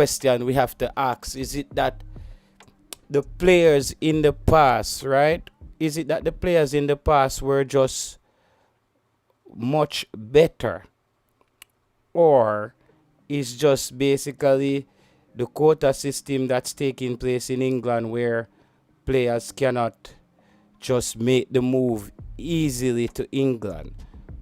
question we have to ask. Is it that the players in the past, right? Is it that the players in the past were just much better, or is just basically the quota system that's taking place in England where players cannot just make the move easily to England?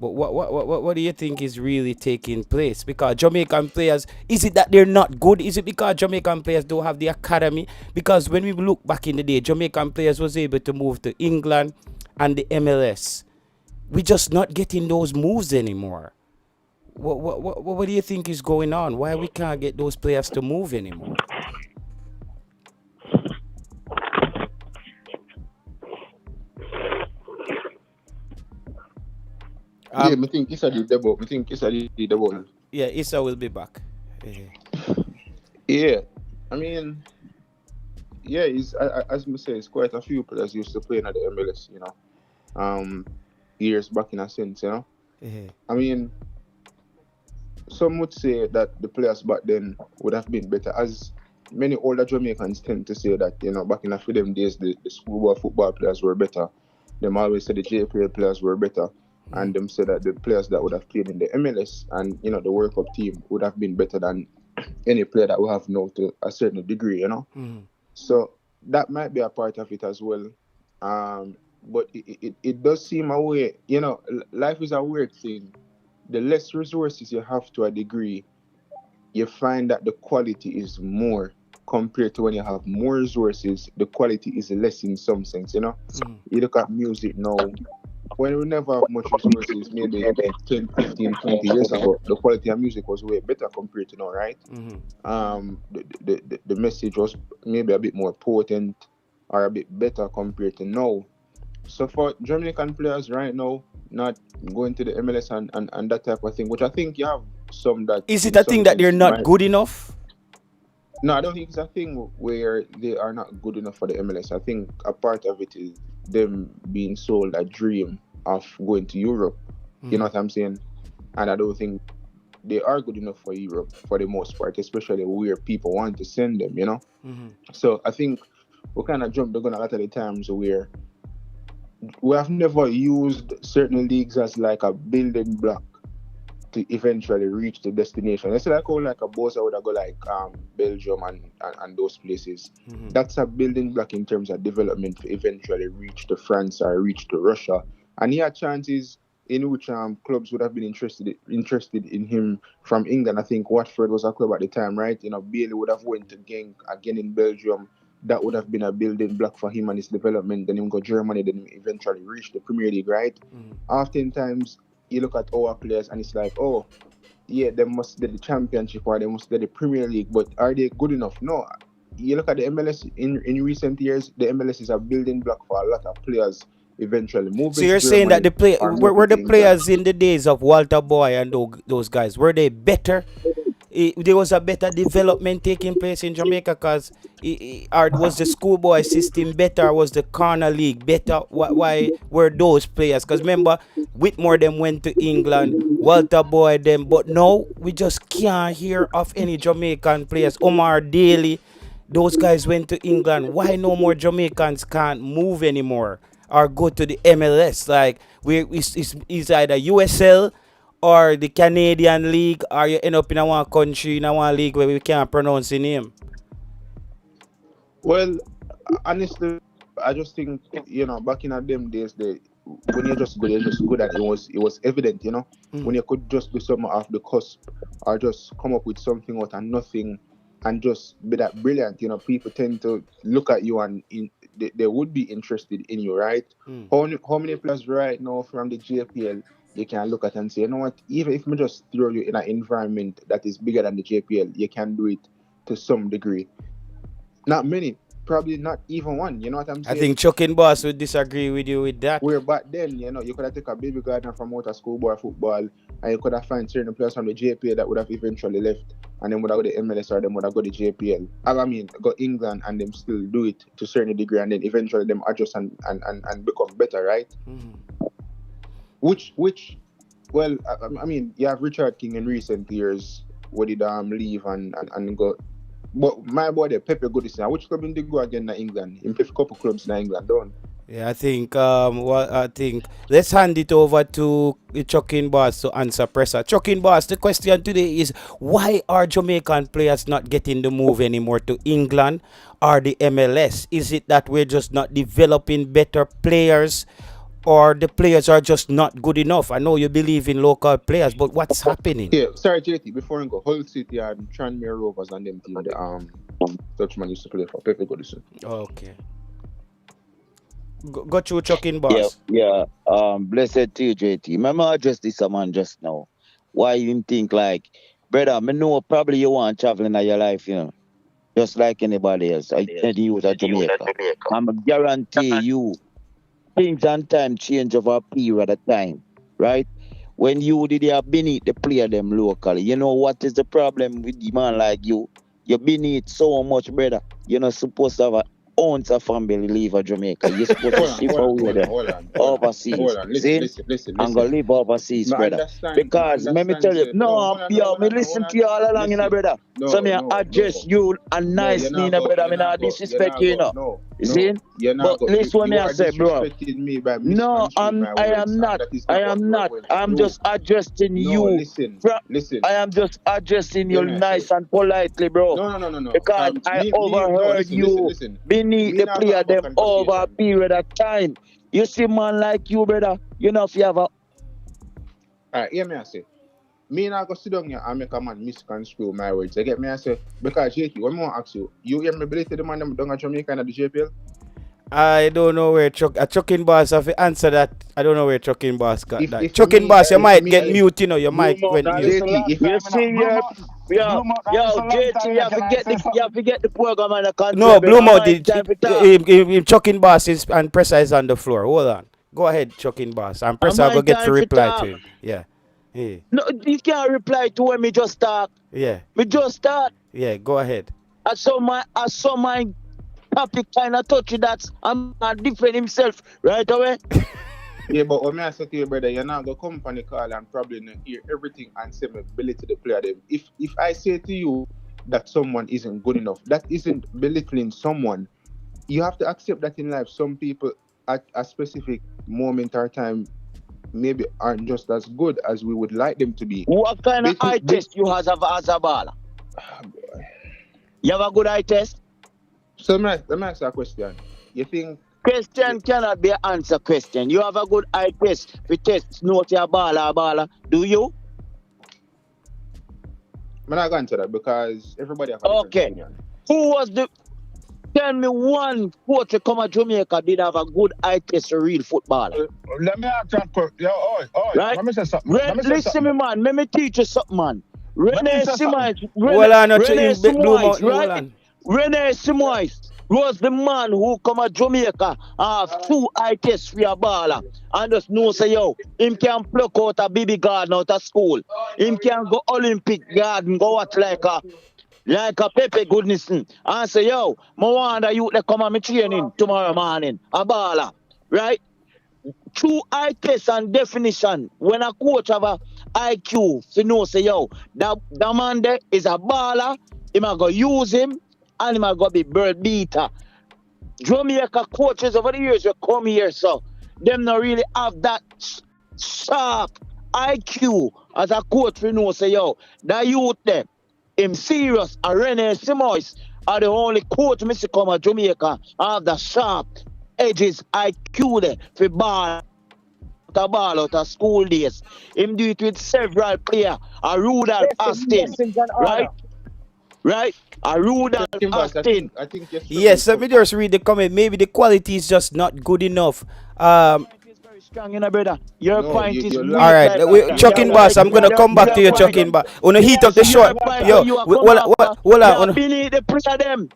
But what do you think is really taking place? Because Jamaican players, is it that they're not good? Is it because Jamaican players don't have the academy? Because when we look back in the day, Jamaican players was able to move to England and the MLS. We're just not getting those moves anymore. What do you think is going on? Why we can't get those players to move anymore? Yeah, Um, I think it's a the double. I think it's a the double. yeah, Issa will be back. Yeah, I mean, yeah, as me say, it's quite a few players used to play in the MLS. Um, years back in a sense. I mean, some would say that the players back then would have been better, as many older Jamaicans tend to say that, back in a few them days, the schoolboy football players were better. Them always said the JPL players were better. And them said that the players that would have played in the MLS and, the World Cup team would have been better than any player that we have now to a certain degree. So that might be a part of it as well. But it does seem a way, life is a weird thing. The less resources you have to a degree, you find that the quality is more compared to when you have more resources, the quality is less in some sense. You look at music now, when we never have much resources, maybe 10, 15, 20 years ago, the quality of music was way better compared to now, right? The message was maybe a bit more potent or a bit better compared to now. So for Jamaican players right now, not going to the MLS and that type of thing, which I think you have some that Is it in a thing some that they're sense not might. good enough? No, I don't think it's a thing where they are not good enough for the MLS. I think a part of it is them being sold a dream of going to Europe. You know what I'm saying? And I don't think they are good enough for Europe for the most part, especially where people want to send them. So I think we kind of jump the gun a lot of the times where we have never used certain leagues as like a building block to eventually reach the destination. It's like how like a boss would go like Belgium and those places. That's a building block in terms of development to eventually reach to France or reach to Russia. And he had chances in which clubs would have been interested in him from England. I think Watford was a club at the time, right? Bailey would have went to Genk again in Belgium. That would have been a building block for him and his development. Then him go Germany, then him eventually reach the Premier League, right? Oftentimes you look at our players and it's like, oh, yeah, they must do the championship or they must do the Premier League, but are they good enough? No. You look at the MLS in recent years, the MLS is a building block for a lot of players eventually So moving to you're saying that Germany the play or were moving to the England. players in the days of Walter Boy and those guys, were they better? There was a better development taking place in Jamaica, because or was the schoolboy system better, or was the corner league better? Why were those players? Because remember, Whitmore them went to England, Walter Boy them, but now we just can't hear of any Jamaican players. Omar Daly, those guys went to England. Why no more Jamaicans can't move anymore or go to the MLS? Like it's either USL or the Canadian League, or you end up in a one country, in a one league where we can't pronounce the name. Well, honestly, I just think, back in them days, when you're just good, and it was evident. When you could just do something off the cusp or just come up with something out of nothing and just be that brilliant. People tend to look at you and they would be interested in you, right? How many players right now from the JPL you can look at and say, you know what, even if we just throw you in an environment that is bigger than the JPL, you can do it to some degree. Not many, probably not even one. You know what I'm I saying? think Chuck and Boss would disagree with you with that. Where back then, you could have take a baby gardener from out of schoolboy football, and you could have find certain players from the JPL that would have eventually left, and then would have go to MLS or them would have go to JPL. I mean, go England and them still do it to a certain degree, and then eventually them adjust and become better, right? Which, well, I mean, you have Richard King in recent years, where did leave and go. But my boy, the Pepe good this now. Which club in the go again in England? In a couple clubs in England, don't. Yeah, I think let's hand it over to the Chucking Boss to answer presser. Chucking Boss, the question today is why are Jamaican players not getting the move anymore to England or the MLS? Is it that we're just not developing better players or the players are just not good enough? I know you believe in local players, but what's happening? Yeah, sorry, JT. Before I go, Hull City and Tranmere Rovers and them team. The Dutchman used to play for Pepe Goodison. Okay. Got you, Chucking Yeah, Boss. yeah. Blessed TJT. Remember address this man just now. Why you think like, brother, me know probably you want traveling in your life, just like anybody else. Any youth at Jamaica. I'm guarantee you things and time change over a period of time, right? When you did have beneath the player them locally, you know what is the problem with the man like you? You beneath so much, brother. You're not supposed to have a ounce of family leave of Jamaica. You're supposed to ship away there overseas. See? I'm gonna live overseas, brother. Because let me tell you, me listen to you all along, brother. So me address you and nice, brother. Me not disrespect you, You see? But listen what me I say, bro. No, I am not. I am not. I'm just addressing you. Listen. I am just addressing you nice and politely, bro. No. Because I overheard you beneath the player them over a period of time. You see, man like you, brother. You know if you have a. Alright, hear me I say. Me not go sit down here and make a man misconstrue my words. You get me I say? Because JT, when I want to ask you, you hear me believe the man them down at Jamaica and at the JPL? I don't know where Chucking Boss have to answer that. I don't know where Chucking Boss got If- that. if Chucking me- Boss, you if might me- get mute, your mic Blue went Mouth, mute. JT, if You see, JT, you have to get the program under control. No, Blue Mouth, brother. Time to talk. Chucking Boss is and Presser is on the floor. Hold on. Go ahead, Chucking Boss. And Presser my will get to time to reply talk. to him. Yeah. Yeah. No, you can't reply to when me just start. Yeah. Me just start. Yeah. Go ahead. I saw my topic kind of touch it that I'm not different himself right away. Yeah, but when I say to you, brother, you're not gonna come on the call and probably not hear everything and say my ability to play them. If I say to you that someone isn't good enough, that isn't belittling someone. You have to accept that in life, some people at a specific moment or time maybe aren't just as good as we would like them to be. What kind of eye test you have as a baller? You have a good eye test? So let me ask you a question. You think Question cannot be an answer question. You have a good eye test. We test not your baller. Do you? I'm not going to that because everybody have a different Okay. opinion. Who was the tell me one coach to come to Jamaica did have a good eye test for real footballer? Let me ask you a question. Yo, oi. Right? Let me say something. Listen me, man. Let me teach you something, man. Rene Simois. Well, I know Rene Blue Mouth. Simois, right? Rene Simois was the man who come to Jamaica have 2 eye tests for a baller. And just know say, yo, him can pluck out a baby garden out of school. Him can go Olympic garden, go watch like a Pepe goodness. And say, yo, I want the youth to come on me training tomorrow morning. A baller. Right? True eye test and definition. When a coach have a IQ, you know say, yo, that man there is a baller. He might go use him and he might go be bird beater. Jamaica coaches over the years will come here, so them not really have that sharp IQ as a coach. You know say, yo, that youth there, him serious. And Rene Simois are the only coach me see come at Jamaica have the sharp edges IQ there for ball out of school days. Him do it with several players. A Rudolph Austin, right? A Rudolph Austin. I think you're Yes, let me just read the comment. Maybe the quality is just not good enough. Is very strong, brother. Your point is you're weak. All right, Chucking Boss, I'm gonna come back to you, Chucking Boss. Wanna heat up the short, yo. Hold on, Beneath the play of them.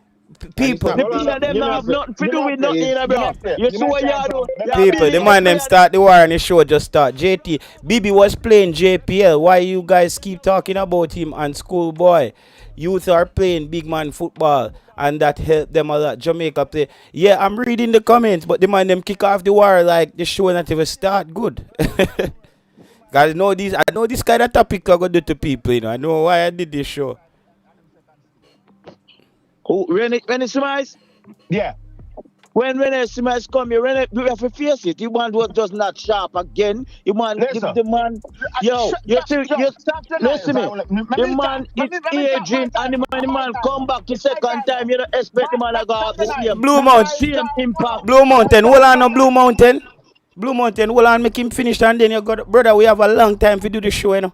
people. The play of them have nothing to do with nothing, bro. You see what you do? People, the man them start the war and the show just start. JT, BB was playing JPL. Why you guys keep talking about him and schoolboy? Youth are playing big man football and that helped them a lot. Jamaica play. Yeah, I'm reading the comments, but the man them kick off the war like the show not even start good. Cause I know this kind of topic I go do to people, I know why I did this show. Who Rennie Smiles? Yeah. When Smiles come here, we have to face it. You man was just not sharp again. You man Listen. the man yo, you see Yo, you stop your noise. listen me. The man is Let me talk my aging and time. the My man time come now. back the My second time time. now. You don't expect the man to go Stop have your noise. Blue My Mount, same time impact. now. Blue My Mountain, hold time on, no now. Blue Mountain. Blue Mountain, hold on, make him finish and then you got brother. We have a long time to do the show, you know.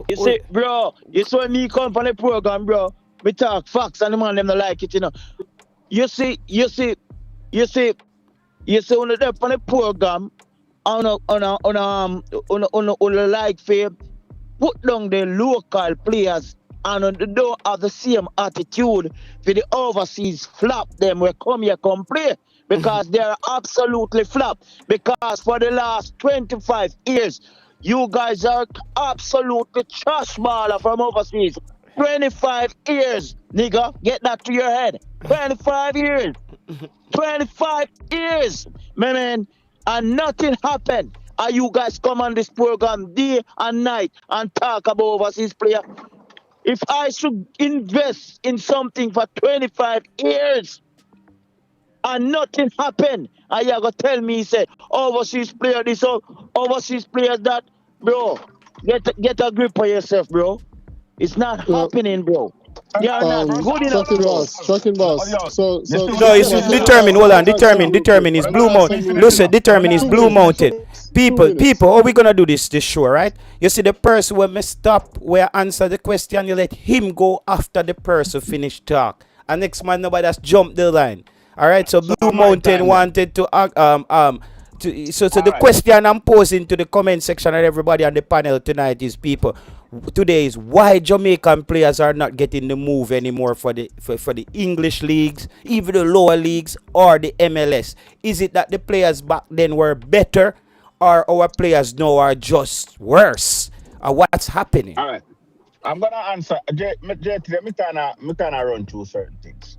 You see, bro, you saw me come from the program, bro. Me talk facts and the man them not like it, you know. You see, you see, on the program on a like for put down the local players and they don't have the same attitude for the overseas flop them will come here come play because they are absolutely flop because for the last 25 years you guys are absolutely trash baller from overseas. 25 years, nigga, get that to your head. 25 years. 25 years, man, and nothing happened. And you guys come on this program day and night and talk about overseas player. If I should invest in something for 25 years and nothing happened, and you gonna tell me, say, overseas player this, overseas players that, bro, get a grip on yourself, bro. It's not Yeah, happening, bro. They are not First good enough, trucking bro. boss, trucking boss. Yo, you So see what No, I'm trucking it's boss. saying? determined. Hold on, Let me ask something real quick. determined. It's Let me Blue ask Mount. something real quick. Listen, determined is Blue 2 minutes. Mountain. Two People, minutes. how we gonna do this show, right? You see the person when me stop, where answer the question, you let him go after the person finish talk. And next man, nobody has jumped the line. All right. So So Blue my Mountain time then. wanted to so All the right. question I'm posing to the comment section and everybody on the panel tonight is people. Today is why Jamaican players are not getting the move anymore for the English leagues, even the lower leagues or the MLS. Is it that the players back then were better, or our players now are just worse? Or what's happening? All right. I'm gonna answer. Let me kinda run through certain things.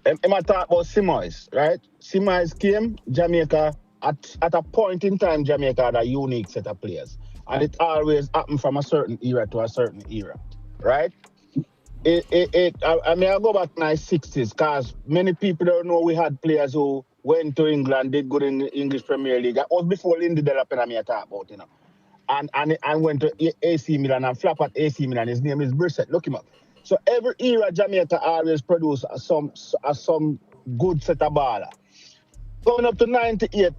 I talk about Simois, right? Simois came Jamaica at a point in time. Jamaica had a unique set of players, and it always happened from a certain era to a certain era, right? I mean, I go back to my 60s because many people don't know we had players who went to England, did good in the English Premier League. That was before Lindy developed, I mean, I talk about, you know. And went to AC Milan and flop at AC Milan. His name is Brissett. Look him up. So every era, Jamaica always produce some good set of baller. Coming up to 98,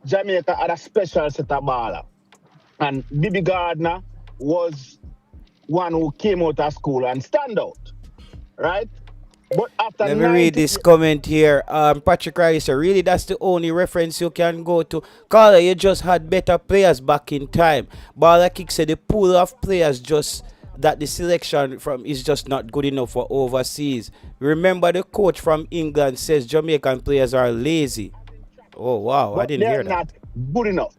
Jamaica had a special set of baller. And Bibi Gardner was one who came out of school and stand out, right? But after Let me read 90, this comment here. Patrick Rice, really, that's the only reference you can go to. Carla, you just had better players back in time. Bala Kick said the pool of players just that the selection from is just not good enough for overseas. Remember, the coach from England says Jamaican players are lazy. Oh wow, I but didn't they're hear that. not good enough.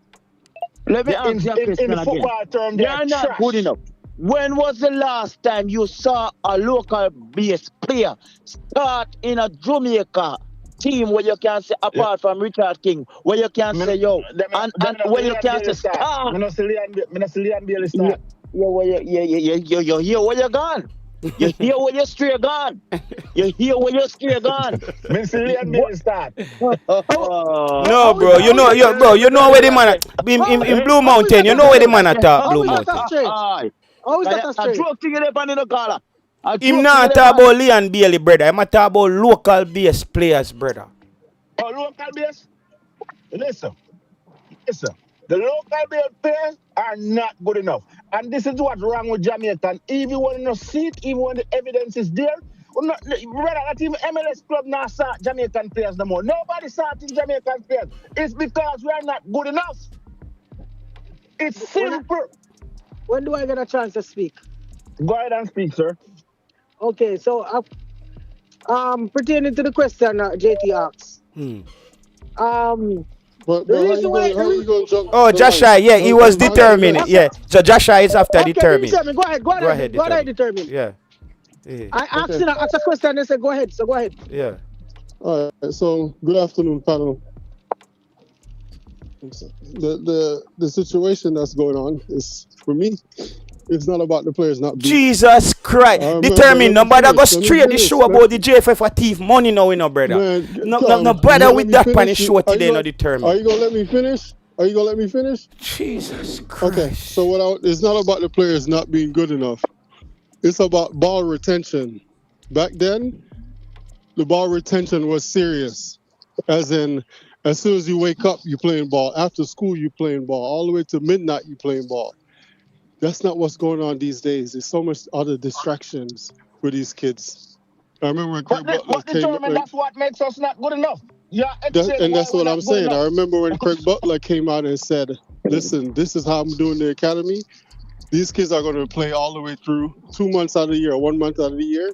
Let me They, ask you a in question again. football term, They they're are not good trash. enough. When was the last time you saw a local based player start in a Jamaica team where you can say, Yeah. apart from Richard King, where you can Me, say, yo, them and not where see you Leon can say, Bailey start. star, Me not see Leon Bailey you, start. where you hear where you gone. You hear where you stray gone. You hear where you stray gone. Me see Leon What? Bailey start. How, No, how is bro, that? you How is know, that? bro, you know where the man Okay. at, in, How, in, Eh? in Blue how is Mountain. that You a know where the strange? man at top, How Blue is that a Mountain. strange? How is that a I strange? joke to you there, pan in the collar. I Him joke to you not there, talk pan. about Leon Bailey, brother. I'm talk about local base players, brother. Oh, local base. Listen, listen. The local base players are not good enough, and this is what's wrong with Jamaica. Even when you don't see it, even when the evidence is there, brother, not even MLS club now start Jamaican players no more. Nobody starting Jamaican players. It's because we are not good enough. It's When I, simple. when do I get a chance to speak? Go ahead and speak, sir. Okay, so pertaining to the question JT asks, Hmm. um, But the but reason why how you going to jump Oh, the line? Joshua, yeah, he was How you gonna determined. mess? okay, Yeah, so Joshua is after okay, be determined. determined. Go ahead, Go ahead, determined. determined. Yeah, yeah, I asked Okay. you ask a question. They said go ahead. So go ahead. yeah. All right. So good afternoon, panel. The situation that's going on is for me. It's not about the players not being. Jesus Christ. I remember. Determine Let me nobody go finish. Let me straight the finish. show about the JFF for thief money now, brother. Man, No you brother gonna with let me that pan the finish? show Are you today, no gonna determine. let me finish? Are you gonna let me finish? Jesus Okay. Christ. So it's not about the players not being good enough. It's about ball retention. Back then, the ball retention was serious. As in, as soon as you wake up, you playing ball. After school, you playing ball. All the way to midnight, you playing ball. That's not what's going on these days. There's so much other distractions for these kids. I remember when Craig Butler But came, determine that's what makes us not good enough. Yeah, explain and why that's we're what not I'm good saying. enough. I remember when Craig Butler came out and said, "Listen, this is how I'm doing the academy. These kids are going to play all the way through 2 months out of the year, 1 month out of the year.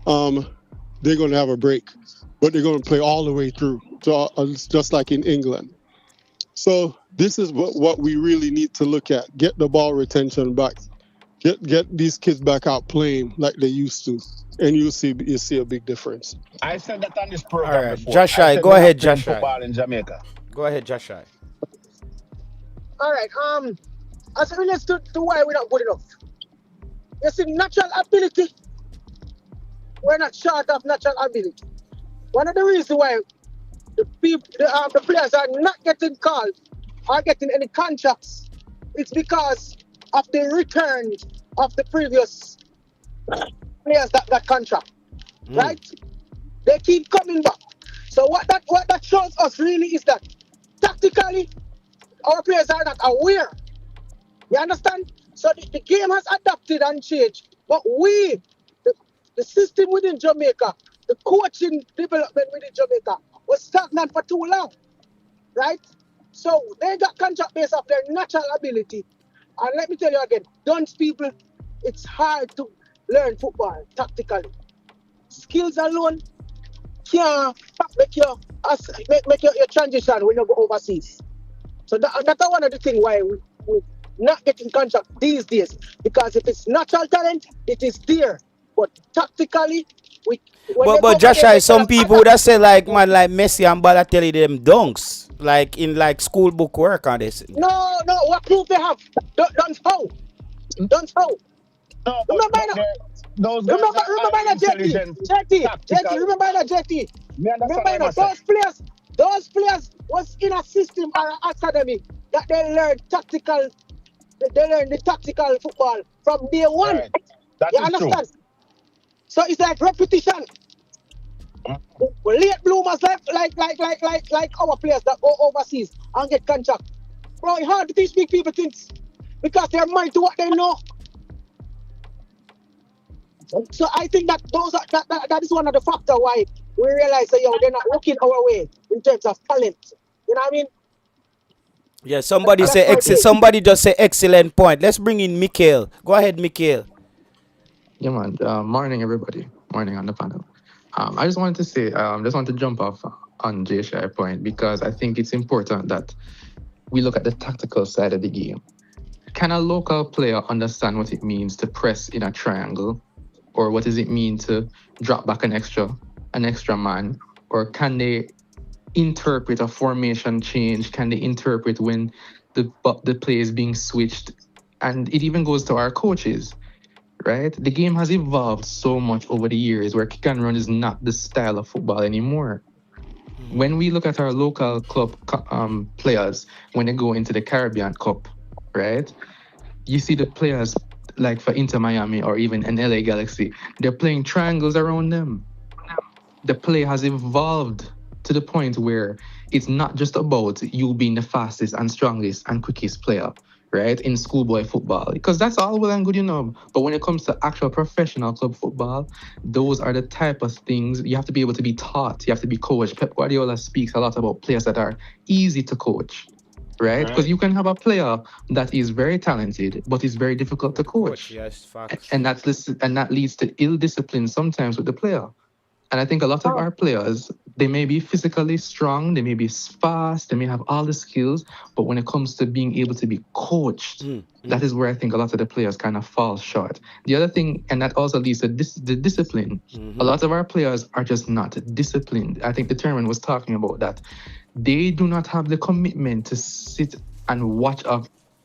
Um, they're going to have a break, but they're going to play all the way through, just like in England." So this is what we really need to look at: get the ball retention back, get these kids back out playing like they used to, and you see a big difference. I said that on this All program right, before. I Joshai, said go we're not ahead, playing Joshai. football in Jamaica. Go ahead, Joshai. All right. As it relates to why we're not good enough, you see, natural ability. We're not short of natural ability. One of the reasons why the players are not getting called or getting any contracts, it's because of the return of the previous players that got contract, right? They keep coming back. So what that shows us really is that tactically our players are not aware. You understand? So the game has adapted and changed, but the system within Jamaica, the coaching development within Jamaica was stagnant for too long, right? So they got contract based off their natural ability. And let me tell you again, Dunce people, it's hard to learn football tactically. Skills alone can't make your transition when you go overseas. So that's one of the things why we not getting contract these days. Because if it's natural talent, it is there. But tactically, when they go But over there, Joshai, they some cannot people would adapt. have said like man like Messi and Balotelli them dunks. Like in like school book work on this. No, what proof they have? Don't how? Don't how? No, Remember but that? those guys Remember, are remember highly that intelligent, JT. tactical. Remember that JT. Me understand Remember what I say. those players was in a system or an academy that they learned tactical. They learned the tactical football from day one. Right. That You is true. understand? So it's like repetition. Late bloomers like our players that go overseas and get contract. Bro, it's hard to teach big people things because they're married to what they know. So I think that that is one of the factors why we realize that they're not working our way in terms of talent. You know what I mean? Yeah, somebody That's say my take. somebody just say excellent point. Let's bring in Mikhail. Go ahead, Mikhail. Yeah, man. Morning, everybody. Morning on the panel. I just wanted to say, just want to jump off on Jay Shai point because I think it's important that we look at the tactical side of the game. Can a local player understand what it means to press in a triangle, or what does it mean to drop back an extra man, or can they interpret a formation change? Can they interpret when the play is being switched? And it even goes to our coaches, right? The game has evolved so much over the years where kick and run is not the style of football anymore. When we look at our local club players, when they go into the Caribbean Cup, right? You see the players like for Inter Miami or even an LA Galaxy, they're playing triangles around them. The play has evolved to the point where it's not just about you being the fastest and strongest and quickest player, right? In schoolboy football, because that's all well and good, But when it comes to actual professional club football, those are the type of things you have to be able to be taught. You have to be coached. Pep Guardiola speaks a lot about players that are easy to coach, right? Because you can have a player that is very talented, but is very difficult to coach. Yes, facts. And that leads to ill discipline sometimes with the player. And I think a lot of our players, they may be physically strong, they may be fast, they may have all the skills, but when it comes to being able to be coached, that is where I think a lot of the players kind of fall short. The other thing, and that also leads to the discipline. A lot of our players are just not disciplined. I think the chairman was talking about that. They do not have the commitment to sit and watch a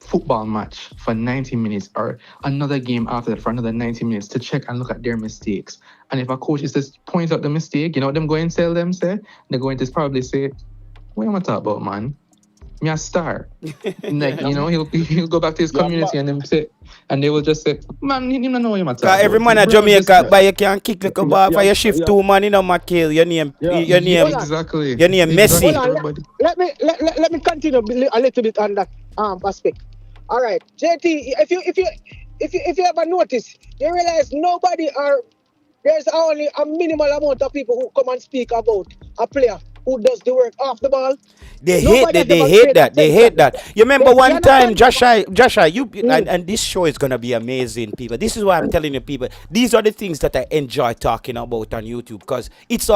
football match for 90 minutes or another game after that for another 90 minutes to check and look at their mistakes. And if a coach is just point out the mistake, you know what them going to tell them, say? They're going to probably say, what am I talking about, man? Me a star. Like, you know, he'll go back to his community and them say, and they will just say, man, you don't know what I'm talking about. Every man at Jamaica, but you can kick like a ball for your shift 2 man, you know, McHale, your name, exactly. Your name Messi. Let me continue a little bit on that aspect. All right, JT, if you ever notice, you realize there's only a minimal amount of people who come and speak about a player who does the work off the ball. They hate that. You remember one time, Joshua, and this show is gonna be amazing, people. This is why I'm telling you, people. These are the things that I enjoy talking about on YouTube, because it's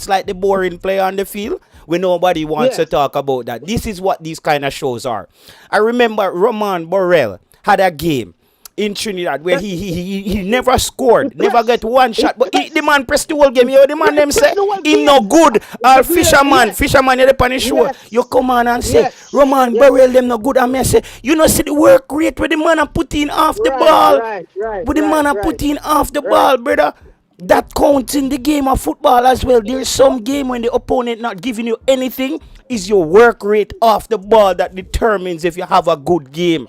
like the boring player on the field where nobody wants to talk about that. This is what these kind of shows are. I remember Roman Borrell had a game in Trinidad where he never scored, never get one shot, but the man pressed the whole game. The man them say he no good. Fisherman you on the show. You come on and say Roman Borrell them no good, and me say you know see the work rate where the man are putting off the ball. But the man are putting off the ball, brother. That counts in the game of football as well. There's some game when the opponent not giving you anything, is your work rate off the ball that determines if you have a good game.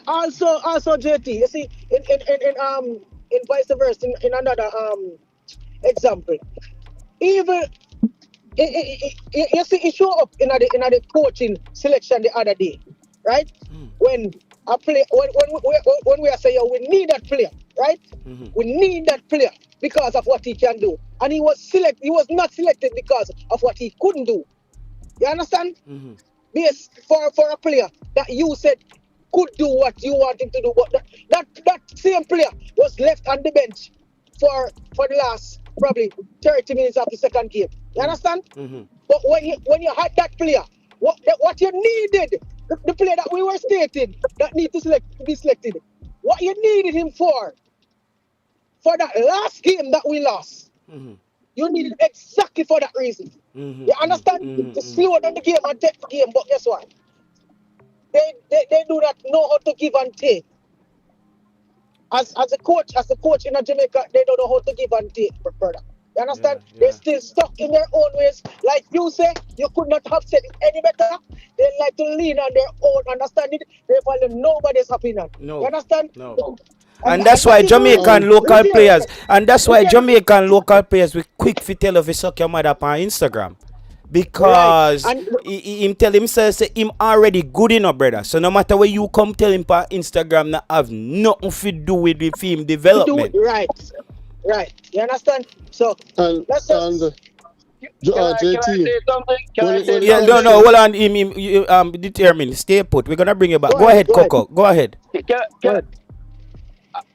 Also, JT, you see, in vice versa, in another example, even you see, it show up in the coaching selection the other day, right? When a player, when we are saying, we need that player, right? We need that player because of what he can do, and he was not selected because of what he couldn't do. You understand? Yes, for a player that you said could do what you want him to do, but that same player was left on the bench for the last probably 30 minutes of the second game. You understand? But when you had that player, what you needed, the player that we were stating that need to be selected, what you needed him for that last game that we lost, you needed exactly for that reason. You understand? To slow down the game and take the game, but guess what? They do not know how to give and take. As a coach in Jamaica, they don't know how to give and take, brother. You understand? They're still stuck in their own ways. Like you say, you could not have said it any better. They like to lean on their own understanding. They follow nobody's opinion. No. You understand? No. And that's why Jamaican local players, we quick to tell if you suck your mother up on Instagram. Because him tell himself say him already good enough, brother. So no matter where you come tell him on Instagram, that have nothing to do with the film development. Right. You understand? So JT. No. Hold on. Him determined. Stay put. We're gonna bring you back. Go ahead, Coco. Go ahead.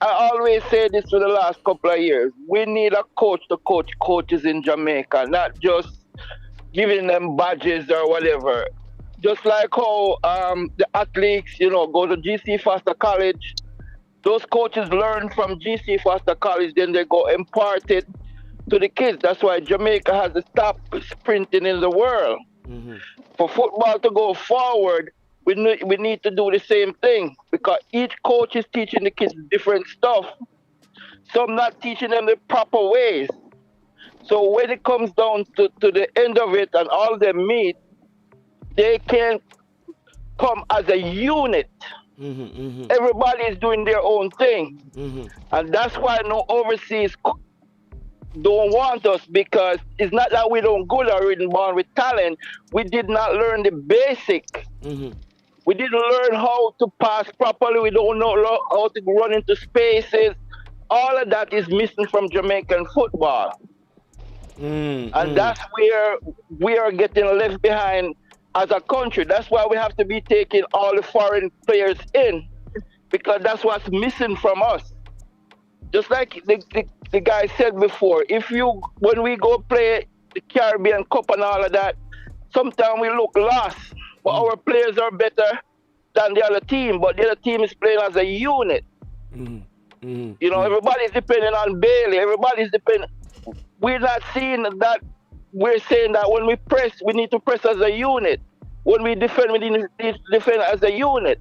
I always say this for the last couple of years. We need a coach to coach coaches in Jamaica, not just giving them badges or whatever. Just like how the athletes, go to GC Foster College. Those coaches learn from GC Foster College, then they go impart it to the kids. That's why Jamaica has the top sprinting in the world. For football to go forward, we need to do the same thing, because each coach is teaching the kids different stuff. Some not teaching them the proper ways. So when it comes down to the end of it and all them meet, they can come as a unit. Everybody is doing their own thing. And that's why no overseas don't want us, because it's not that we don't good or we born with talent. We did not learn the basic. We didn't learn how to pass properly. We don't know how to run into spaces. All of that is missing from Jamaican football. And that's where we are getting left behind as a country. That's why we have to be taking all the foreign players in, because that's what's missing from us. Just like the guy said before, when we go play the Caribbean Cup and all of that, sometimes we look lost, but our players are better than the other team, but the other team is playing as a unit. Everybody's depending on Bailey. Everybody's depending. We're not seeing that. We're saying that when we press, we need to press as a unit. when we need to defend as a unit.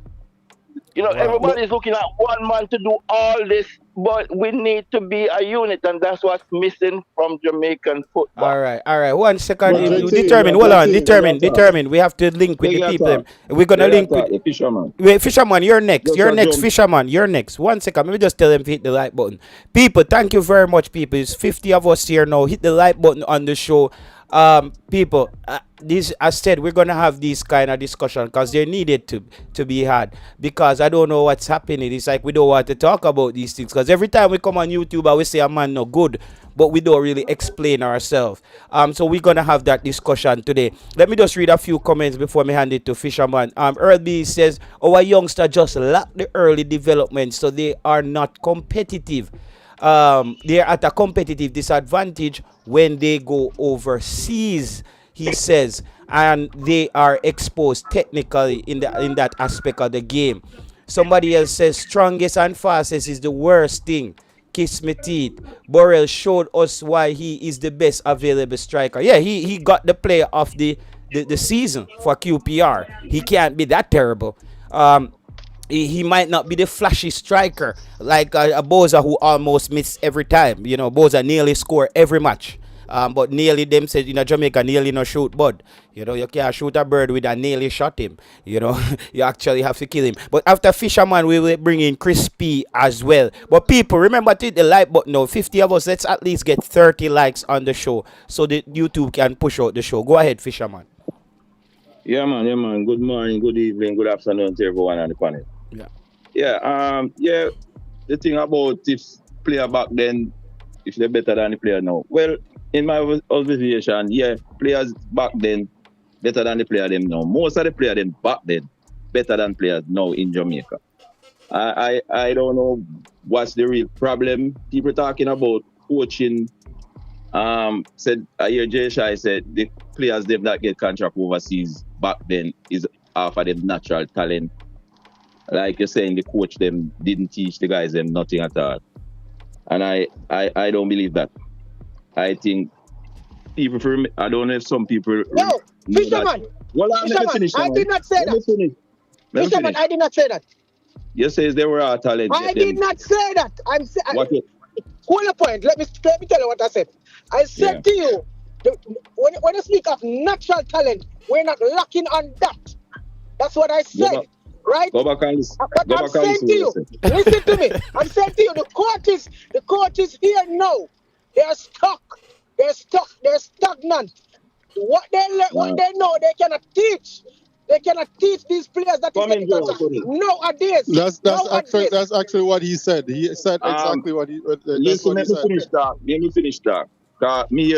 Wow. Everybody's looking at one man to do all this, but we need to be a unit, and that's what's missing from Jamaican football. All right. 1 second. But You JT, determine. Hold on. JT, Determine. We have to link with the Reggae people. attack. We're gonna link with. The fisherman. Wait, Fisherman, you're next. Just You're a next, jump. Fisherman. You're next. 1 second. Let me just tell them to hit the like button. People, thank you very much, people. It's 50 of us here now. Hit the like button on the show. People, this, as said, we're gonna have this kind of discussion because they needed to be had. Because I don't know what's happening. It's like we don't want to talk about these things. Because every time we come on YouTube, I will say a man no good, but we don't really explain ourselves. So we're gonna have that discussion today. Let me just read a few comments before me hand it to Fisherman. Earl B says our youngster just lack the early development, so they are not competitive. They're at a competitive disadvantage when they go overseas, he says, and they are exposed technically in that aspect of the game. Somebody else says strongest and fastest is the worst thing. Kiss me teeth. Borrell showed us why he is the best available striker. Yeah, he got the player of the season for QPR. He can't be that terrible. He might not be the flashy striker like a Boyz who almost miss every time. Boyz nearly score every match. But nearly them said Jamaica nearly no shoot bud. You can't shoot a bird with a nearly shot him. You actually have to kill him. But after Fisherman, we will bring in Crispy as well. But people, remember to hit the like button now. 50 of us, let's at least get 30 likes on the show so that YouTube can push out the show. Go ahead, Fisherman. Yeah, man. Good morning, good evening, good afternoon to everyone on the panel. Yeah. The thing about if player back then, if they're better than the player now. Well, in my observation, yeah, players back then better than the player them now. Most of the player them back then better than players now in Jamaica. I don't know what's the real problem. People talking about coaching. Said I hear Jay Shai said the players them that get contract overseas back then is half of them natural talent. Like you're saying, the coach them didn't teach the guys them nothing at all. And I don't believe that. I think people, I don't know if some people. No, Fisherman. Well, let me finish. I did not say that. Fisherman, I did not say that. You say they were our talent. I did not say that. I'm saying. Hold a point. Let me tell you what I said. I said to you, when you speak of natural talent, we're not lacking on that. That's what I said. Right? Go back and listen. But I'm saying to you, listen to me. I'm saying to you, the court is here now. They're stuck. They're stagnant. What they know, they cannot teach. They cannot teach these players that nowadays. That's actually what he said. He said exactly what he. Listen, let me finish that. Me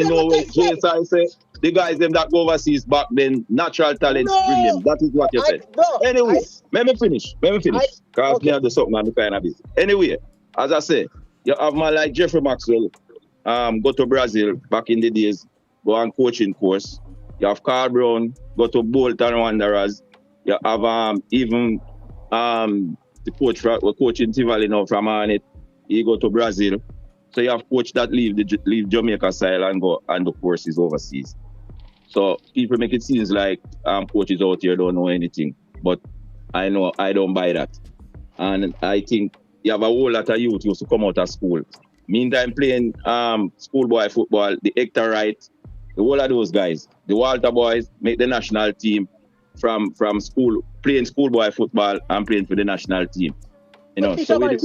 know what JSI say. The guys them that go overseas back then, natural talents bring them. That is what you said. Anyway, let me finish. Because me have the something I'm kind of busy. Anyway, as I say, you have man like Jeffrey Maxwell, go to Brazil back in the days, go on coaching course. You have Carl Brown, go to Bolton Wanderers. You have even the coach coaching Tivoli now from Arnett. He go to Brazil. So you have coach that leave Jamaica style and go and the courses overseas. So people make it seem like coaches out here don't know anything. But I know I don't buy that. And I think you have a whole lot of youth used to come out of school. Meantime playing schoolboy football, the Hector Wright, the whole of those guys, the Walter boys make the national team from school, playing schoolboy football and playing for the national team. Fisherman,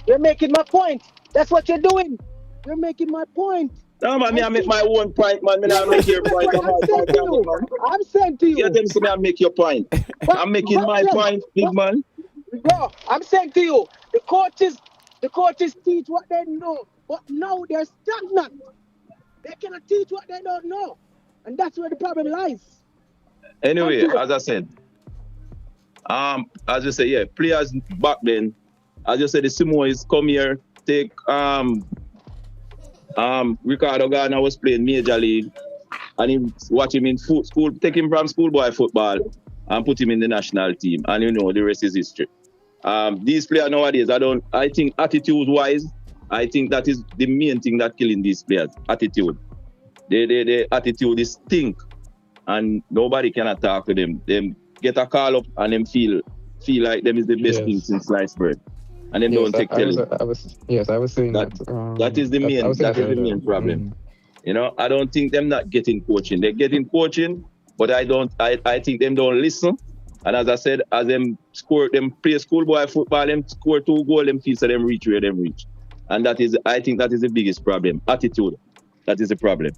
you're making my point. That's what you're doing. You're making my point. No, man, I make my own point, man. I make your point. I'm saying to you. You tell me I make your point. I'm making my point, big man. Bro, I'm saying to you, the coaches teach what they know, but now they're stagnant. They cannot teach what they don't know. And that's where the problem lies. Anyway, as I said, as you say, yeah, players back then, as you said, the Samoans come here, take Ricardo Garner was playing Major League, and he watch him in school, take him from schoolboy football and put him in the national team, and the rest is history. These players nowadays, I think attitude-wise, I think that is the main thing that killing these players, attitude. The attitude is stink. and nobody cannot talk to them. Them get a call up and them feel like them is the best thing Yes. since sliced bread, and them Yes, don't take telling. I was saying That that. that is the I main was saying that is the earlier. main problem. You know, I don't think them not getting coaching. They're getting coaching, but I think them don't listen. And as I said, as them play schoolboy football, them score 2 goals, them feel so them reach where them reach. And I think that is the biggest problem. Attitude. That is the problem.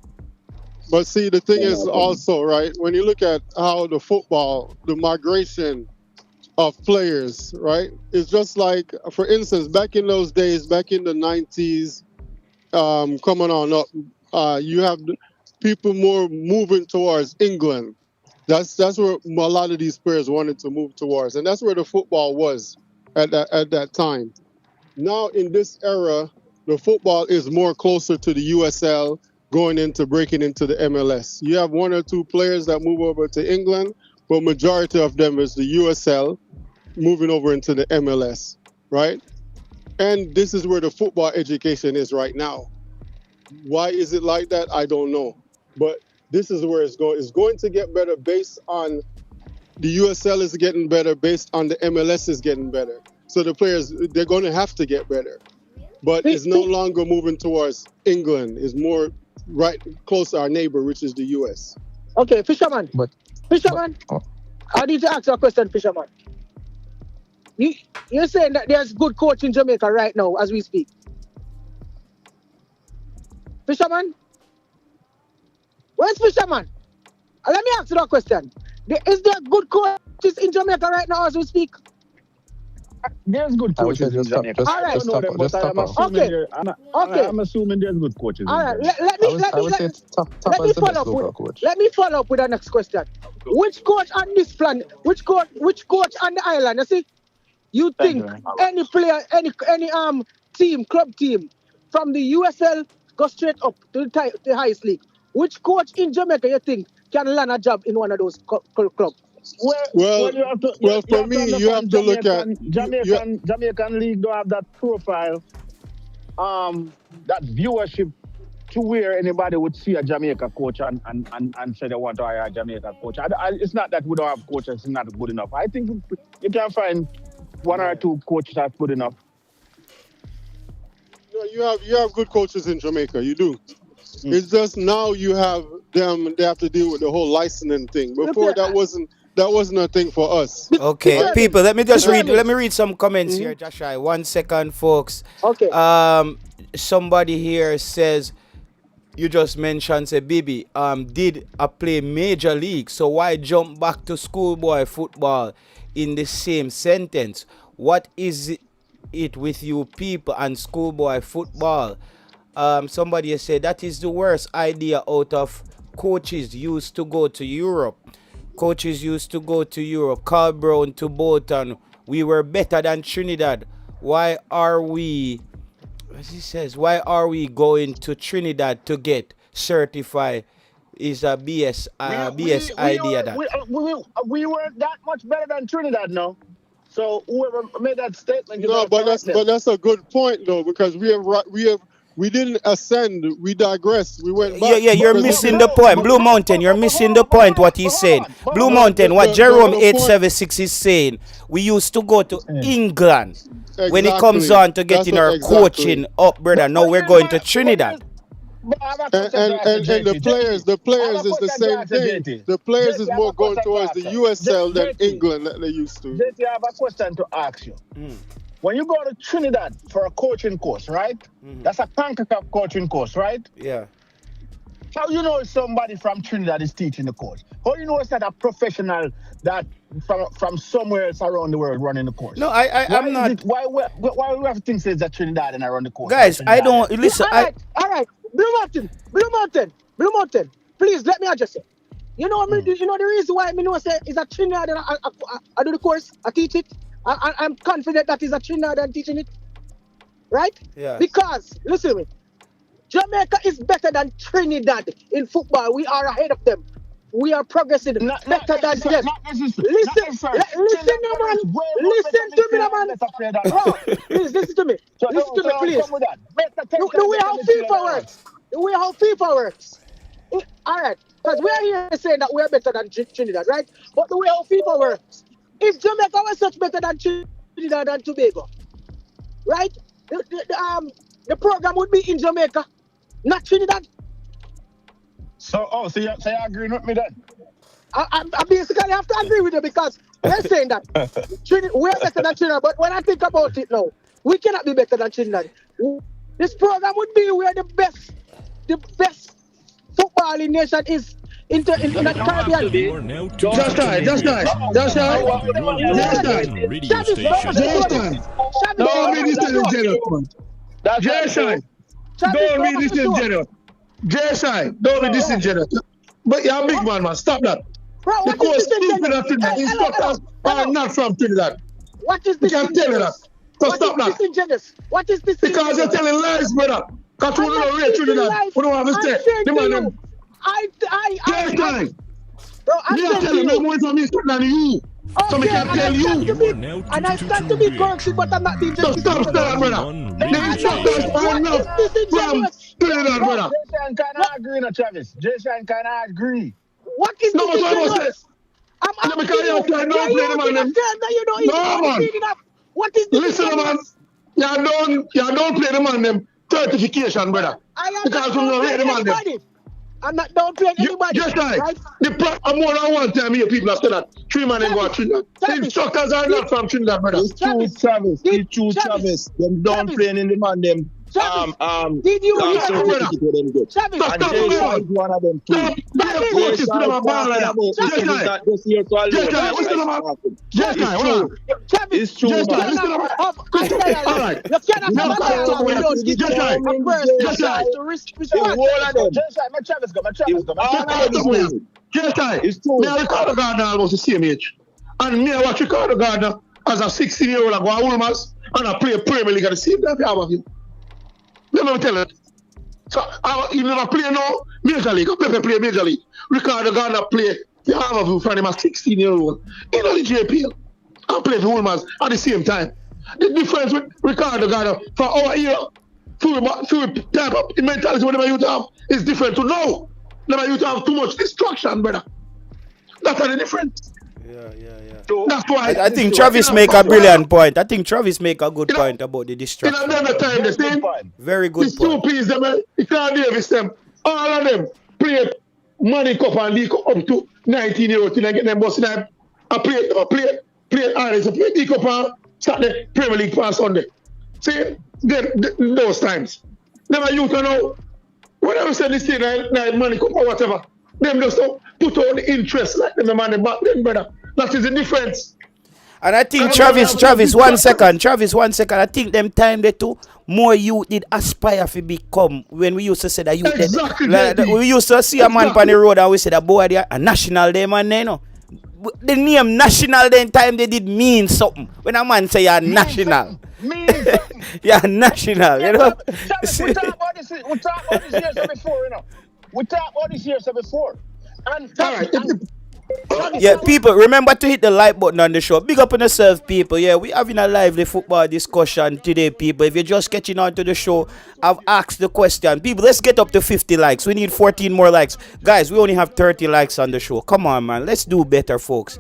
But see, the thing is also, right, when you look at how the migration of players, right, it's just like, for instance, back in those days, back in the 90s, coming on up, you have people more moving towards England. That's where a lot of these players wanted to move towards, and that's where the football was at that time. Now in this era, the football is more closer to the USL, breaking into the MLS. You have 1 or 2 players that move over to England, but majority of them is the USL moving over into the MLS, right? And this is where the football education is right now. Why is it like that? I don't know. But this is where it's going. It's going to get better based on the USL is getting better, based on the MLS is getting better. So the players, they're going to have to get better. But it's no longer moving towards England. It's more right close to our neighbor, which is the US. Okay, Fisherman. Fisherman, oh. I need to ask you a question, Fisherman. You're saying that there's good coach in Jamaica right now as we speak. Fisherman? Where's Fisherman? Let me ask you that question. Is there good coaches in Jamaica right now as we speak? There's good coaches in Jamaica. I don't know them, but I'm assuming I'm assuming there's good coaches. All right, let me follow up with the next question. Which coach on this planet? Which coach on the island? You see, you think any player, any club team from the USL go straight up to the highest league? Which coach in Jamaica you think can land a job in one of those clubs? Well, for me, you have to look at Jamaican league don't have that profile, that viewership to where anybody would see a Jamaica coach and say they want to hire a Jamaica coach. It's not that we don't have coaches, it's not good enough. I think you can find 1 or 2 coaches that's good enough. No, you have good coaches in Jamaica. You do. It's just now you have them. They have to deal with the whole licensing thing. Before that wasn't a thing for us. Okay, people, let me read some comments here, Joshua. 1 second, folks. Okay. Somebody here says, you just mentioned, say, Bibi, did I play major league? So why jump back to schoolboy football in the same sentence? What is it with you people and schoolboy football? Somebody said that is the worst idea out of coaches used to go to Europe. Carl Brown to Bolton. We were better than Trinidad. Why are we going to Trinidad to get certified? Is a BS idea. We were that much better than Trinidad now. So whoever made that statement, but that's a good point though, because we didn't ascend, we digressed, we went back. Yeah, you're missing the point. Blue Mountain, you're missing the point what he's saying. Blue Mountain, what Jerome 876 is saying, we used to go to England. Exactly. When it comes on to getting our coaching up, brother, now we're going to Trinidad. And the players is the same thing. The players is more going towards the USL than England that they used to. JT, I have a question to ask you. When you go to Trinidad for a coaching course, right? That's a CONCACAF coaching course, right? Yeah. How you know somebody from Trinidad is teaching the course? How you know it's not a professional that from somewhere else around the world running the course? No, I'm not. Why we have to think it's that Trinidad and around the course? Guys, I don't listen. All right. Blue Mountain. Please let me address it. You know the reason why I know say is that Trinidad and I do the course, I teach it. I'm confident that is a Trinidad and teaching it. Right? Yeah. Because, listen to me, Jamaica is better than Trinidad in football. We are ahead of them. We are progressing better than them. Listen to me, man. Bro, please, listen to me. Listen to me, please. The way how FIFA works. All right. Because we are here saying that we are better than Trinidad, right? But the way our FIFA works, if Jamaica was such better than Trinidad and Tobago, right? The program would be in Jamaica, not Trinidad. So you agreeing with me then? I basically have to agree with you because we're saying that we're better than Trinidad. But when I think about it now, we cannot be better than Trinidad. This program would be where the best footballing nation is in the Caribbean. Just right. Don't be disingenuous. Jason, don't be disingenuous. Jason, don't be disingenuous. But you're a big man. Stop that. Bro, the course stupid of Trinidad. Instructors are not from Trinidad. What is this? You can tell you that. So stop that. What is this? Because you're telling lies, brother. Because we don't rate Trinidad. We don't have to say. The man, Bro, I'm telling you more information than you. So we can tell you. And I stand to be corrected, but I'm not being just stop that, brother. The instructors are enough from Trinidad, brother. Jason kind of agree, no, Travis. Jason kind of agree. What is no, this? I'm asking you. You no, man. What is this? Listen, man. You don't play the man them certification, brother. Because you don't play the man them. I'm not downplaying anybody. Just right. I'm more than one time here people have said that 3 man ain't go to Trinidad. The instructors are not from Trinidad, brother. It's true, Travis. It's true, Travis. Them downplaying in the man them. Did you hear Travis? And Jason is one of them too. It's true, man. It's true. Me and Ricardo Gardner almost the same age. And me I watch Ricardo Gardner as a 16-year-old I go to Ulmas and I play Premier League at the same time I have him. Let me tell you. So he never play no Major League. I play Major League. Ricardo Gardner play the half of you from him as 16-year-old. In the JPL. I play for Ulmas at the same time. The difference with Ricardo Gardner for our year, through type of mentality whatever you have is different to now. Never you have too much destruction, brother. That's the difference. Yeah. So that's why I think Travis make a brilliant point. I think Travis make a good point about the destruction. In another time, the same. Very good these point. 2 pieces, them, Ican Davis, them, all of them play Money Cup and League Cup up to 19-year-old till I get them busting them. I play Ireland, I play League Cup and start the Premier League for Sunday. See, those times. Them are youth now. Whenever say this thing, like Money Cup or whatever, them just don't put on the interest like them man back then, brother. That is the difference. And I think Travis, 1 second. I think them time they too more youth did aspire to become when we used to say that youth. Exactly. We used to see a man on the road and we said that boy they are a national day man, you know. The name national then time they did mean something. When a man say you're national. You're national, you know. We talked about this years before, you know. We talked about this years before. And all right. Yeah, people, remember to hit the like button on the show. Big up on yourself, people. Yeah, we having a lively football discussion today, people. If you're just catching on to the show, I've asked the question. People, let's get up to 50 likes. We need 14 more likes. Guys, we only have 30 likes on the show. Come on, man. Let's do better, folks.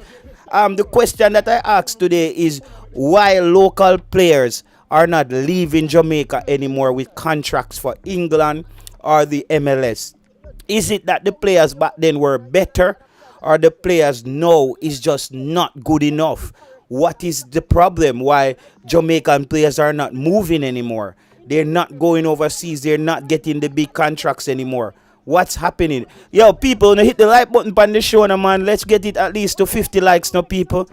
The question that I asked today is why local players are not leaving Jamaica anymore with contracts for England or the MLS. Is it that the players back then were better? Or the players now is just not good enough? What is the problem? Why Jamaican players are not moving anymore? They're not going overseas. They're not getting the big contracts anymore. What's happening? Yo, people, hit the like button on the show now, man. Let's get it at least to 50 likes now, people.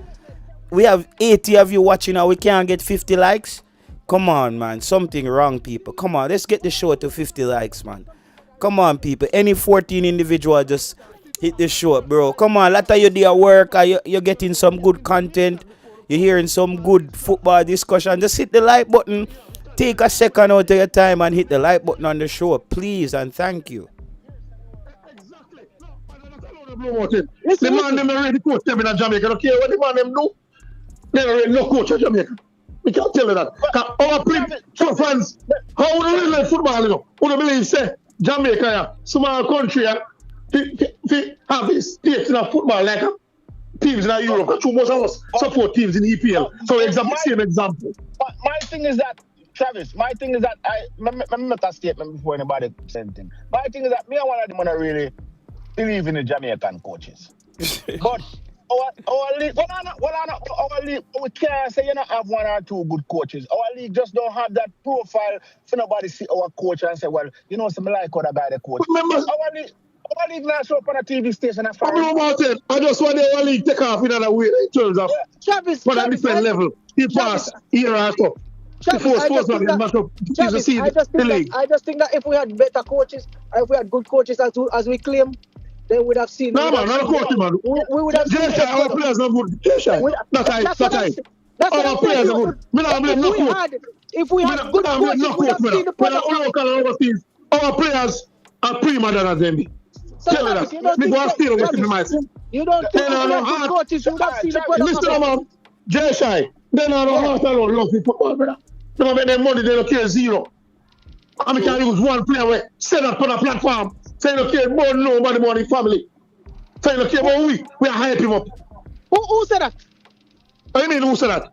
We have 80 of you watching now. We can't get 50 likes? Come on, man. Something wrong, people. Come on, let's get the show to 50 likes, man. Come on, people. Any 14 individual just hit the show, bro. Come on, lot of you do work. You're getting some good content. You're hearing some good football discussion. Just hit the like button. Take a second out of your time and hit the like button on the show, please, and thank you. Exactly. The man them already coach them in Jamaica. I don't care what the man them do. They already no coach in Jamaica. We can't tell you that. Our play fans, how would we like football, you know? Who do believe say Jamaica, small country, have this states in a football like teams in Europe. True, most of us support teams in EPL. So same example. My thing is that, Travis, I make a statement before anybody says anything. My thing is that me and one of them wanna really believe in the Jamaican coaches. But our league, we can't say you don't have one or two good coaches. Our league just don't have that profile for nobody see our coach and say, well, you know, some like other guy the coach. Our league now show up on a TV station and fire. I just want the league take off in another way in terms of Travis, on a different level. He passed here and so. I just think that if we had better coaches, or if we had good coaches as we claim, they would have seen. No, man, not a coach, man. We would have seen. Our players are good. That's our players are good. If we had good coaches, we would have seen the product. Our players are prima donna them. Tell me that. You don't think good coaches would have seen the product. Listen, man. Jay, then I don't have to love football, brother. They make their money, they don't care zero. I mean, can use one player set up on a platform. Say no care about nobody more than family. Say no care about we are hype him up. Who said that? I mean, who said that?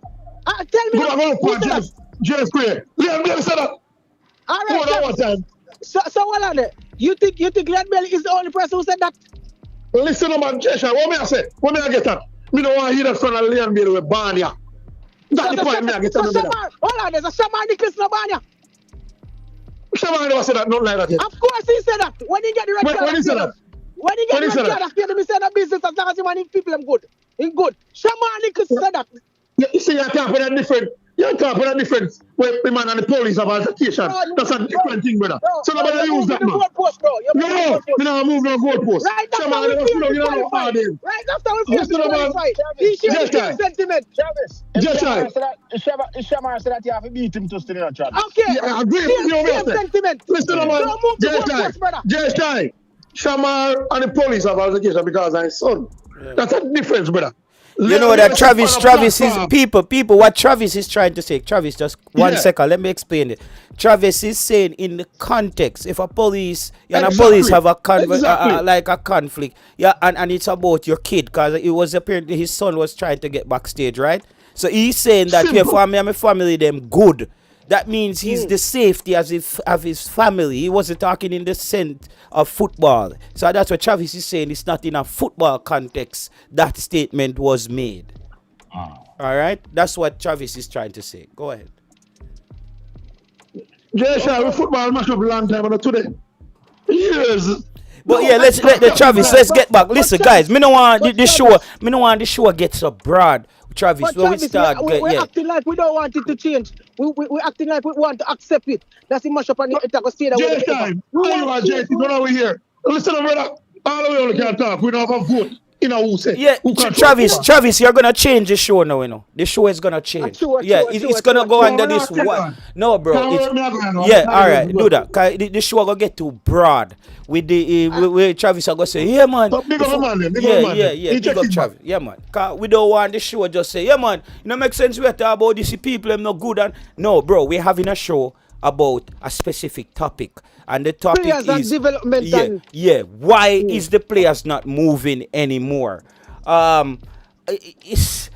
Tell me who said that? James Square. Liam said that. All right, so what on it? You think Glenn Bell is the only person who said that? Listen, man, Jesha, what may I say? What may I get at? Me don't want to hear that from a Liam Bell with Barnia. That's the point me I get at. Hold on, there's a Shaman Nicholas in Barnia. Shaman never said that, not like that yet. Of course he said that. When he get the red card, when he said that? When he get the red card, he said that business as long as he want people them good. He good. Shaman Nicholas said that. You see, you can't put that different. You can't put that difference when the man and the police have altercation. That's a different thing, brother. So nobody use that, man. No, me not move no goalpost. Right after we feel qualified. He shared the same sentiment. If Shamar said that you have to beat him to still in a Travis. Okay. I agree with you. Same sentiment. Listen, man. Don't move the goalpost, brother. Jay, Shamar and the police have altercation because of his son. That's a difference, brother. You know that Travis is people. What Travis is trying to say, Travis, just 1 second. Let me explain it. Travis is saying in the context, if a police and a police have a conflict, and it's about your kid, because it was apparently his son was trying to get backstage, right? So he's saying that for me and my family, them good. That means he's the safety of his family. He wasn't talking in the sense of football. So that's what Travis is saying. It's not in a football context that statement was made. All right? That's what Travis is trying to say. Go ahead. Jay, football match up a long time ago today. Years. But let's get back. Listen, guys, me don't want the show get so broad. Travis, when we start, we're acting like we don't want it to change. We're acting like we want to accept it. That's the mash up and it will stay that way. Time. JT, don't over here. Listen, brother. All the way on can talk. We don't have a vote. You know who say? Yeah, Travis, you're gonna change the show now. You know, the show is gonna change. It's gonna go under this one. No, bro. All right, do that. Cause the show gonna get too broad. With the Travis, are gonna say, yeah, man. Big up man. Big up Travis. Yeah, man. Cause we don't want the show just say, yeah, man. You know, make sense. We talk about these people. I'm not good and no, bro. We're having a show about a specific topic. And the topic players is development. Why is the players not moving anymore? It's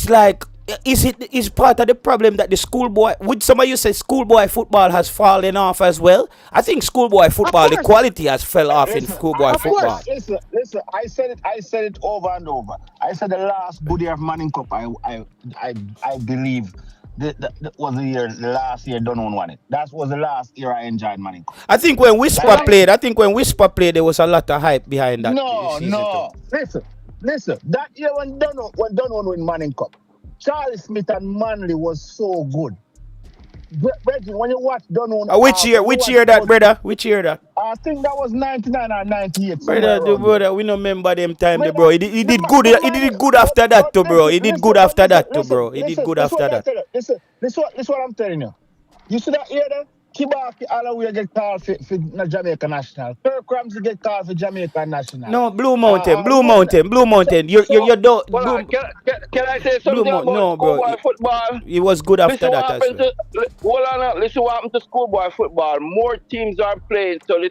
like is part of the problem that the schoolboy, would some of you say schoolboy football has fallen off as well? I think schoolboy football, the quality has fell off in schoolboy football. Listen, I said it over and over. I said the last good year of Manning Cup, I believe that was the last year Donovan won it. That was the last year I enjoyed Manning Cup. I think when Whisper played, there was a lot of hype behind that. No. Listen. That year when Donovan won Manning Cup, Charlie Smith and Manley was so good. Reggie, when you watch Donovan, which year that, brother? Which year that? I think that was 99 or 98. Brother, we don't remember them time, bro. He did good. He did good after that, too, bro. He did good after that, too, bro. He did good after that. Listen, what I'm telling you. You see that year there? Kibaki Alloway get called for Jamaica national. Kirk Ramsey get called for Jamaica national. No, Blue Mountain, Blue Mountain, Blue Mountain. You don't. Well, Blue, can I say Blue something Mountain. about No, bro. schoolboy football? It was good after Listen what that as happened well. hold on now. Listen what happened to schoolboy football. More teams are playing, so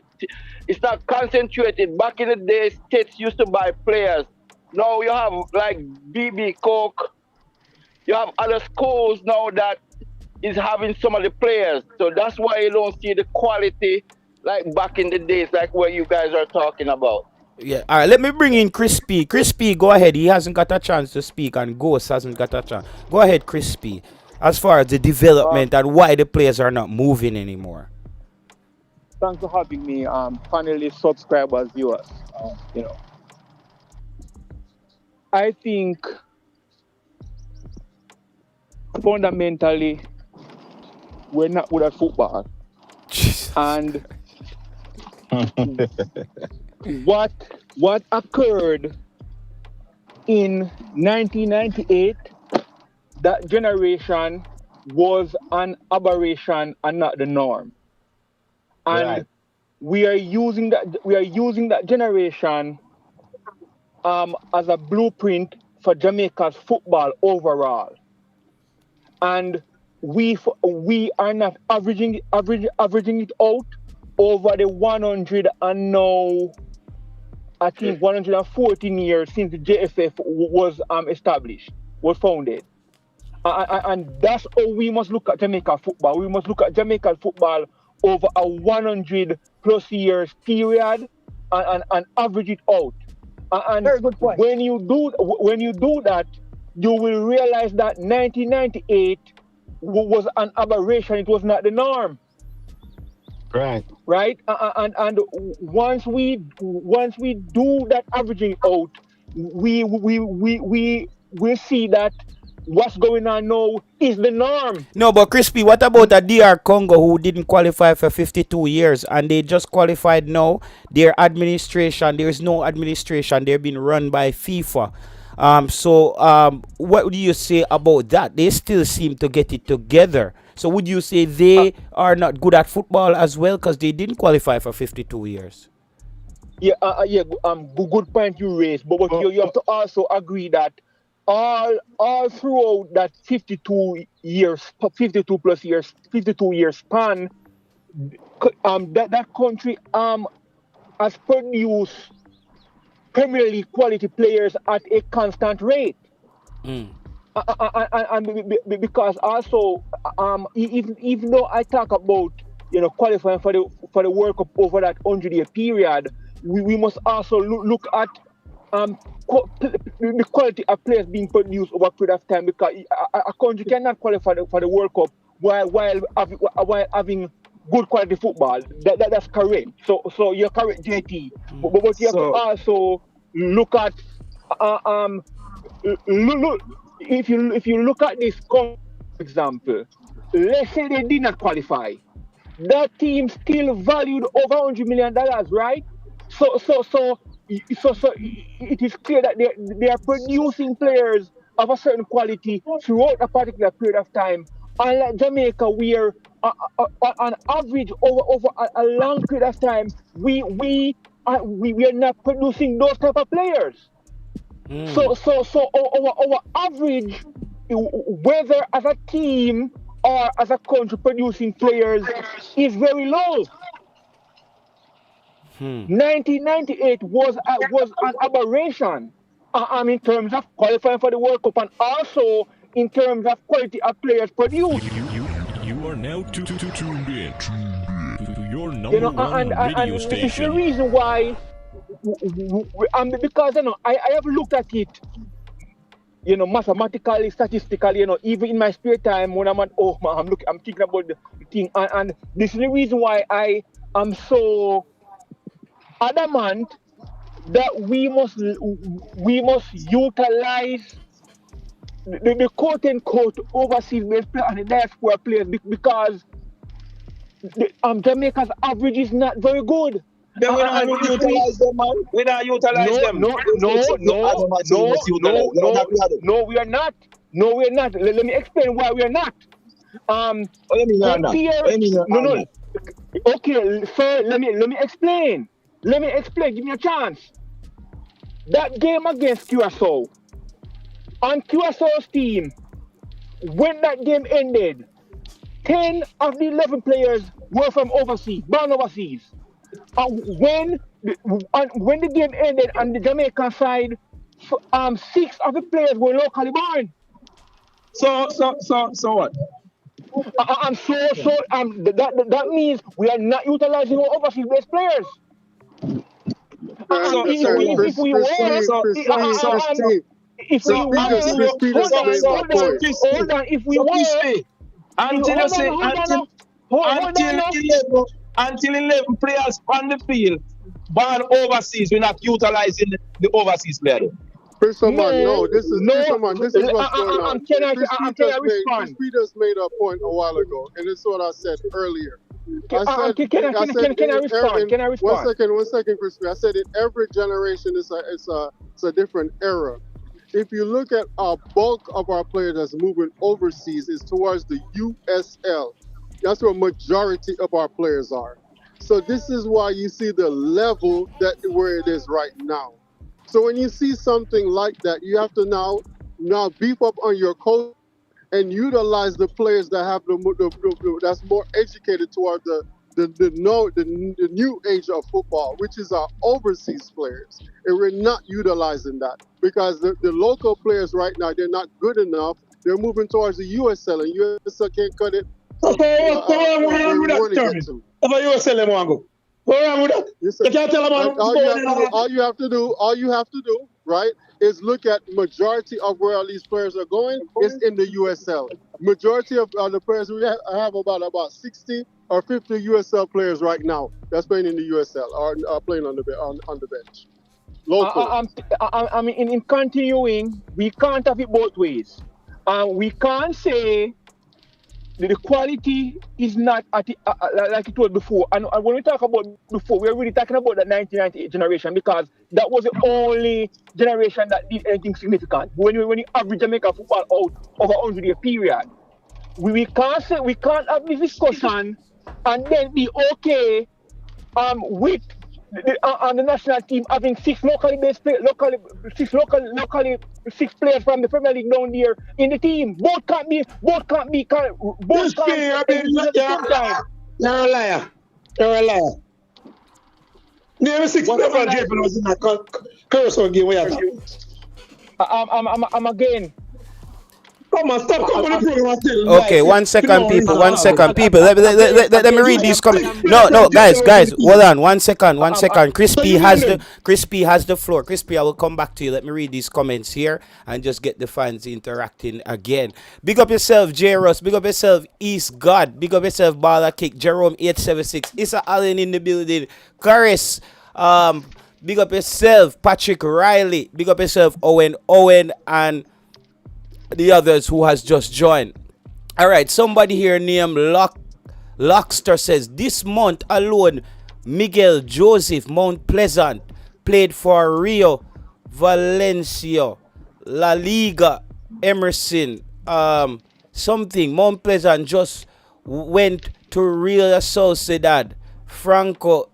it's not concentrated. Back in the days, states used to buy players. Now you have like BB Coke. You have other schools now that is having some of the players. So that's why you don't see the quality like back in the days, like what you guys are talking about. Yeah. All right. Let me bring in Crispy. Crispy, go ahead. He hasn't got a chance to speak, and Ghost hasn't got a chance. Go ahead, Crispy. As far as the development and why the players are not moving anymore. Thanks for having me, panelists, subscribers, viewers. I think fundamentally we're not good at football. Jesus. And what occurred in 1998, that generation was an aberration and not the norm. And Right. we are using that generation as a blueprint for Jamaica's football overall. And we are not averaging it out over the 100 and now I think 114 years since the JFF was established, was founded. And that's how we must look at Jamaica football. We must look at Jamaican football over a 100 plus years period and average it out. And Very good point. when you do that, you will realize that 1998 was an aberration. It was not the norm. Right. Right? And once we do that averaging out, we see that what's going on now is the norm. No, but Crispy, what about a DR Congo who didn't qualify for 52 years and they just qualified now? Their administration, there is no administration. They're being run by FIFA. So what do you say about that? They still seem to get it together. So would you say they are not good at football as well because they didn't qualify for 52 years? Yeah, good point you raised. But you have to also agree that all throughout that 52 plus years, 52 year span, that country has produced Premier League quality players at a constant rate. And because also even though I talk about qualifying for the World Cup over that 100-year period, we must also look at the quality of players being produced over a period of time, because a country cannot qualify for the World Cup while having good quality football. That's correct. So you're correct, JT. But you have to also look at if you look at this, for example, let's say they did not qualify. That team still valued over $100 million, right? So it is clear that they are producing players of a certain quality throughout a particular period of time. Unlike Jamaica, where on average over a long period of time, we are not producing those type of players. So our average, whether as a team or as a country producing players, is very low. 1998 was an aberration in terms of qualifying for the World Cup and also in terms of quality of players produced. You are now tuned in to your number one radio and station. it's the reason why, because I have looked at it, mathematically, statistically, even in my spare time when I'm thinking about the thing, and this is the reason why I am so adamant that we must utilize the quote unquote overseas based players and the diaspora players, because Jamaica's average is not very good. Then we don't utilize them, man. We don't utilize them. No, we are not. Let me explain why we are not. What do you mean on that? Pierre, What do you mean no, on no. that? Okay, sir, let me explain. Let me explain. Give me a chance. That game against Curacao, on Curaçao's team, when that game ended, 10 of the 11 players were from overseas, born overseas. When the game ended on the Jamaican side, 6 of the players were locally born. So what? That means we are not utilizing our overseas based players. If we were, hold on, if we were, until 11 players on the field born overseas, we're not utilizing the overseas player. Fisherman, no, this is what's going on. Can I respond? Chris just made a point a while ago, and it's what I said earlier. Can I respond? Can I respond? One second, Crispy. I said in every generation it's a different era. If you look at our bulk of our players that's moving overseas is towards the USL. That's where majority of our players are. So this is why you see the level where it is right now. So when you see something like that, you have to now beef up on your coach and utilize the players that have that's more educated toward the new age of football, which is our overseas players. And we're not utilizing that because the local players right now, they're not good enough. They're moving towards the USL, and USL can't cut it. All you have to do, right, is look at majority of where all these players are going is in the USL. Majority of the players we have about 60 or 50 USL players right now that's playing in the USL or are playing on the bench. I mean, in continuing, we can't have it both ways. We can't say the quality is not at like it was before. And when we talk about before, we're really talking about the 1998 generation because that was the only generation that did anything significant. When you average Jamaica football out over 100-year period, we can't have this discussion and then be okay with the national team having 6 locally based players, six players from the Premier League down there in the team. Both can't be at the same time. You're a liar. Name 6 players from JP was in that Curacao game where you I'm again. Come on, stop coming to the program. Okay, 1 second, people. 1 second, people. Let me read these comments. No, guys. Hold on. 1 second. Crispy has the floor. Crispy, I will come back to you. Let me read these comments here and just get the fans interacting again. Big up yourself, J. Ross. Big up yourself, East God. Big up yourself, Bala Kick. Jerome 876. Issa Allen in the building. Karis. Big up yourself, Patrick Riley. Big up yourself, Owen, and the others who has just joined. All right, somebody here named Lockster says this month alone, Miguel Joseph Mount Pleasant played for Rio, Valencia, La Liga, Emerson, something. Mount Pleasant just went to Real Sociedad. Franco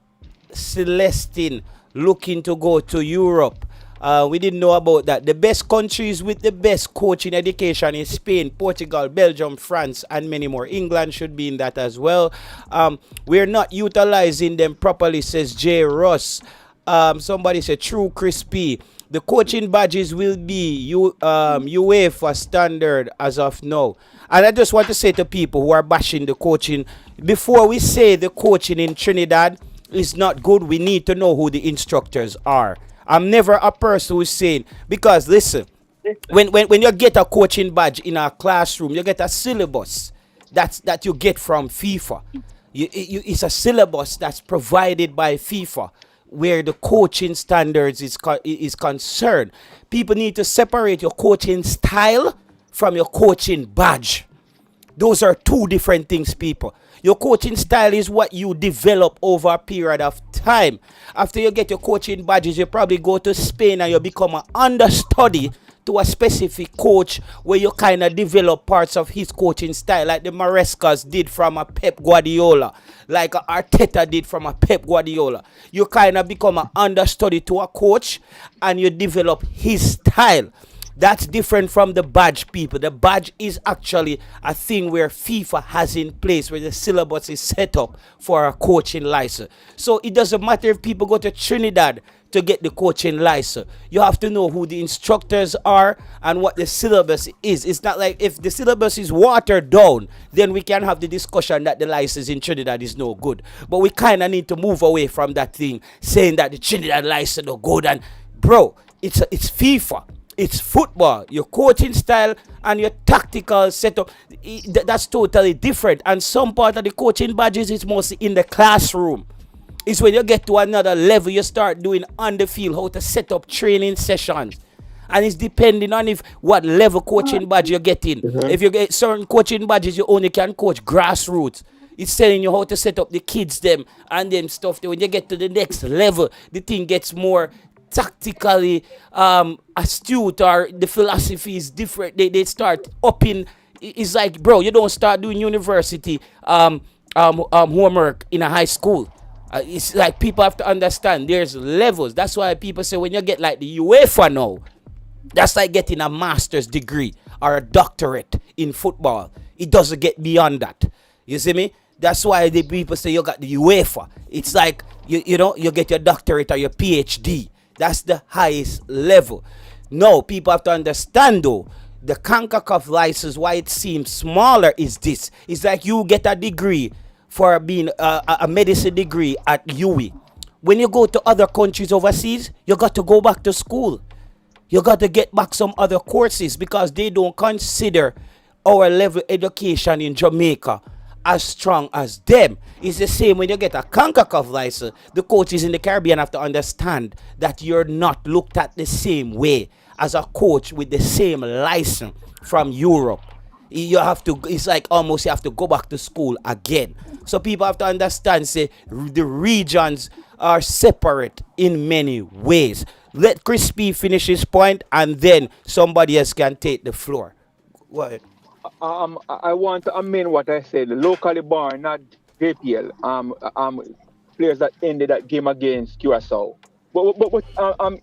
Celestine looking to go to Europe. We didn't know about that. The best countries with the best coaching education is Spain, Portugal, Belgium, France, and many more. England should be in that as well. We're not utilizing them properly, says J. Ross. Somebody said, true Crispy. The coaching badges will be UEFA standard as of now. And I just want to say to people who are bashing the coaching, before we say the coaching in Trinidad is not good, we need to know who the instructors are. I'm never a person who's saying, because listen, when you get a coaching badge in a classroom, you get a syllabus that you get from FIFA. It's a syllabus that's provided by FIFA where the coaching standards is concerned. People need to separate your coaching style from your coaching badge. Those are two different things, people. Your coaching style is what you develop over a period of time. After you get your coaching badges, you probably go to Spain and you become an understudy to a specific coach where you kind of develop parts of his coaching style, like the Marescas did from a Pep Guardiola, like a Arteta did from a Pep Guardiola. You kind of become an understudy to a coach and you develop his style. That's different from the badge people. The badge is actually a thing where FIFA has in place, where the syllabus is set up for a coaching license. So it doesn't matter if people go to Trinidad to get the coaching license. You have to know who the instructors are and what the syllabus is. It's not like if the syllabus is watered down, then we can have the discussion that the license in Trinidad is no good. But we kind of need to move away from that thing, saying that the Trinidad license no good. And bro, it's FIFA. It's football. Your coaching style and your tactical setup, that's totally different. And some part of the coaching badges is mostly in the classroom. It's when you get to another level, you start doing on the field, how to set up training sessions. And it's depending on what level coaching badge you're getting. If you get certain coaching badges, you only can coach grassroots. It's telling you how to set up the kids them and them stuff. When you get to the next level, the thing gets more tactically astute, or the philosophy is different. They start upping. It's like, bro, you don't start doing university homework in a high school. It's like people have to understand there's levels. That's why people say when you get like the UEFA now, that's like getting a master's degree or a doctorate in football. It doesn't get beyond that. You see me? That's why the people say you got the UEFA. It's like you know, you get your doctorate or your PhD. That's the highest level. No, people have to understand though, the CONCACAF license, why it seems smaller is this. It's like you get a degree for being a medicine degree at UWI. When you go to other countries overseas, you got to go back to school. You got to get back some other courses because they don't consider our level education in Jamaica as strong as them. It's the same when you get a CONCACAF license. The coaches in the Caribbean have to understand that you're not looked at the same way as a coach with the same license from Europe. You have to, it's like almost you have to go back to school again. So people have to understand, say, the regions are separate in many ways. Let Crispy finish his point and then somebody else can take the floor. What? I want to amend what I said. Locally born, not JPL. Players that ended that game against Curacao. But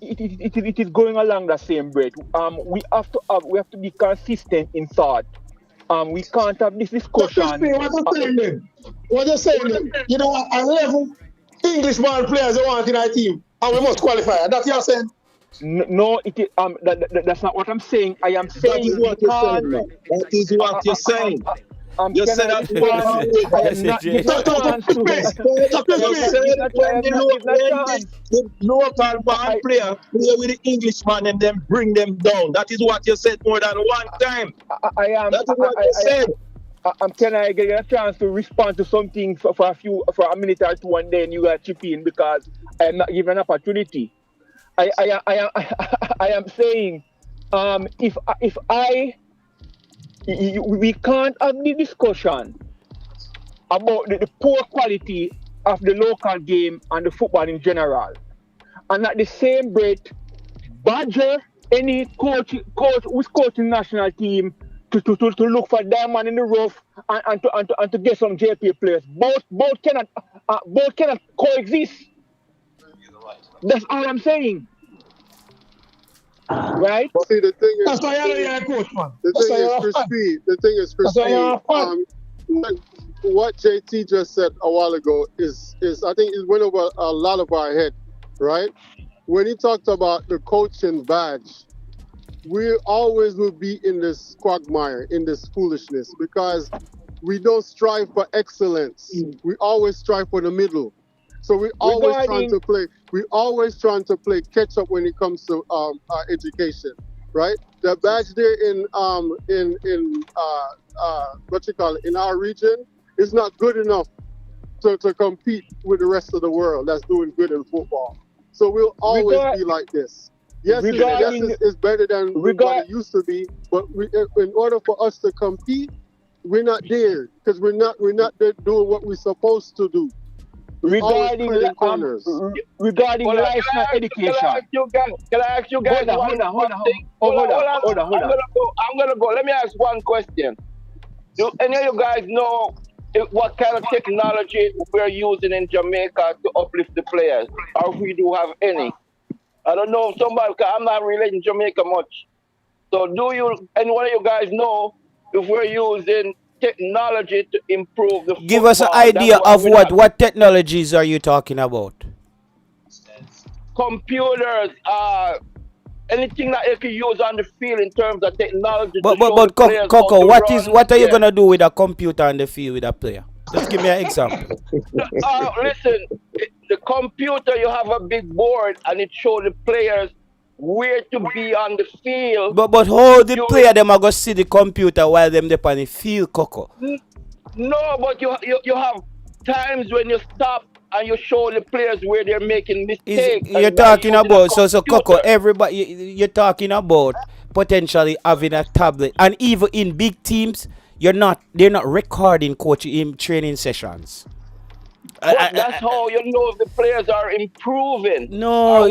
it is going along the same rate. We have to be consistent in thought. We can't have this discussion. What you saying then? What you saying then? You know, a level English-born players they want in our team, and we must qualify. That's what you're saying? No, it is, that's not what I'm saying. I am saying that is what you're saying. That is what you're saying. You said that the local band player play with the Englishman and then bring them down. That is what you said more than one time. That is what you said. Can I get a chance to respond to something for a minute or two, and then you got chip in because I am not given an opportunity. I am saying, we can't have the discussion about the poor quality of the local game and the football in general, and at the same breath, badger any coach who's coaching national team to look for diamond in the rough and to get some JP players. Both cannot coexist. That's all I'm saying. Right? But see, the thing is, that's why you're a coach, man. The thing is, Crispy, what JT just said a while ago is I think it went over a lot of our head, right? When he talked about the coaching badge, we always will be in this quagmire, in this foolishness, because we don't strive for excellence. We always strive for the middle. So we always trying to play catch up when it comes to education, right? The badge there in what you call it, in our region is not good enough to compete with the rest of the world that's doing good in football. So we'll always be like this. Yes, it's better than what it used to be, but in order for us to compete, we're not there because we're not doing what we're supposed to do. regarding trading corners. regarding Hold on, life and education. Can I ask you guys Hold one on. thing? Hold on. I'm gonna go. Let me ask one question. Do any of you guys know what kind of technology we're using in Jamaica to uplift the players, or if we do have any? I don't know if somebody, because I'm not really in Jamaica much. So do you, any one of you guys know if we're using technology to improve the Give us an football? idea of what technologies are you talking about? Computers, anything that you can use on the field in terms of technology. But to show the players Coco, how to run. what are you gonna do with a computer on the field with a player? Just give me an example. Listen, the computer, you have a big board and it shows the players where to be on the field. But how the player them are gonna see the computer while them they on the field, Coco? No, but you have times when you stop and you show the players where they're making mistakes. You're talking about so Coco, everybody you're talking about potentially having a tablet, and even in big teams, they're not recording coaching in training sessions. That's how you know if the players are improving. No,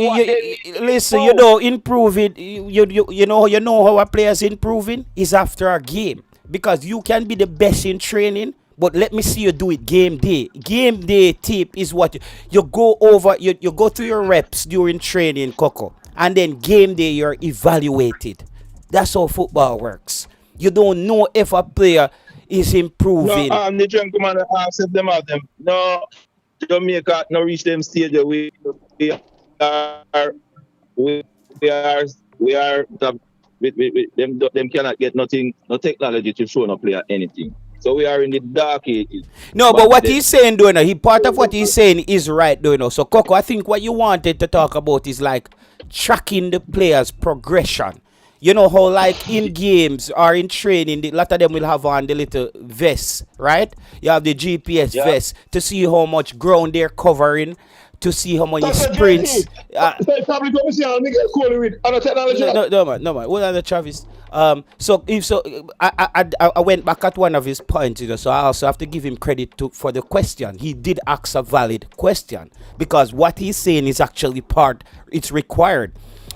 listen, you know, improving. You know how a player's improving is after a game, because you can be the best in training, but let me see you do it game day. Game day tip is what you go over. You go through your reps during training, Coco, and then game day you're evaluated. That's how football works. You don't know if a player is improving. No, the gentleman asked if them have them. No, Jamaica no reach them stage. We are them cannot get nothing, no technology to show no player anything. So we are in the dark ages. No, but what he's saying, though, he part of what he's saying is right, though. So, Coco, I think what you wanted to talk about is like tracking the players' progression. You know how, like, in games or in training, a lot of them will have on the little vests, right? You have the GPS vest to see how much ground they're covering, to see how many sprints. No, man. Hold on, Travis. I went back at one of his points, you know, so I also have to give him credit for the question. He did ask a valid question, because what he's saying is actually it's required.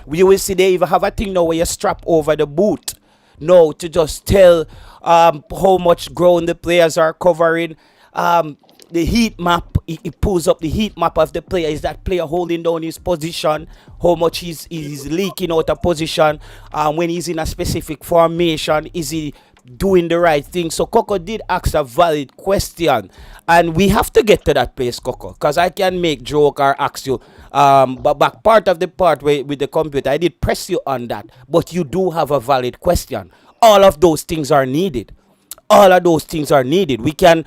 You will see they even have a thing now where you strap over the boot now to just tell how much ground the players are covering. The heat map, it pulls up the heat map of the player. Is that player holding down his position? How much he's leaking out of position? When he's in a specific formation, is he doing the right thing? So Coco did ask a valid question, and we have to get to that place, Coco, because I can make joke or ask you but back part of the part with the computer, I did press you on that, but you do have a valid question. All of those things are needed. We can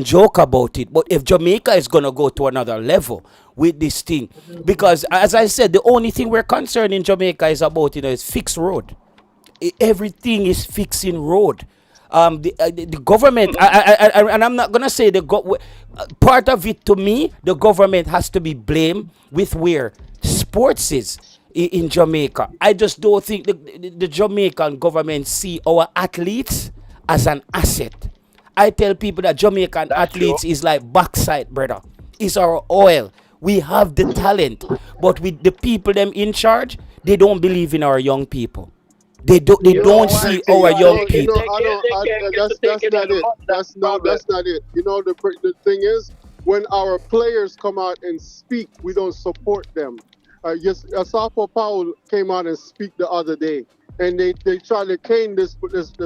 joke about it, but if Jamaica is gonna go to another level with this thing, because as I said, the only thing we're concerned in Jamaica is about, you know, is fixed road. Everything is fixing road. The government, and I'm not gonna say part of it. To me, the government has to be blamed with where sports is in Jamaica. I just don't think the Jamaican government see our athletes as an asset. I tell people that Jamaican athletes is like backside, brother. It's our oil. We have the talent, but with the people them in charge, they don't believe in our young people. They don't see our young people. That's not it. That's not it. You know, the thing is, when our players come out and speak, we don't support them. Asafo Powell came out and speak the other day, and they tried to cane this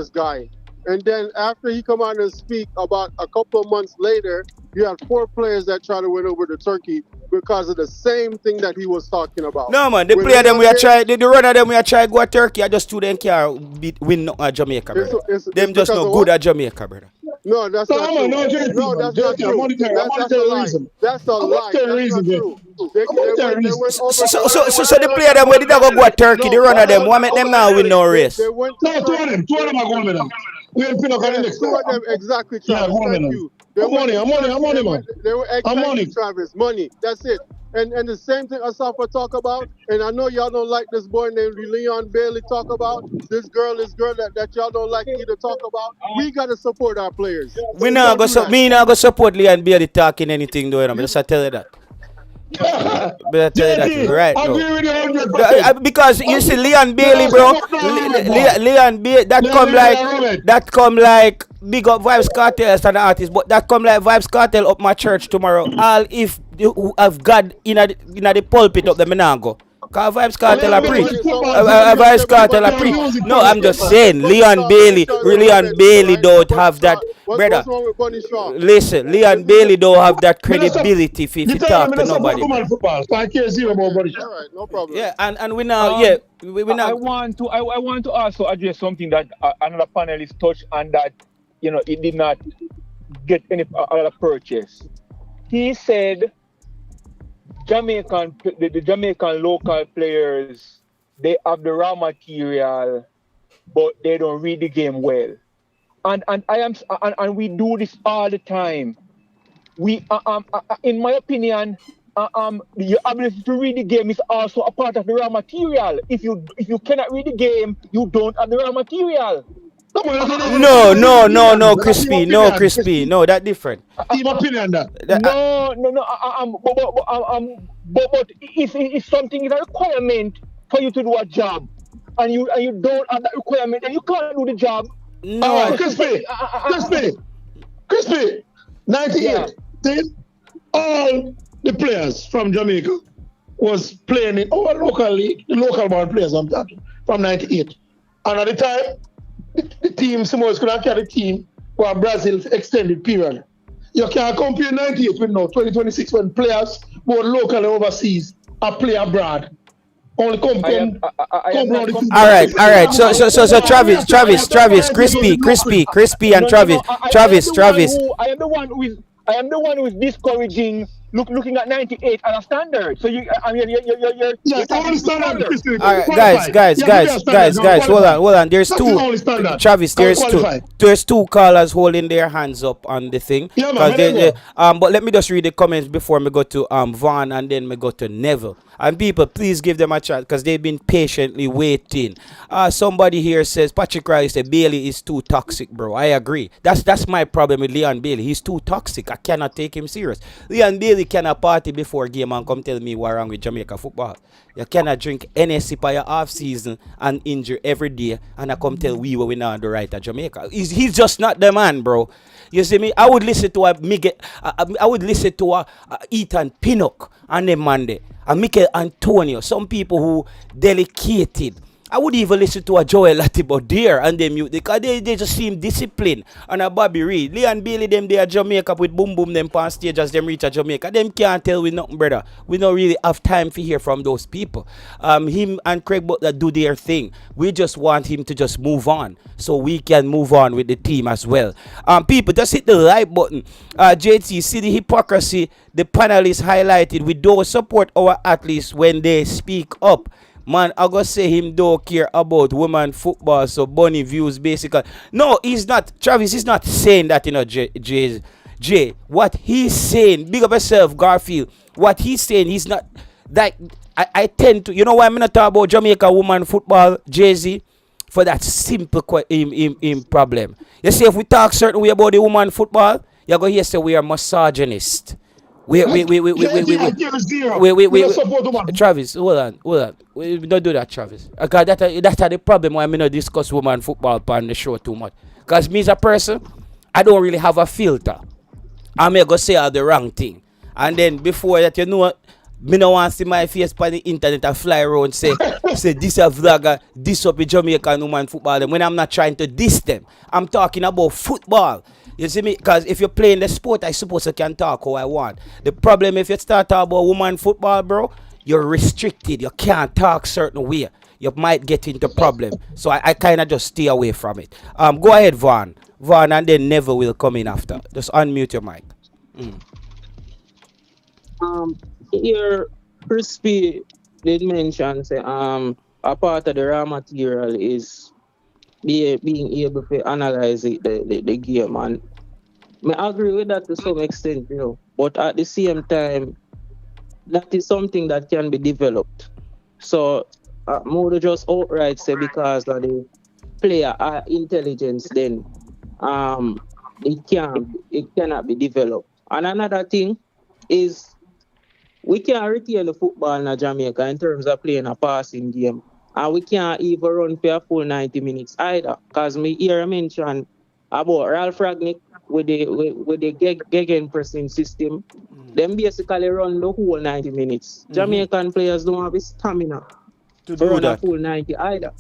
guy. And then after he come out and speak, about a couple of months later, you had 4 players that tried to win over to Turkey because of the same thing that he was talking about. No, man, the player them we are trying, the runner them we are trying go to Turkey. I just student can't win Jamaica, brother. Them just not good at Jamaica, brother. No, that's not true. No, that's not true. That's a lie. That's a lie. That's not true. So the player them where did they go to Turkey? The runner them, why make them now win no race? They went to two of them are going with them. We ain't pin up on the next two of them, exactly, Travis. Thank you. I'm money, man. They were exactly, Travis. Money. That's it. And the same thing Asafa talk about, and I know y'all don't like this boy named Leon Bailey talk about, this girl that y'all don't like either talk about. We gotta support our players. We We not gotta go do that. me not go support Leon Bailey talking anything though, you know. Just I tell you that. But I tell you that JT, right I now. agree with you 100%. Because you see Leon Bailey, Leon bro. support Roman, boy. Leon Bailey, Roman. that come like big up Vibes Cartel as an artist, but that come like Vibes Cartel up my church tomorrow. All if who have God in the pulpit up the Menango. Cause Vibes Cartel Leon are Bailey preach. is football fan. Vibes Cartel are Pure preach. music No, fan. I'm just saying, Leon Bailey don't have that, brother. What's wrong with Bunny Shaw? Listen, Leon Bailey don't have that credibility if he You tell talk me to to support nobody. woman football, so I care zero about body shot. All right, no problem. Yeah, and we now, yeah, we I now. want to also address something that another panelist touched on that it did not get any other purchase. He said the Jamaican local players, they have the raw material, but they don't read the game well. And we do this all the time. We in my opinion, your ability to read the game is also a part of the raw material. If you cannot read the game, you don't have the raw material. No, Crispy, no, that different. Team opinion that. But if something is a requirement for you to do a job, and you don't have that requirement, then you can't do the job. No, all right, Crispy, 98. Yeah. All the players from Jamaica was playing in our local league, the local born players I'm talking, from 98. And at the time, the team, Samoas could have carry the team for a Brazil extended period. You can't compare 98 with now 2026 when players, both local and overseas, are play abroad. Only come around the all right. So Travis, Crispy, and Travis. I am the one who is discouraging looking at 98 as a standard. So you're standard. All right, guys, hold on. There's two. Travis, there's two callers holding their hands up on the thing. Yeah, man, but let me just read the comments before me go to Vaughn and then me go to Neville. And people, please give them a chance because they've been patiently waiting. Somebody here says Patrick Riley said Bailey is too toxic, bro. I agree. That's my problem with Leon Bailey. He's too toxic. I cannot take him serious. Leon Bailey cannot party before game and come tell me what's wrong with Jamaica football. You cannot drink NSC for your off season and injure every day and I come tell we we're not the right at Jamaica. He's just not the man, bro. You see me? I would listen to I would listen to a Ethan Pinnock on them Monday. And Mikel Antonio, some people who delicated. I would even listen to a Joel Latibo there and them mute because they just seem disciplined. And a Bobby Reed, Leon Bailey, them they are Jamaica with boom boom them on stage as them reach a Jamaica. Them can't tell we nothing, brother. We don't really have time to hear from those people. Him and Craig Butler do their thing. We just want him to just move on so we can move on with the team as well. People, just hit the like button. JT, see the hypocrisy the panelists highlighted. We don't support our athletes when they speak up. Man, I gotta say him don't care about women football, so Bunny views basically. No, he's not. Travis is not saying that, Jay. What he's saying, big up yourself, Garfield. What he's saying, he's not. That I tend to, why I'm not talking about Jamaica woman football, Jay-Z? For that simple problem. You see, if we talk certain way about the woman football, you're going to hear say we are misogynist. Travis, hold on. We don't do that, Travis. Because that's the problem why I'm not discuss woman football on the show too much. Because me as a person, I don't really have a filter. I may go say all the wrong thing. And then before that, me no want to see my face on the internet and fly around say this a vlogger, this up a Jamaican woman football. And when I'm not trying to diss them, I'm talking about football. You see me? Because if you're playing the sport, I suppose I can talk how I want. The problem if you start talking about woman football, bro, you're restricted. You can't talk certain way. You might get into problem. So I kind of just stay away from it. Go ahead, Vaughn. Vaughn, and then Neville will come in after. Just unmute your mic. Here, Crispy did mention, say, a part of the raw material is being able to analyze the game, and I agree with that to some extent, but at the same time, that is something that can be developed. So more just outright say because of the player intelligence, then it cannot be developed. And another thing is we can't retain the football in Jamaica in terms of playing a passing game. And we can't even run for a full 90 minutes either. Because me here mention about Ralph Ragnick with the Gegen pressing system. Them basically run the whole 90 minutes. Jamaican players don't have the stamina to run that. a full 90 either.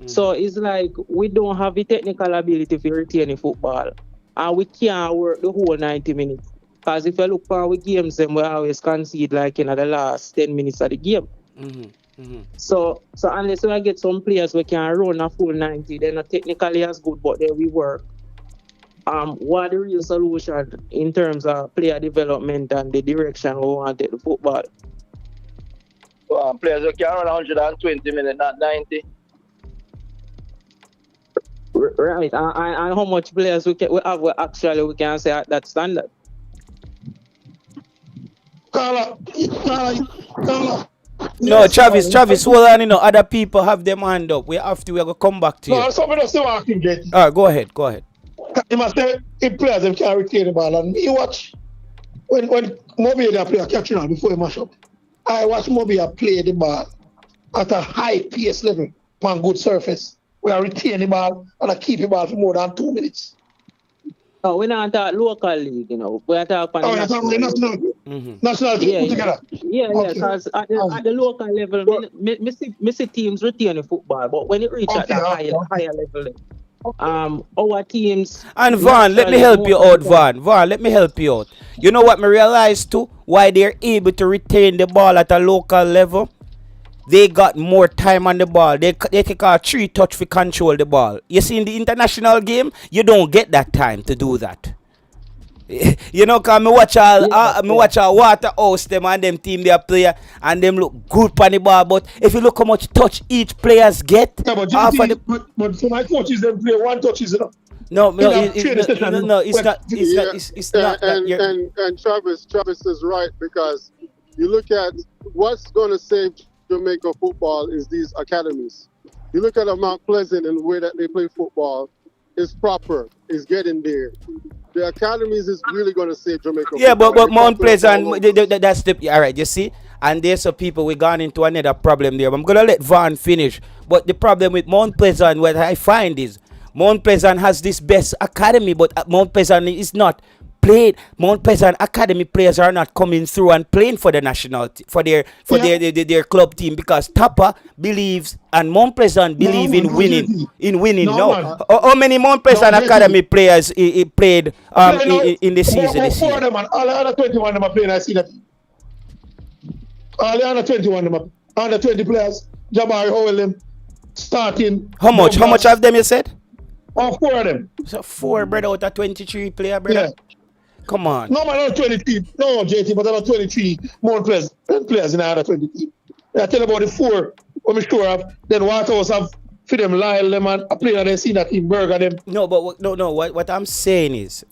So it's like we don't have the technical ability to retain the football. And we can't work the whole 90 minutes. Because if you look for our games, then we always concede like in the last 10 minutes of the game. So unless we get some players we can run a full 90, they're not technically as good, but then we work. What the real solution in terms of player development and the direction we want to take the football? Well, players who can run 120 minutes, not 90. Right, and how much players we have actually we can say at that standard? No, Travis, hold on, other people have them hand up. We're going to come back to you. No, somebody else asking, Get. All right, go ahead. He must say, if players them can retain the ball, and you watch, when Moby the player catching on before he mash up, I watch Moby play the ball at a high pace level on good surface. We are retain the ball and I keep the ball for more than 2 minutes. No, we're not talking local league, We're talking national team together. Yeah, because at the local level, me see teams retain the football, but when it reaches at the higher level, our teams. And Vaughn, let me help you out, Vaughn, let me help you out. You know what me realize too? Why they're able to retain the ball at a local level? They got more time on the ball. They take a 3 touch to control the ball. You see, in the international game, you don't get that time to do that. Cause me watch all Waterhouse them and them team they play and them look good on the ball. But if you look how much touch each players get, but for my coaches, them play 1 touch is enough. No, it's not. And Travis is right, because you look at what's going to save Jamaica football is these academies. You look at Mount Pleasant and the way that they play football is proper, is getting there. The academies is really going to save Jamaica. Yeah, but Mount Pleasant, that's the all right. You see, and there's some people we gone into another problem there. I'm gonna let Vaughn finish. But the problem with Mount Pleasant, what I find is Mount Pleasant has this best academy, but Mount Pleasant is not played. Mount Pleasant Academy players are not coming through and playing for the national their club team, because Tapa believes and Mount Pleasant believe in winning. How many Mount Pleasant Academy players he played in the season this year? All the other 21 them are playing. I see that. All the other 21 them are under 20 players. Jabari Howell starting. How much of them you said? 4 of them. So 4, brother, out of 23 player, brother. Yeah. Come on. No, man, not 23. No, JT, but about 23 more players in the other 20 team. I tell you about the 4 I'm sure of. Then Waterhouse have for them Lyle them and a player they see that in Burger them. No, but what I'm saying is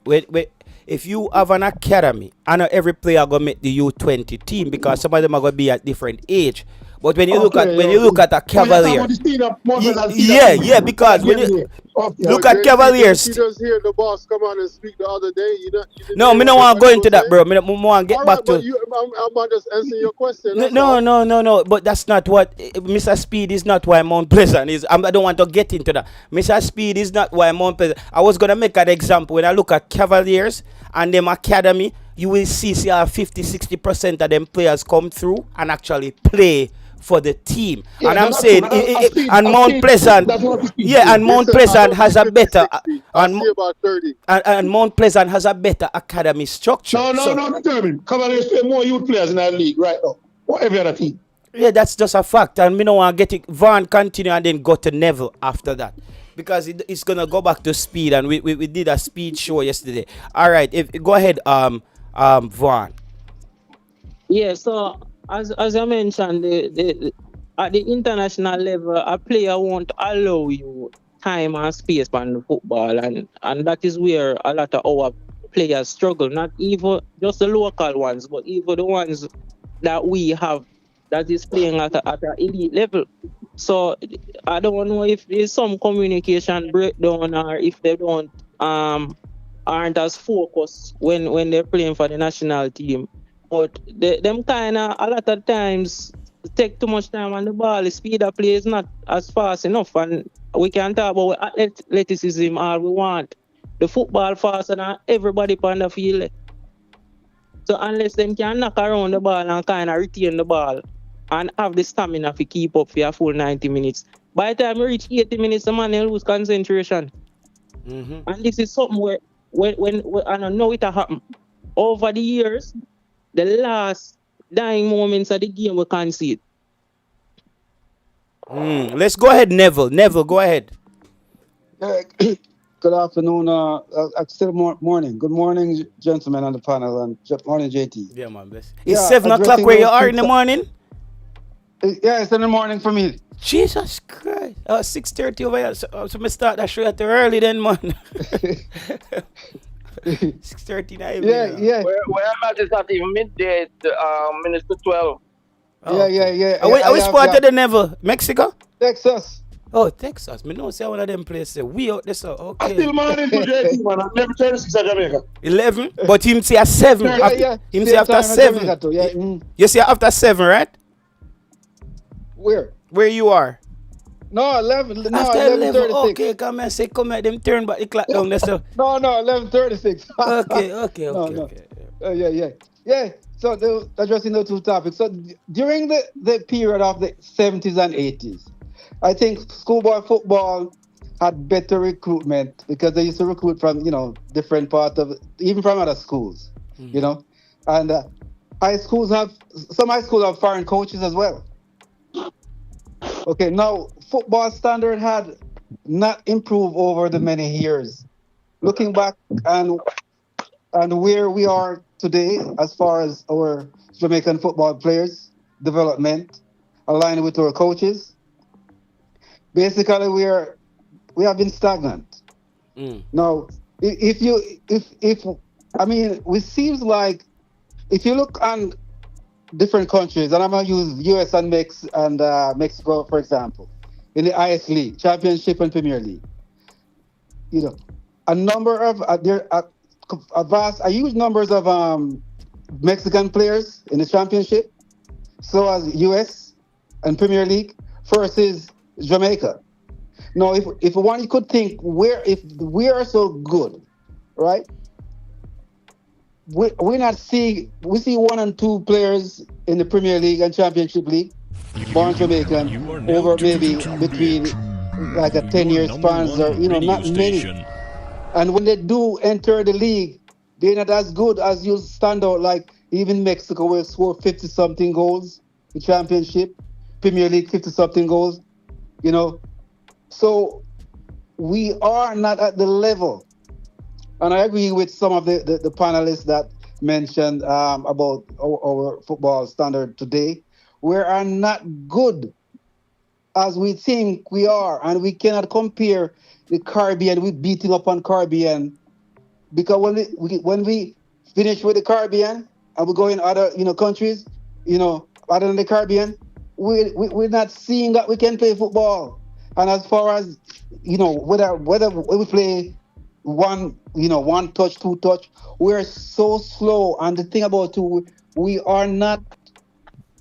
if you have an academy, I know every player gonna make the U20 team, because some of them are gonna be at different age. But when you look at a Cavaliers, because when you look at Cavaliers, you just hear the boss come on and speak the other day. No, me don't want to go into that, bro. Me want to get back to. I'm just answering your question. No. But that's not what Mr. Speed is. Not why Mount Pleasant is. I don't want to get into that. Mr. Speed is not why Mount Pleasant. I was gonna make an example. When I look at Cavaliers and them academy, you will see 50-60% of them players come through and actually play for the team. Yeah, and I'm saying and Mount Pleasant has a better and Mount Pleasant has a better academy structure. No, determined. Cavaliers play more youth players in that league right now. Or every other team. Yeah, that's just a fact, and we don't want to get it. Vaughn continue and then go to Neville after that, because it's gonna go back to Speed, and we did a Speed show yesterday. All right, go ahead, Vaughn. Yeah, so as I mentioned, at the international level, a player won't allow you time and space on the football, and that is where a lot of our players struggle. Not even just the local ones, but even the ones that we have that is playing at an elite level. So I don't know if there's some communication breakdown or if they don't aren't as focused when they're playing for the national team. But them kind of a lot of times take too much time on the ball. The speed of play is not as fast enough, and we can talk about athleticism all we want. The football faster than everybody on the field. So unless them can knock around the ball and kind of retain the ball and have the stamina to keep up for a full 90 minutes, by the time you reach 80 minutes, the man will lose concentration. Mm-hmm. And this is something where when I don't know it happen over the years, the last dying moments of the game we concede. Let's go ahead, Neville. Neville, go ahead. Good afternoon. Still morning. Good morning, gentlemen on the panel, and morning, JT. Yeah, man, bless. It's 7 o'clock where you are in the morning? Yeah, it's in the morning for me. Jesus Christ. 6:30 over here. So I start that show at the early then, man. 6:30 now. Yeah. Where I'm at is not even midday. Minutes to 12. Oh, yeah. Which part of the Neville? Mexico? Texas. Oh, Texas. Me know say one of them places. We out there, so okay. I still morning to JT, man. I'm never 36 at Jamaica. 11? But him say at 7. Yeah. Him say after 7. You say after 7, right? Where? Where you are? No, 11. No, after 11:36. Okay, come and say, come at them turn back the clock down there, so. No, 11:36. Okay. Yeah. So addressing the two topics. So during the period of the 70s and 80s, I think schoolboy football had better recruitment because they used to recruit from, different parts of, even from other schools, and some high schools have foreign coaches as well. Okay, now football standard had not improved over the many years. Looking back and where we are today as far as our Jamaican football players' development aligned with our coaches, basically we have been stagnant. Now, it seems like if you look on different countries, and I'm gonna use US and Mexico for example, in the IS League, Championship and Premier League, a number of a huge numbers of Mexican players in the Championship, so as US and Premier League versus Jamaica. Now, if one could think if we are so good, right? We see 1 and 2 players in the Premier League and Championship League, born Jamaican, over maybe between like a 10-year span, or not many. And when they do enter the league, they're not as good as you stand out. Like even Mexico, will score 50-something goals in Championship, Premier League 50-something goals. So we are not at the level. And I agree with some of the panelists that mentioned about our football standard today. We are not good as we think we are, and we cannot compare the Caribbean with beating up on Caribbean, because when we finish with the Caribbean and we go in other countries, other than the Caribbean, we're not seeing that we can play football. And as far as whether we play one touch, 2 touch, we're so slow. And the thing about we are not.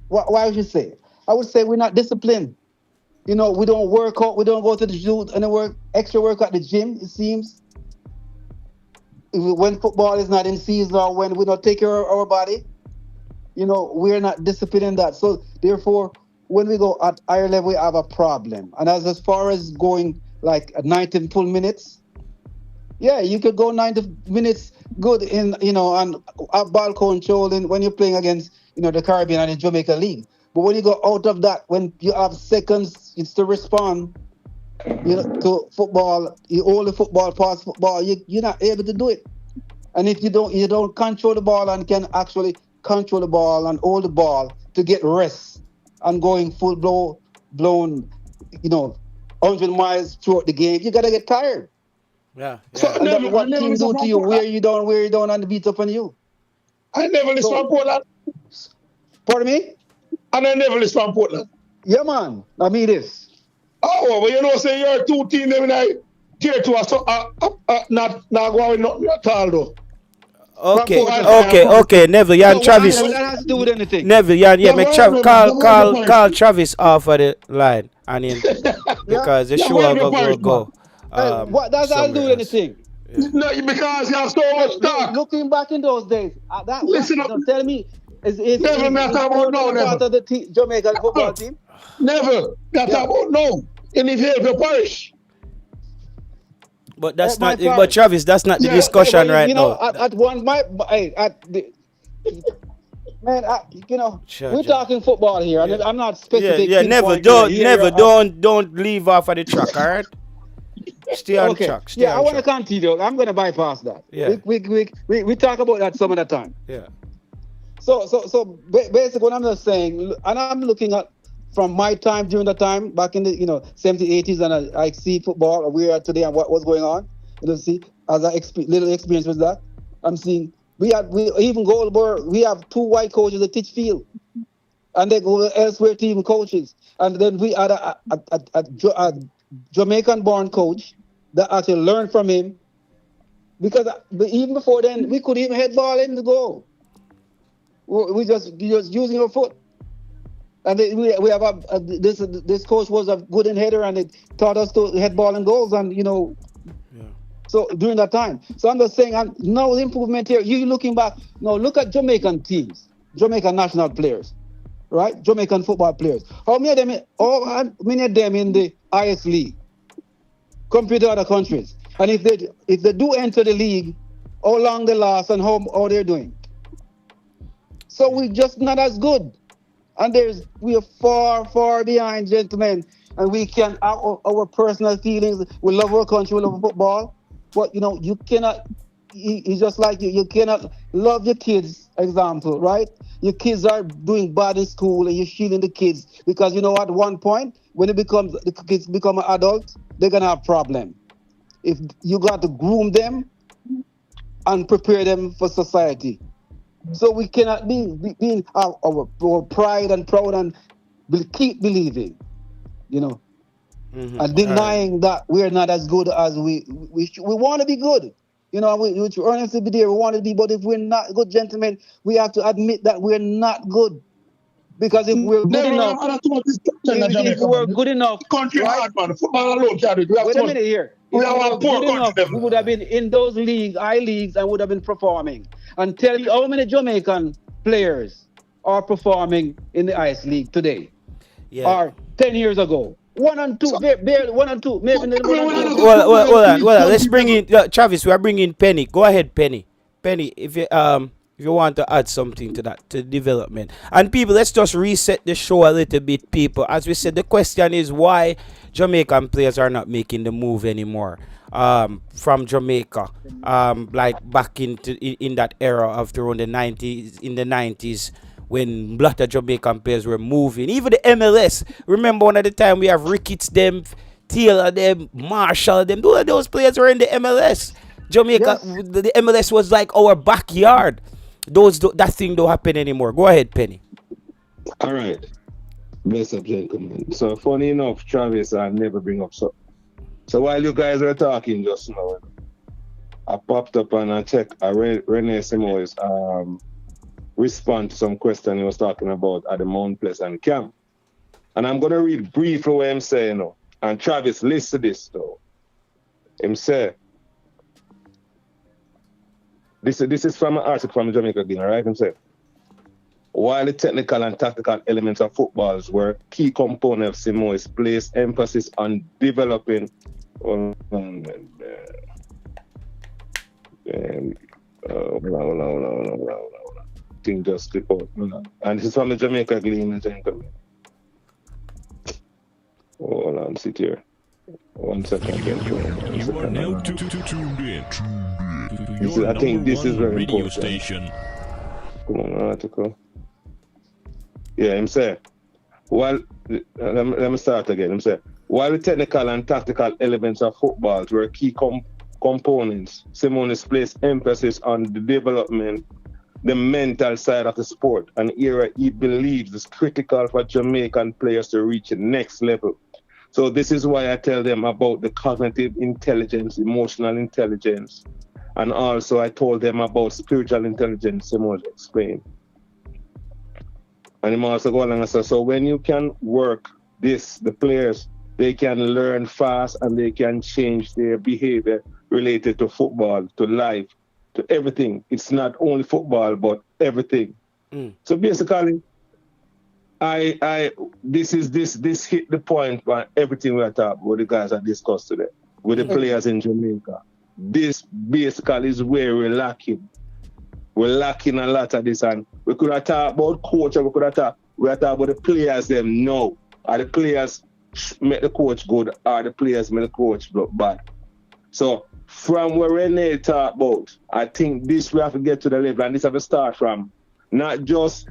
Why would you say? I would say we're not disciplined. We don't work out. We don't go to the gym and extra work at the gym. It seems when football is not in season or when we don't take care of our body, we're not disciplined in that. So therefore, when we go at higher level, we have a problem. And as far as going like 90 full minutes, yeah, you could go 90 minutes good in on a ball control when you're playing against the Caribbean and the Jamaica League. But when you go out of that, when you have seconds, it's to respond, to football. You hold the football, pass football. You're not able to do it. And if you don't control the ball and can actually control the ball and hold the ball to get rest and going full blown, 100 miles throughout the game, you gotta get tired. Yeah. So and that's what team do to you, wear you down and beat up on you. I never listen to Poland. Pardon me? And then Neville is from Portland. Yeah, man. I mean this. Oh, well, you know, say you're two teams, them I tier two are so not going nothing at all though. Okay, Neville, yeah, and Travis. That has to do with anything. Neville, yeah, make call Travis off of the line, and then because the show will go. What does that do with anything? Yeah. No, because you have so much talk. Looking back in those days, listen up. Tell me, is Never matter about no, part of the Jamaican football team? Never. That's about no. And if you have your parish. But that's not. But Travis, that's not the discussion right now. We're talking football here, and I'm not specific. Yeah, never. Don't leave off of the track, all right? Stay on track. I want to continue. I'm going to bypass that. Yeah. We talk about that some of the time. Yeah. So basically, what I'm just saying, and I'm looking at from my time during the time back in the 70s, 80s, and I see football where we are today and what's going on. See, as a little experience with that, I'm seeing we even Goldberg. We have 2 white coaches that teach field, and they go elsewhere to even coaches, and then we had a Jamaican-born coach that actually learned from him, because even before then we couldn't even head ball in the goal. We just using our foot. And we have this coach was a good in header, and it taught us to head ball and goals, and so during that time. So I'm just saying, no improvement here. You looking back, look at Jamaican teams, Jamaican national players, right? Jamaican football players. How many of them in the highest league compared to other countries? And if they do enter the league, how long they last and how they're doing? So we're just not as good. And we are far, far behind, gentlemen. And we can our personal feelings. We love our country, we love football. But you cannot. It's just like you cannot love your kids. Example, right? Your kids are doing bad in school, and you're shielding the kids because at one point when the kids become adults, they're gonna have problem. If you got to groom them and prepare them for society. So we cannot be our pride and proud and keep believing, and denying that we're not as good as we want to be good. We earnestly be there. We want to be, but if we're not good, gentlemen, we have to admit that we're not good. Because if we're good enough, if we were good enough, country hard, man. Football alone can't do it. Wait a minute here. We are poor good enough, we would have been in those high leagues, and would have been performing. And tell me how many Jamaican players are performing in the highest league today, or 10 years ago. 1 and 2, barely 1 and 2, maybe. Well, let's bring in Travis. We are bringing Penny. Go ahead, Penny. Penny, if you want to add something to that, to development. And people, let's just reset the show a little bit, people. As we said, the question is why Jamaican players are not making the move anymore from Jamaica. Like back in that era of around the 90s, in the 90s, when a lot of Jamaican players were moving. Even the MLS. Remember one at the time we have Ricketts, them, Taylor, them, Marshall, them. Those players were in the MLS. Jamaica, the MLS was like our backyard. That thing don't happen anymore. Go ahead, Penny. All right. Bless up, gentlemen. So funny enough, Travis, I never bring up so while you guys were talking just now, I popped up and I checked Renee Simoes respond to some question he was talking about at the Mount Pleasant camp. And I'm gonna read briefly what I'm saying, and Travis, listen to this though. Him say, This is from an article from Jamaica again, all right? I'm saying, while the technical and tactical elements of football were key components of Simoes placed emphasis on developing. Thing just slip out. And this is from the Jamaica Glean, gentlemen. Hold on, sit here. 1 second. You are now tuned in. I think this is very radio important. Station. Come on, article. Yeah, I'm saying. Let me start again. I'm saying, while the technical and tactical elements of football were key components, Simoes placed emphasis on the development the mental side of the sport. And here he believes it's critical for Jamaican players to reach the next level. So this is why I tell them about the cognitive intelligence, emotional intelligence, and also I told them about spiritual intelligence, Simon explained. And I'm also going and say, so when you can work this, the players, they can learn fast and they can change their behavior related to football, to life, to everything. It's not only football, but everything. So basically, this hit the point by everything we are talking about, the guys are discussed today, with the players in Jamaica. This basically is where we're lacking. We're lacking a lot of this, and we could have talked about coach, and we are talking about the players them know. Are the players make the coach good, or the players make the coach bad? So from where Renee talked about, I think this we have to get to the level, and this have to start from not just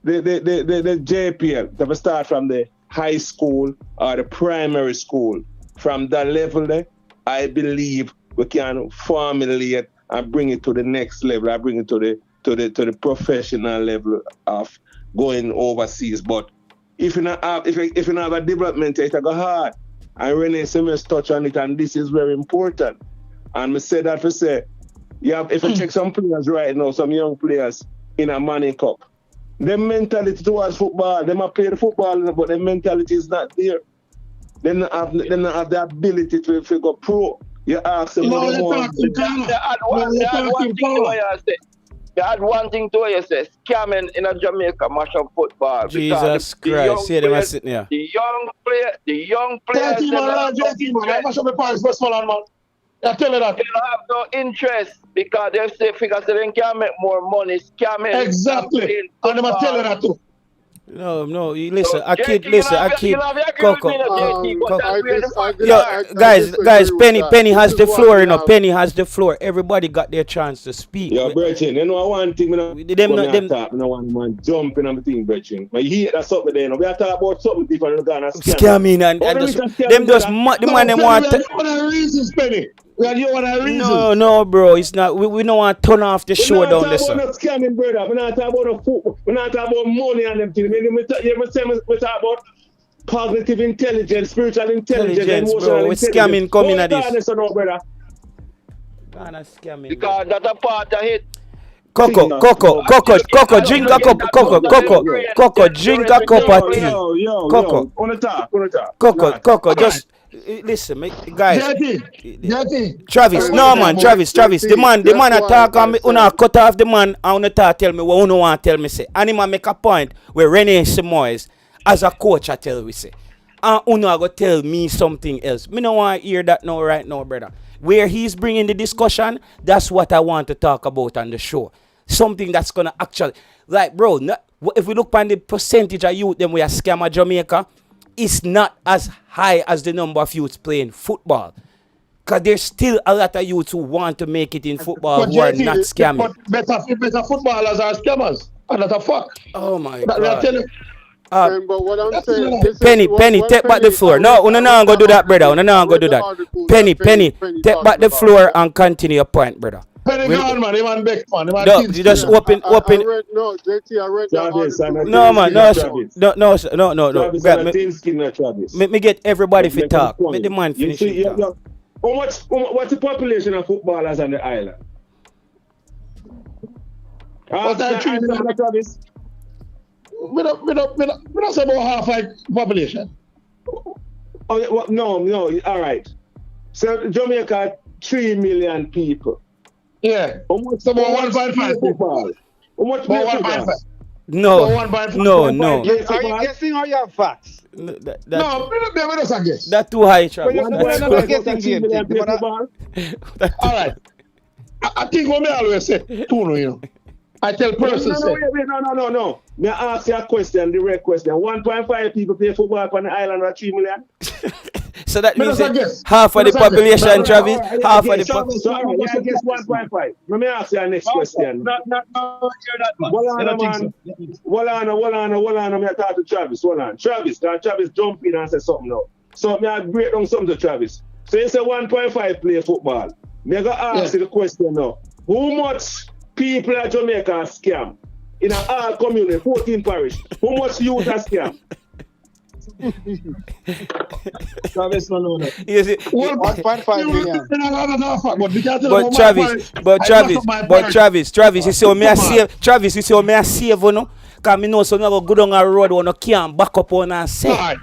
the JPL, we have to start from the high school or the primary school. From that level there, I believe we can formulate and bring it to the next level. I bring it to the professional level of going overseas. But if you not have a development, it go hard. And Renee Simmons touch on it, and this is very important. And I say that to say, if you check some players right now, some young players in a Money Cup, their mentality towards football, they might play the football, but their mentality is not there. They don't have the ability to go pro. You ask them what they want. They had one thing to you say, scamming in a Jamaica mash up football. Jesus Christ, see them sitting here. The young players. I tell you that. They don't have no interest because they say figures they can make more money scamming. Exactly. And I'm tell you that too. No, listen, so, Coco. Guys, Penny has the floor, you know. Penny has the floor. Everybody got their chance to speak. Yeah, Brethren, you know one thing, no one man jumping on the thing, Brethren. But you hear that something there, we are talking about something different than scamming and them just the man them want to reasons, Penny. No, bro, it's not. We don't want to turn off the show down there, sir. We're not scamming, brother. We're not talking about football. We're not talking about money and them things. We talk about cognitive intelligence, spiritual intelligence, emotional bro. With scamming coming at this. Brother. Scamming. Because that's a part of it. Coco, drink a cup. Coco, drink a cup of tea. Coco, on the top. Coco, just listen, guys. Travis, the man attack on me. Una cut off the man. I wanna tell me what you want to tell me. Say, Anima make a point where Renee Simoes, as a coach, I tell we say, and Una go tell me something else. Me no want to hear that now, right now, brother. Where he's bringing the discussion, that's what I want to talk about on the show. Something that's gonna actually, like, bro, if we look at the percentage of youth them we are scam at Jamaica, it's not as high as the number of youths playing football. Because there's still a lot of youths who want to make it in football who are not scamming. But better footballers are scammers. And that's a fact. Oh my God. But what I'm saying, Penny, take back the floor. No, we're not going to do that, brother. We're not going to do that. Penny, take back the floor and continue your point, brother. Penny gone, man. He man back, man. No, you just open. No, JT, I read that. No, man, no. Me get everybody to talk. Make the man finish it. What's the population of footballers on the island? What's that treating Travis? We don't say about half like population. Oh, well, no, all right. So Jamaica, 3 million people. Yeah. It's about 1.5 people. How much play football? No. Are you guessing or you have facts? No, we don't guess. That's too high, Travis. We're not guessing game. All right. I think what me always say, you know. I tell persons. No. May I ask you a question, direct question. 1.5 people play football on the island of 3 million? So that means half of the population, Travis. Half of the population. So I guess 1.5. Let me ask you the next question. No, hear that, man. Hold on. Me talk to Travis. Hold on. Travis jump in and say something now. So me I break down something to Travis. So you say 1.5 play football. Me I go ask you the question now. How much people in Jamaica are scam. In our community, 14 parish. How much youth are scam? Travis, no. You see, 1.5 million. but Travis, you see how me I save, Travis, you see how me I save, you know? Cause me know so me go down a road when I can't back up on and say.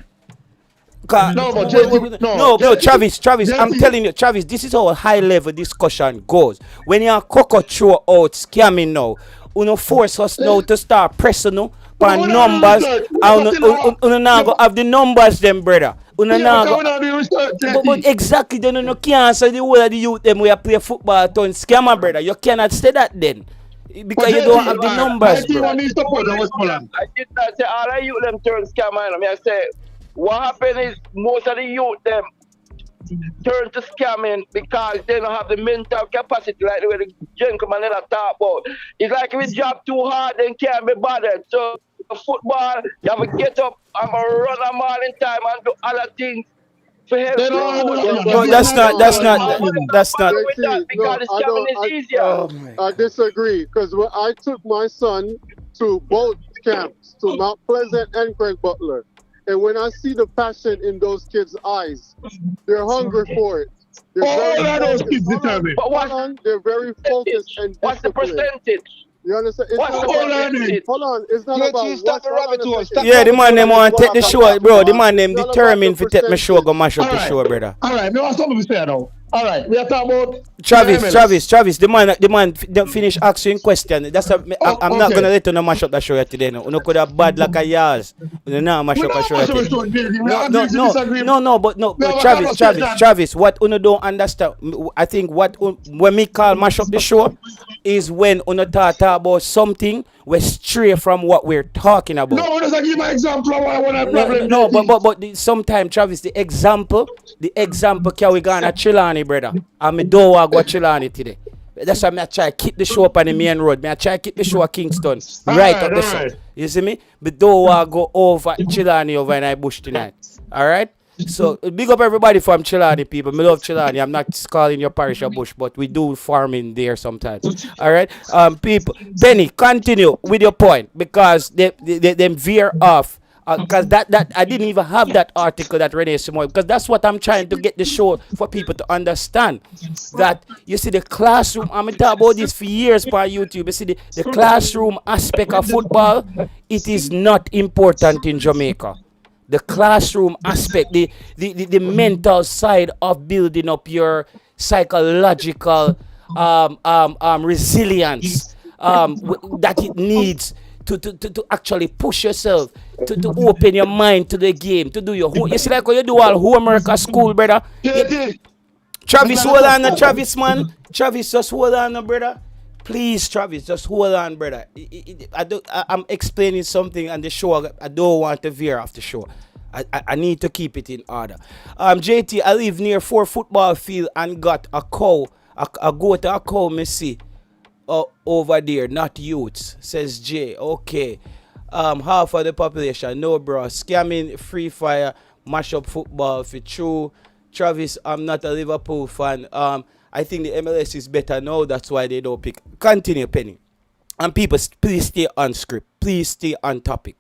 No, Travis, I'm telling you, Travis, this is how a high level discussion goes. When you're cocoa throw out scamming now, you force us now to start pressing no on numbers. You now go have the numbers, them brother. But exactly, then you can't say the whole of the youth them we play football turn scammer, brother. You cannot say that then. Because you don't have the numbers, bro. I did not say all the youth them turn scammer. I mean, I say what happened is most of the youth them turn to scamming because they don't have the mental capacity like the way the gentleman that I talk about. It's like if you job too hard, then can't be bothered. So football, you have to get up and run a mile in time and do other things for help. No, that's not. Because scamming is easier. I disagree because I took my son to both camps, to Mount Pleasant and Craig Butler. And when I see the passion in those kids' eyes, they're hungry for it. They're very focused and what's the percentage? You understand? Hold on. It's not about stop the rabbit hole. Yeah, the man them want to take the show, bro. The man them determined to take my show, go mash up the show, brother. All right, me want something to say now. All right, we are talking about Travis. The man finish asking question. That's I'm not gonna let you no mash up the show yet today. No, you could have bad like a yours. You know mash up the show yet. But Travis. What you don't understand? I think when me call mash up the show is when you talk about something we're stray from what we're talking about. No, but just give my example of why I want to problem. No, but sometimes Travis, the example can we go on a Chilani, brother. And me don't want to go Chilani today. That's why I try to keep the show up on the main road. I try to keep the show at Kingston. Right up the side. You see me? But don't want to go over Chilani over in the bush tonight. Alright? So big up everybody from Chilani, people. Me love Chilani. I'm not calling your parish a bush, but we do farming there sometimes. Alright? People. Benny, continue with your point because they veer off. Because that I didn't even have that article that Renee Simoy, because that's what I'm trying to get the show for people to understand. That you see the classroom, I'm talking about this for years on YouTube. You see the classroom aspect of football, it is not important in Jamaica. The classroom aspect, the mental side of building up your psychological resilience that it needs to actually push yourself, to open your mind to the game, to do your homework. You see, like when you do all homework at school, brother. Travis, hold on, Travis, man. Travis, just hold on, brother. Please, Travis, just hold on, brother. I'm explaining something on the show. I don't want to veer off the show. I need to keep it in order. JT, I live near 4 football field and got a cow. I go to a cow, me see. Over there, not youths, says Jay. Okay. Half of the population, no, bro. Scamming, free fire, mash up football for true. Travis, I'm not a Liverpool fan. I think the MLS is better now. That's why they don't pick. Continue, Penny. And people, please stay on script. Please stay on topic.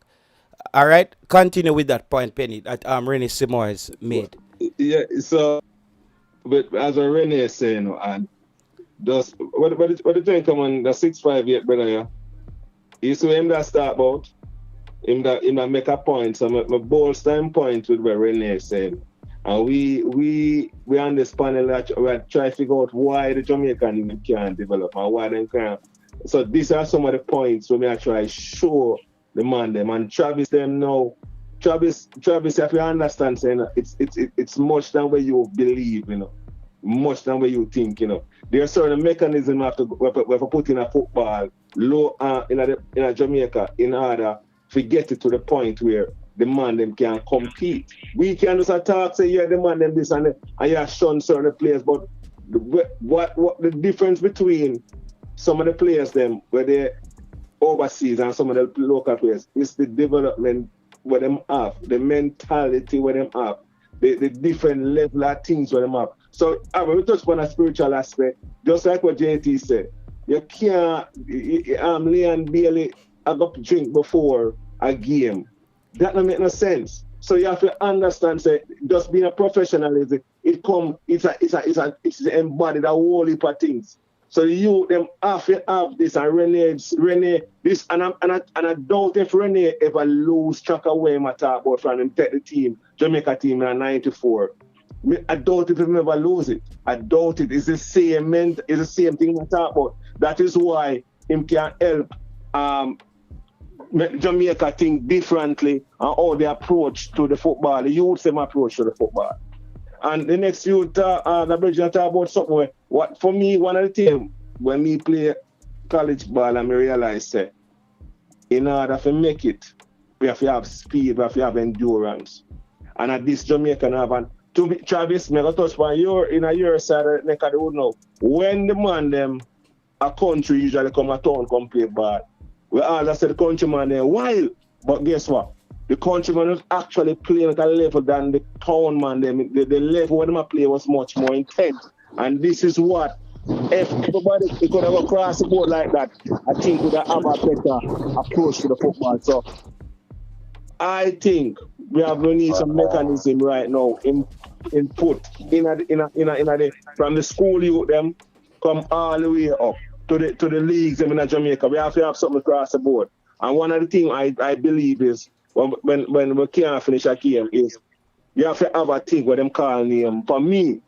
All right? Continue with that point, Penny, that Renee Simoy made. Yeah, so, but as Renee is saying, and does what the thing come on the 658 brother, yeah? You see him that start about him that make a point. So my bold stand point with what Renee is saying. And we on this panel we try to figure out why the Jamaican can't develop and why they can't. So these are some of the points where we try to show the man them and Travis them now. Travis, if you understand, saying it's much than what you believe, you know, much than what you think, you know. There are certain mechanisms we have to put in a football low in a Jamaica in order to get it to the point where the man them can compete. We can just talk, say, yeah, the man them this and you shun certain players, but what the difference between some of the players them where they overseas and some of the local players is the development where them have, the mentality where them have, the different level of things where them have. So I will touch on a spiritual aspect, just like what JT said. you can't Leon Bailey I got drink before a game. That don't make no sense. So you have to understand, say, just being a professional it's embodied a whole heap of things. So you them have to have this and Rene this and I doubt if Rene ever lose track of where I talk about from him take the team, Jamaica team in '94. I doubt if he ever lose it. I doubt it. It's the same thing I talk about. That is why him can help make Jamaica think differently and how they approach to the football. The youth same approach to the football. And the next youth the bridge talk about something where, what for me one of the things when me play college ball and me realize say in order to make it, we have to have speed, we have to have endurance. And at this Jamaican have an to be Travis, me go touch on your side of the neck of the wood now. When the man them a country usually come a town come play ball. We all say the countryman there wild. But guess what? The countryman is actually playing at a level than the town man them. The level where them play was much more intense. And this is what if everybody could have across the board like that, I think we would have a better approach to the football. So I think we need some mechanism right now in put from the school youth them come all the way up to the leagues in Jamaica. We have to have something across the board. And one of the things I believe is when we can't finish a game is you have to have a thing where them call name. For me,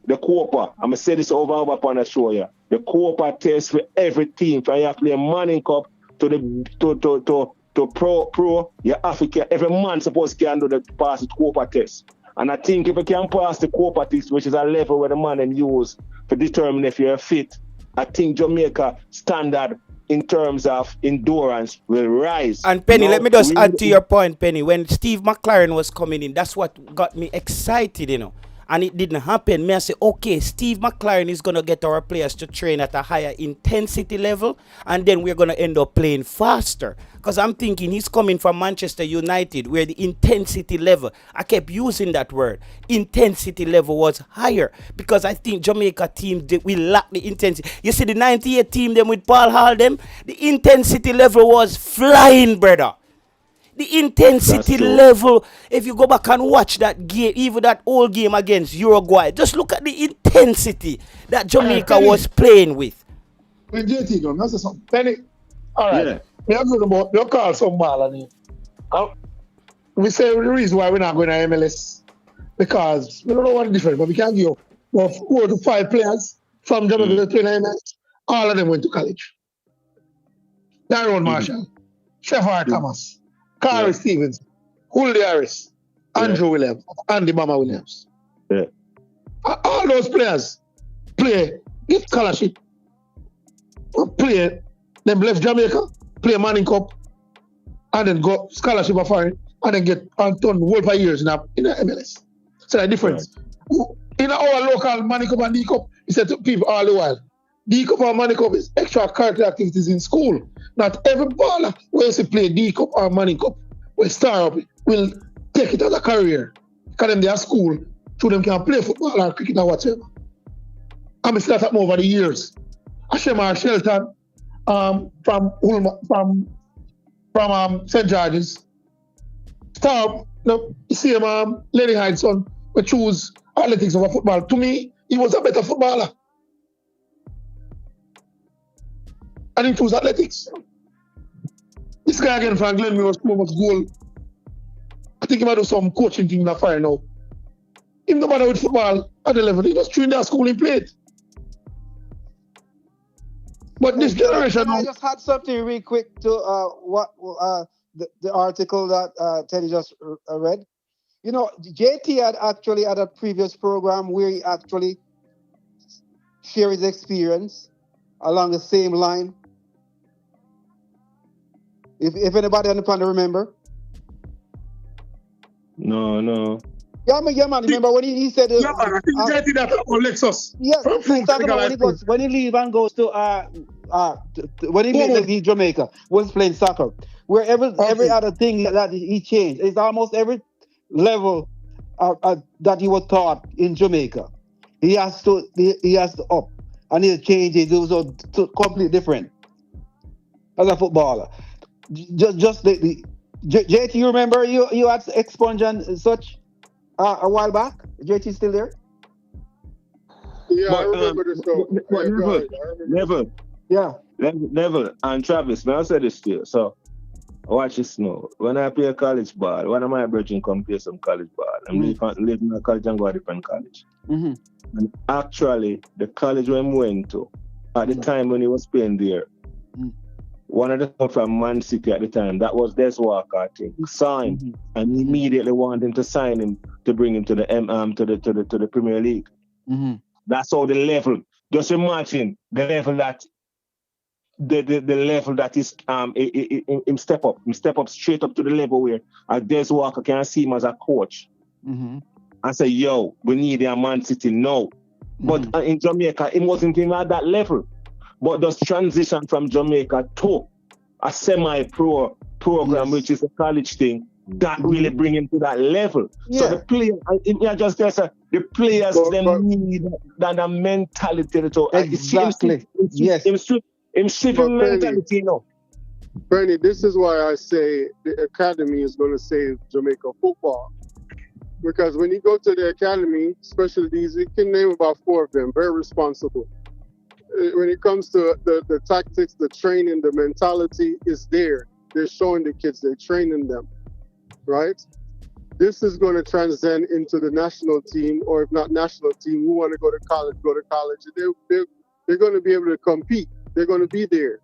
the Copa, I'm gonna say this over upon the show here. The Copa test for every team. From you have to play a Manning Cup to pro, you have to every man supposed to can do the pass the Copa test. And I think if you can pass the Copa test, which is a level where the man them use to determine if you're fit, I think Jamaica standard in terms of endurance will rise. And Penny, let me just add to your point, Penny. When Steve McLaren was coming in, that's what got me excited, And it didn't happen. Me I say, okay, Steve McLaren is going to get our players to train at a higher intensity level, and then we're going to end up playing faster. Because I'm thinking he's coming from Manchester United, where the intensity level, I kept using that word, intensity level was higher. Because I think Jamaica team, we lack the intensity. You see the 98 team, them with Paul Hall, them, the intensity level was flying, brother. The intensity level, if you go back and watch that game, even that old game against Uruguay, just look at the intensity that Jamaica was playing with. When JT done, that's something. Penny, all right. Yeah. We are going about your call some ball on it. We say the reason why we're not going to MLS because we don't know what difference, but we can give 4 to 5 players from Jamaica to play in MLS. All of them went to college. Darren Marshall, Sheffard Thomas, Carl Stevens, Julio Harris, Andrew Williams, Andy Mama Williams. Yeah. All those players get scholarship, play, them left Jamaica, play Manning Cup, and then go scholarship of foreign, and then get on world for years in the MLS. So the difference. Right. In our local Manning Cup and D Cup, he said to people all the while, D Cup and Manning Cup is extracurricular activities in school. Not every baller who used to play D Cup or Manning Cup will start up, will take it as a career. Because them they are school, so them can play football or cricket or whatever. And we start up over the years. Ashemar Shelton from St. George's. Star, you see him, Lenny Hyde's son, we choose athletics over football. To me, he was a better footballer. And he chose athletics. This guy again, Frank Glenn, was so much goal. I think he might do some coaching thing in the fire now. Him no matter with football at the level, he just trained at school and played. But this generation I just had something real quick to the article that Teddy just read. You know, JT had actually had a previous program where he actually shared his experience along the same line. If anybody on the panel remember. No. Yeah, man. Remember when he said... Yeah, man, I think JT that on Lexus. Yeah, talking about when he leave and goes to when he leave Jamaica, was playing soccer. Where every other thing that he changed. It's almost every level that he was taught in Jamaica. He has to up. I need to change it. It was completely different as a footballer. Just the JT, you remember you had expunge and such a while back? JT still there? Yeah, I But remember this though. but Yeah, go never, ahead. I remember. Yeah. never, and Travis, man, I said this to you. So watch this now. When I play college ball, one of my brethren come play some college ball. I'm living in a college and go to a different college. Mm-hmm. And actually, the college where I went to, at the time when he was playing there, one of them from Man City at the time, that was Des Walker, I think, signed, and immediately wanted him to sign him to bring him to the to the Premier League. Mm-hmm. That's how the level. Just imagine the level that the level that is him step up straight up to the level where Des Walker can see him as a coach. Mm-hmm. And say, yo, we need a Man City now. But in Jamaica, it wasn't even at that level. But this transition from Jamaica to a semi-pro program, which is a college thing, that really bring him to that level. So the players, the players need that mentality. Exactly. Him stripping mentality, you know. Bernie, this is why I say the academy is going to save Jamaica football. Because when you go to the academy, especially these, you can name about 4 of them, very responsible. When it comes to the tactics, the training, the mentality is there. They're showing the kids, they're training them, right? This is going to transcend into the national team, or if not national team, who want to go to college, go to college. They're going to be able to compete. They're going to be there,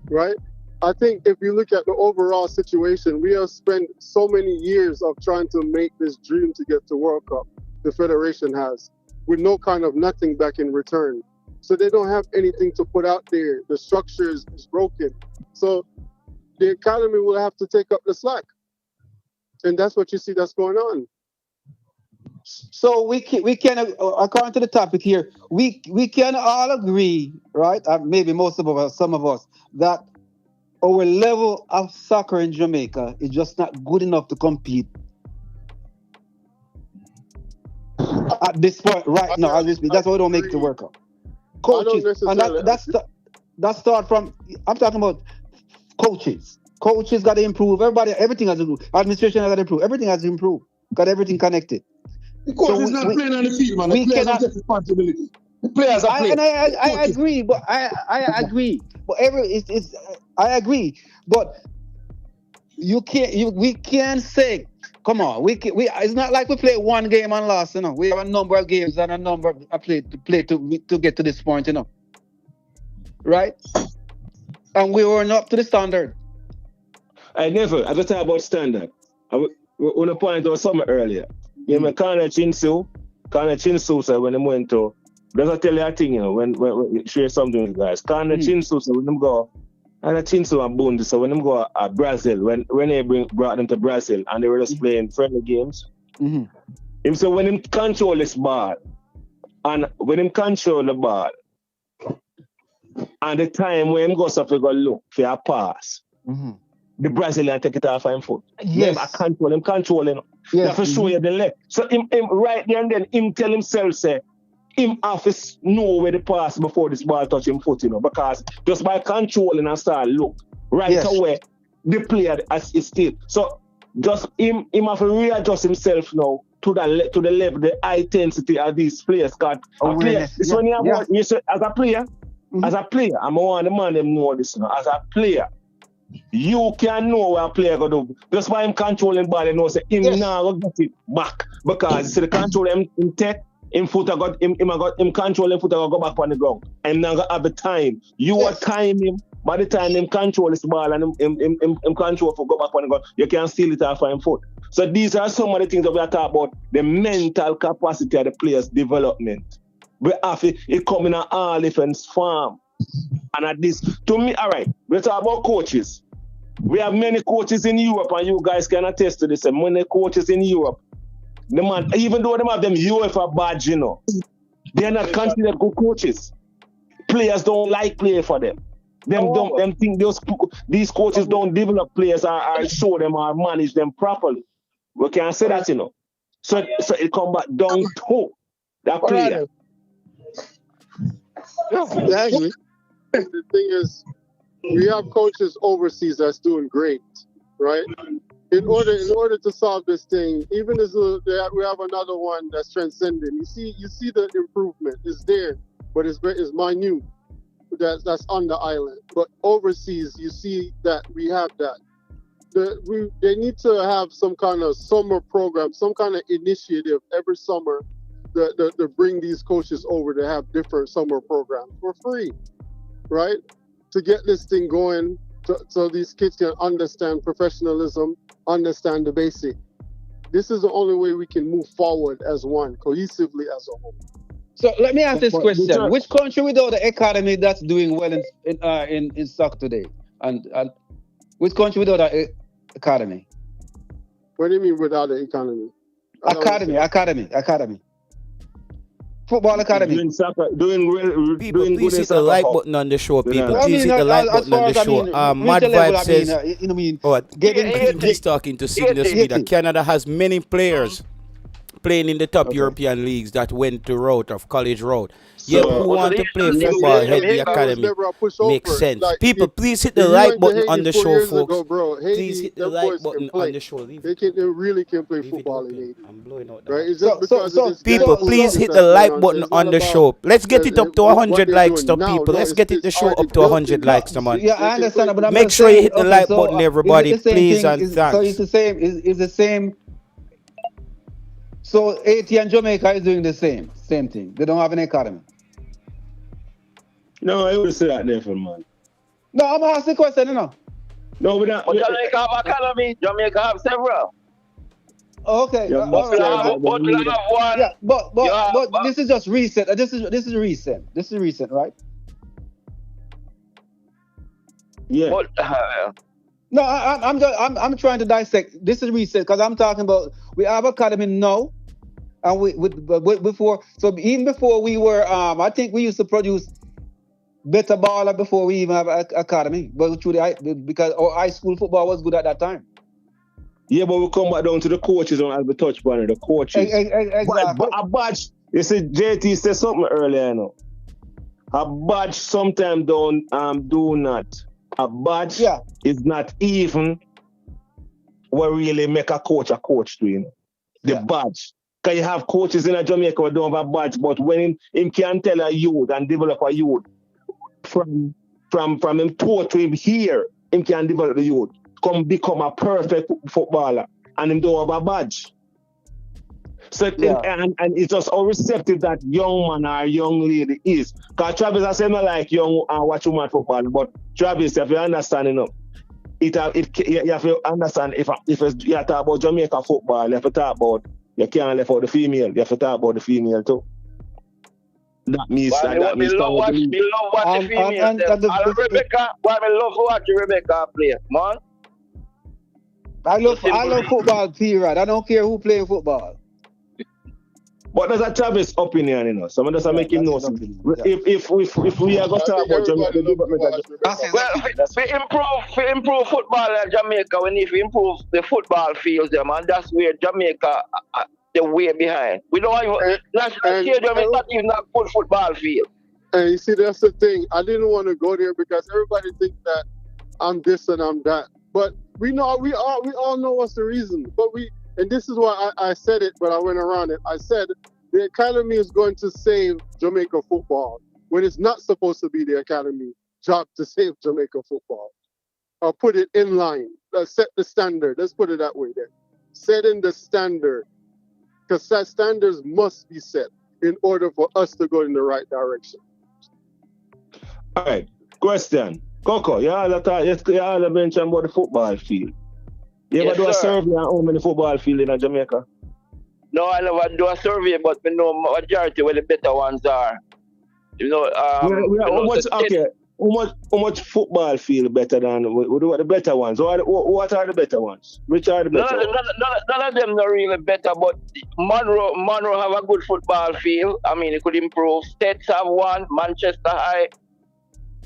right? I think if you look at the overall situation, we have spent so many years of trying to make this dream to get to World Cup, the Federation has, with no kind of nothing back in return. So they don't have anything to put out there. The structure is broken. So the academy will have to take up the slack. And that's what you see that's going on. So we can according to the topic here, we can all agree, right? Maybe most of us, some of us, that our level of soccer in Jamaica is just not good enough to compete at this point right now. That's why we don't make it to World Cup. Coaches, and that start from. I'm talking about coaches. Coaches got to improve. Everything has to improve. Administration has got to improve. Everything has to improve. Got everything connected. The coach is not playing on the field, man. The players have responsibility. The players are playing. I agree, but I agree. But I agree. But we can't say, come on, it's not like we play one game and lost, you know. We have a number of games and a number of play to get to this point, you know. Right? And we weren't up to the standard. I was talking about standard. I want to point out something earlier. You know, Kana Chinsu said when they went to, does I tell you a thing, you know, when share something with you guys. Kana Chinsu said when them go, and Chinsu and Bundi, so when them go to Brazil, when they brought them to Brazil and they were just playing friendly games. Him said when him control this ball, and when him control the ball, and the time when him goes up to go look for a pass, the Brazilian take it off him foot. Yes. Him controlling. Yes. For show you the left. So him right there and then him tell himself say him have to know where the pass before this ball touch him foot, you know, because just by controlling and start look right away, the player is still. So just him have to readjust himself now to the level, the high intensity of these players. Cause when you have you say, as a player, I'm one of the man them know this now. As a player, you can know what a player gonna do. Just by him controlling ball, you know, say him now go get it back. Because the control him take him foot got him control him foot go back on the ground. And now got have the time. You are time him. By the time him control this ball and him control for go back on the ground, you can steal it off him foot. So these are some of the things that we are talking about, the mental capacity of the players' development. We have it coming in all different form. And at this, to me, all right, we're talking about coaches. We have many coaches in Europe, and you guys can attest to this. And many coaches in Europe, the man, even though they have them UEFA badge, you know, they are not considered good coaches. Players don't like playing for them. Them think these coaches don't develop players or show them or manage them properly. We can't say that, you know. So it come back down to that player. Exactly. The thing is, we have coaches overseas that's doing great, right? In order to solve this thing, even as we have another one that's transcending. You see the improvement is there, but it's minute. That's on the island. But overseas, you see that we have that. They need to have some kind of summer program, some kind of initiative every summer to bring these coaches over to have different summer programs for free, right? To get this thing going, so these kids can understand professionalism, understand the basic. This is the only way we can move forward as one, cohesively as a whole. So let me ask this question: which country without the academy that's doing well in soccer today, and which country without an academy? What do you mean without an economy? Academy. Football academy. Doing soccer, doing well. People, doing please good hit the like button on the show, people. I Please mean, hit the like as button far on as the I show. mean, Mad regional level, Vibe I says, mean, you know, mean, he's talking to Signal Speed that Canada has many players playing in the top European leagues that went the route of college route. Yeah, but who want to play football head the academy makes sense. Like, People, please hit the if you like went to button Haiti on the 4 show, years folks. ago, bro, Please Haiti, hit the them like boys button can play. on the show. They really can play football in Haiti. I'm blowing out right? It's just because of this people, please hit the like button on the show. Let's get it up to 100 likes to people. Let's get the show up to 100 likes, man. Yeah, I understand, but I'm make just sure you saying, hit the okay, like so, button, everybody, is it the same please, thing? and thanks. So it's the same. Is the same. So Haiti and Jamaica is doing the same thing. They don't have an academy. No, I would say that there for man. No, I'm asking the question, No, we don't. But Jamaica have academy. Jamaica have several. Okay, Yeah, all right. But we have one. Yeah, but this is just recent. This is recent. This is recent, right? Yeah. But, no, I'm trying to dissect. This is recent because I'm talking about we have academy now, and we before. So even before we were, I think we used to produce better baller before we even have academy. But because our high school football was good at that time. Yeah, but we come back down to the coaches and as we touch on it, the coaches. Exactly. But a badge, you see, JT said something earlier, A badge sometimes don't do not. A badge is not even what really make a coach to, The badge. Because you have coaches in Jamaica who don't have a badge, but when him can tell a youth and develop a youth from him taught to him here, him can develop the youth. Come become a perfect footballer and him don't have a badge. So and it's just how receptive that young man or young lady is. Because Travis, I say not like young and watch woman football, but Travis, if you understand enough, you have to understand if you talk about Jamaica football, you have to talk about you can't left out the female, you have to talk about the female too. That means we love watch the females. Rebecca, why me love watch Rebecca play, man. I love football, period. I don't care who plays football. But that's a Travis opinion, Someone doesn't make him know something. If we are going to talk about Jamaica, we improve football in Jamaica. We need to improve the football fields, and that's where Jamaica the way behind. We don't even national stadium is not even a full football field. And you see, that's the thing. I didn't want to go there because everybody thinks that I'm this and I'm that. But we all know what's the reason. And this is why I said it, but I went around it. I said the academy is going to save Jamaica football when it's not supposed to be the academy job to save Jamaica football. Or put it in line. Set the standard. Let's put it that way then. Setting the standard. Because standards must be set in order for us to go in the right direction. All right. Question. Coco, you all mentioned about the football field. You ever do a survey on how many football field in Jamaica? No, I never do a survey, but we know majority where the better ones are. How much football field better than what the better ones? What are the better ones? Which are the better ones? None of them not really better, but Monroe have a good football field. I mean, it could improve. States have one, Manchester High.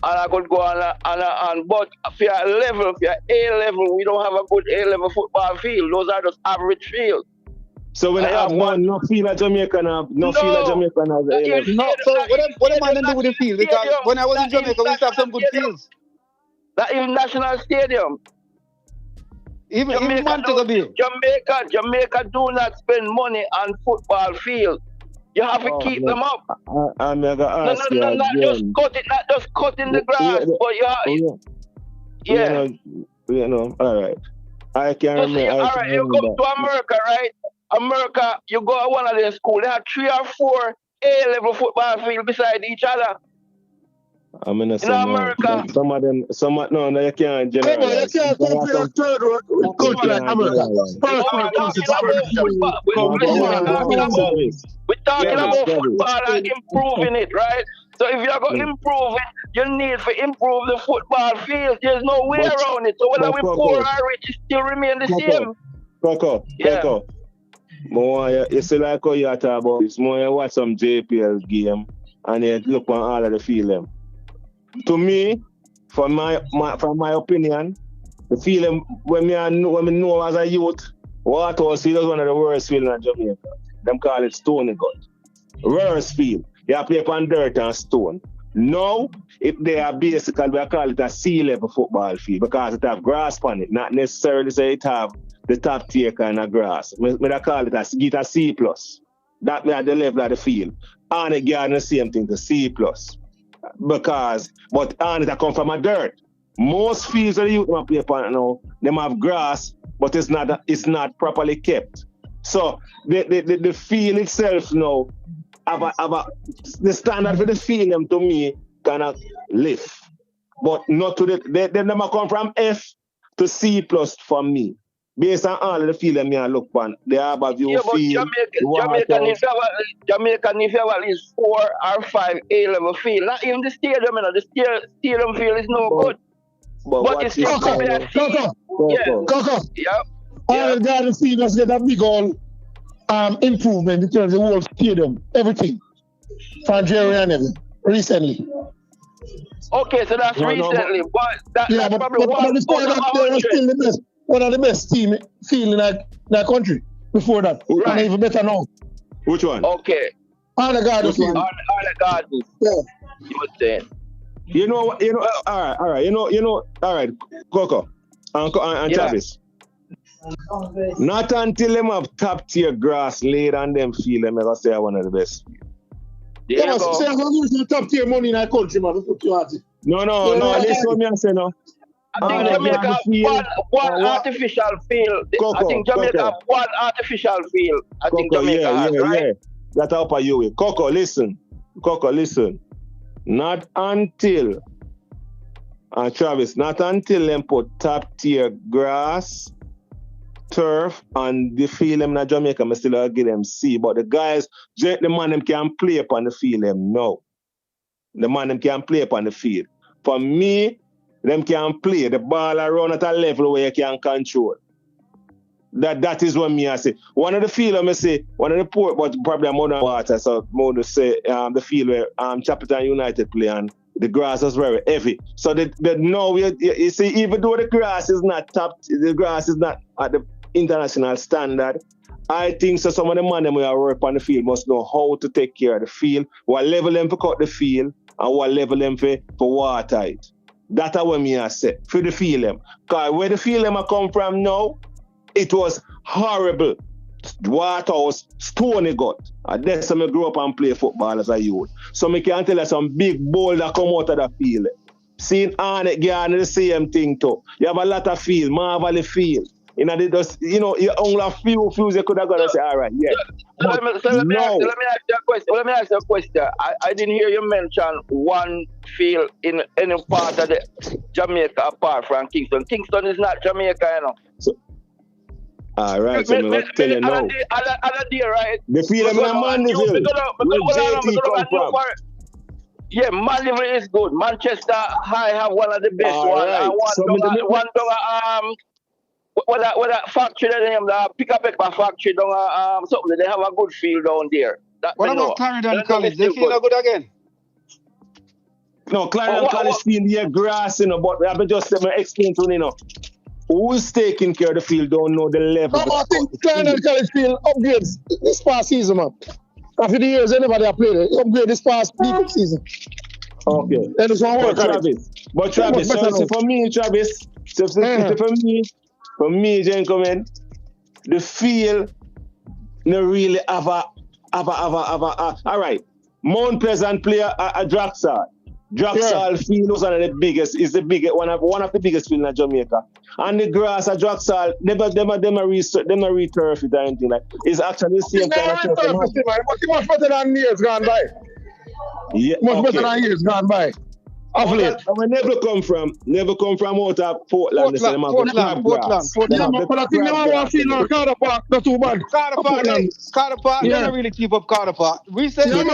And I could go on, but if you're A level, we don't have a good A level football field. Those are just average fields. So when I have no feel of Jamaican, no feel of Jamaican as a No, so what am I to do with the field? Because when I was in Jamaica, we used to have some good fields. That even national stadium. Even Manchester Bay. Jamaica do not spend money on football field. You have to keep them up. I'm gonna ask you not again. not just cutting the grass, but you know, all right. I can remember. All right, you go to America, right? America, you go to one of their schools, they have 3 or 4 A-level football fields beside each other. I'm gonna say in America. Some of them, no, you can't generalize. You can't compare third world country like America. First world country. We're talking about football and improving it, right? So if you're going to improve it, you need to improve the football field. There's no way around it. So whether we poor or rich, it still remain the same. Coco. More, you see like how you talk about this. More you watch some JPL game and you look on all of the field. To me, from my opinion, the field when we know as a youth, Waterhouse Field is one of the worst fields in Jamaica. Them call it Stony Gut. Worst field. You play upon dirt and stone. Now, if they are basically, we call it a sea-level football field because it have grass on it, not necessarily say it have the top tier kind of grass. I call it a C+. That may at the level of the field. And again, the same thing, the C+. But it come from a dirt. Most fields that you play upon now, them have grass, but it's not properly kept. So the field itself now, the standard for the field to me kind of lift. But not to they never come from F to C+ for me. Based on all of the field I look on, they have a view field. Jamaican if you have at least 4 or 5 A-level field. Not even the stadium, the stadium field is no good. But it's still Coco. Yeah. All the guys see us get a big old improvement in terms of the whole stadium, everything. From Jerry and everything, recently. Okay, so that's recently. But that's probably one before that, they were still the best. One of the best team field in that country. Before that, and even better now. Which one? Okay. All the Gardens field. All the Gardens. Yeah. You were saying. All right. All right, Coco and Travis. Not until them have top tier grass laid on them field, them ever say one of the best. Yeah, but say I'm using top tier money in that country, man. No. Listen what me I say now. I think Jamaica have one artificial field. I think Jamaica have one artificial field. I think Jamaica has, right? Yeah. That's up at you. Coco, listen. Not until, Travis, not until them put top tier grass, turf, and the field them in Jamaica, I still give them C. But the guys, the man them can play upon the field them no. The man them can play upon the field. For me, them can play the ball around at a level where you can control. That is what me I say. One of the field I say, one of the poor, but probably I'm on water, so more to say the field where Chapitan United play and the grass is very heavy. So you see, even though the grass is not at the international standard, I think so some of the men who work on the field must know how to take care of the field, what level them for cut the field, and what level them for water it. That's what me I say, for the field them. Because where the field them come from now, it was horrible. Waterhouse, Stony Gut. And that's how I grew up and play football as a youth. So I can tell you some big boulder come out of the field. Seeing Arnett Garden, the same thing too. You have a lot of field, Marvally Field. You only a few you could have got to say, all right, yeah. Let me ask you a question. I didn't hear you mention one field in any part of the Jamaica apart from Kingston. Kingston is not Jamaica, you know. All right, so I'm going to tell you now. The field in Mandeville, where JT come from. Yeah, Mandeville is good. Manchester High have one of the best ones. What that factory that pick up a factory down something, they have a good field down there. What about Clarendon College? They feel good again? No, Clarendon College field here grass, but I have just explain to you, who is taking care of the field don't know the level. No, I think Colonel College Field upgrades this past season, man. After the years, anybody have played it, upgrade this past season. Okay. Then it's one work, Travis, so for me, Travis, for me, gentlemen, the field no really have a all right. Mount Pleasant play a Draxal. Draxal field was one of the biggest, is the biggest one of the biggest field in Jamaica. And the grass at Draxal, them a re-turf it or anything like. It's actually the same kind of turf. It's much better than years gone by. Yeah, much better than years gone by. We never come from out of Portland. Portland. Yeah, but I think now I feel like Carter Park, not too bad. Carter Park, they don't really keep up Carter Park. Recently,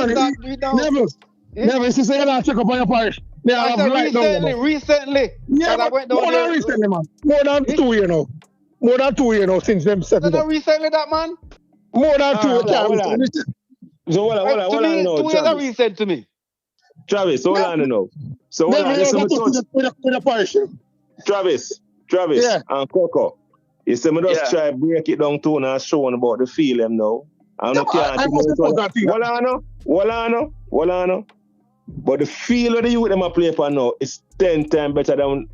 Never since I check up on your parish. Recently. Yeah, I went down there. Recently, man. More than 2 years now. More than 2 years now since them set it up. Recently, that man? More than 2 years. So what I know, 2 years are recent to me. Travis, hold on now. So what I parish. Travis, and Coco. You say me just try break it down to and show about the feel them now. I don't care. Hold on. But the feel of the youth them a play for now is 10 times better than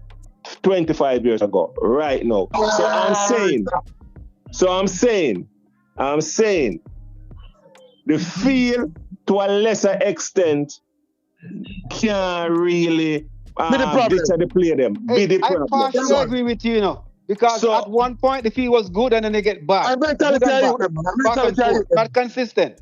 25 years ago, right now. So I'm saying, the feel to a lesser extent can't really play them. I partially agree with you, because at one point the field was good and then they get bad. Not consistent.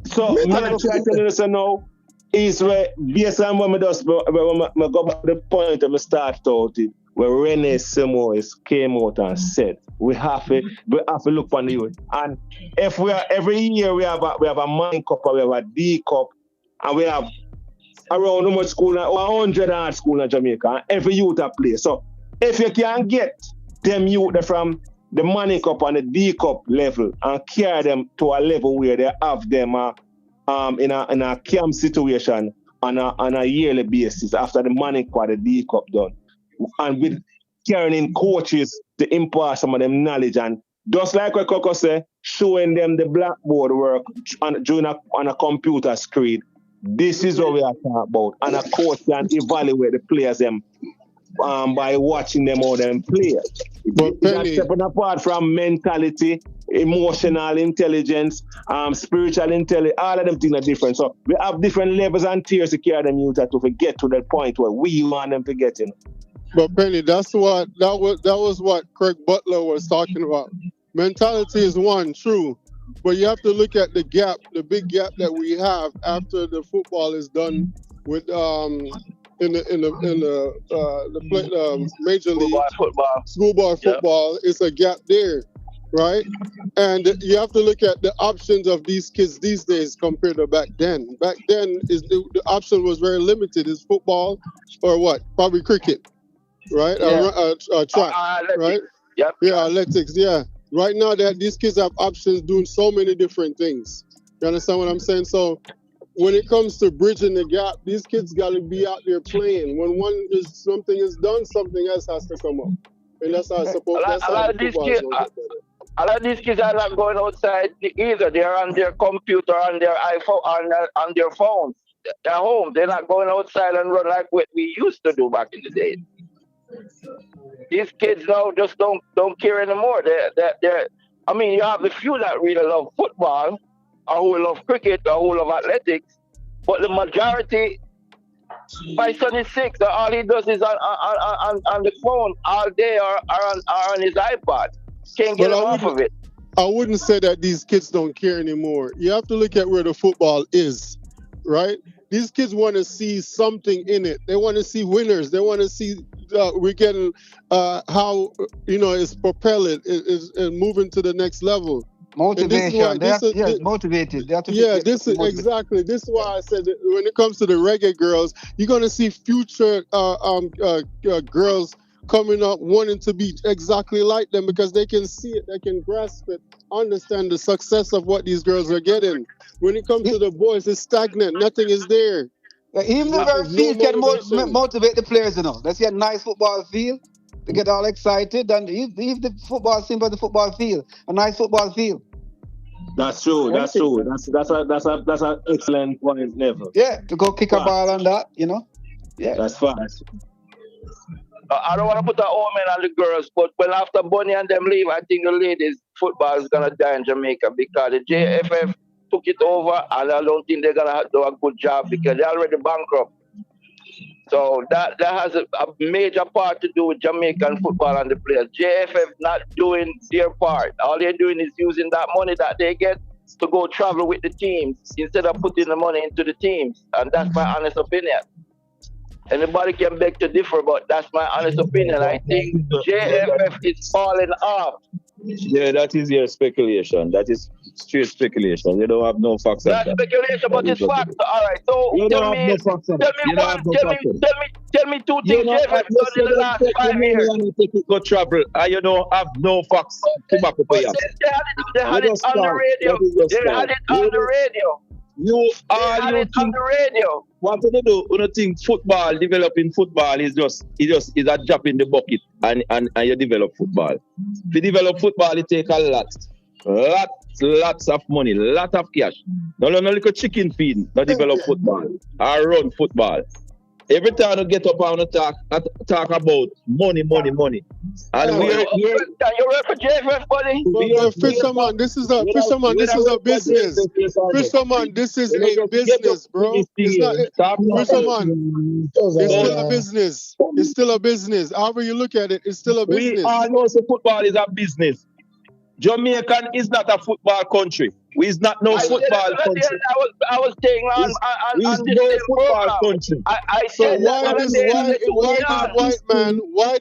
So me try to tell you this now is where based on when I go back to the point of my start out it, where Rene Simoes came out and said we have to look on the youth. And if we are every year we have a Man Cup or we have a D Cup and we have around how much school, 100 art school in Jamaica, and every youth a play. So if you can get them youth from the Money Cup and the D Cup level and carry them to a level where they have them in a camp situation on a yearly basis after the Money Cup or the D Cup done, and with carrying in coaches to impart some of them knowledge, and just like what Coco said, showing them the blackboard work on a computer screen. This is what we are talking about. And a coach can evaluate the players them by watching them all them play. But that's separate apart from mentality, emotional intelligence, spiritual intelligence, all of them things are different. So we have different levels and tiers to carry them youth to get to that point where we want them to get in. But Penny, that was what Craig Butler was talking about. Mentality is one, true. But you have to look at the gap, the big gap that we have after the football is done with in the major league schoolboy football. It's a gap there, right? And you have to look at the options of these kids these days compared to back then. Back then, the option was very limited. Is football or what? Probably cricket, right? Or track, right? Yep. Yeah, athletics. Yeah. Right now, these kids have options doing so many different things. You understand what I'm saying? So when it comes to bridging the gap, these kids got to be out there playing. When something is done, something else has to come up. And that's how it's supposed to be. A lot of these kids are not going outside either. They are on their computer, on their iPhone, on their phones. They're home. They're not going outside and run like what we used to do back in the day. These kids now just don't care anymore. I mean, you have the few that really love football, or who love cricket, or who love athletics, but the majority, my son is 6, and all he does is on the phone all day or on his iPod. Can't get him off of it. I wouldn't say that these kids don't care anymore. You have to look at where the football is, right? These kids want to see something in it. They want to see winners. They want to see we're getting how it's propelling, is moving to the next level. Motivation. They motivated. They have to this is exactly. This is why I said that when it comes to the reggae girls, you're gonna see future girls coming up wanting to be exactly like them because they can see it, they can grasp it, understand the success of what these girls are getting. When it comes to the boys, it's stagnant. Nothing is there. Even the very field can motivate the players, Let's see a nice football field. They get all excited and leave the football simple, the football field, a nice football field. That's true. That's an excellent point, Neville. Yeah, to go kick a ball on that, you know. Yeah, that's fast. I don't want to put a omen on the girls, but when after Bonnie and them leave, I think the ladies football is gonna die in Jamaica because the JFF took it over, and I don't think they're gonna do a good job because they're already bankrupt. So that has a major part to do with Jamaican football and the players. JFF not doing their part. All they're doing is using that money that they get to go travel with the teams instead of putting the money into the teams. And that's my honest opinion. Anybody can beg to differ, but that's my honest opinion. I think JFF is falling off. Yeah, that is your speculation. That is straight speculation. You don't have no facts. That's speculation, but it's fact. All right, so tell me two things JFF done in the last 5 years. Go travel. You don't have no facts to back up. They had it on the radio. They had it on the radio. On the radio. What do you do? You think football, developing football is just a drop in the bucket and you develop football. To develop football, it takes a lots of money, lot of cash. No like a chicken feed, not develop football or run football. Every time you get up and talk about money. And you're for JFF, buddy. Fisherman, this is a business. Fisherman, this is a business, bro. It's not Fisherman. It's still a business. It's still a business. However you look at it, it's still a business. We all know football is a business. Jamaican is not a football country. We is not no football country. I was saying on this football country. I said why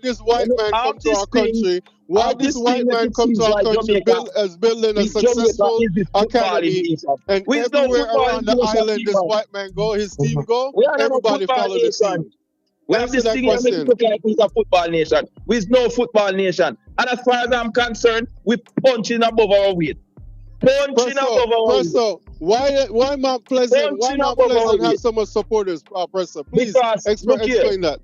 this white man come to our country? Why this white man come to our country building a successful academy, and everywhere around the island this white man go, his team go, everybody follow the team. We have this thing that makes it look like we're a football nation. We're no football nation. And as far as I'm concerned, we're punching above our weight. Why Mount Pleasant? Why Mount Pleasant have so much supporters, Presser? Please explain that.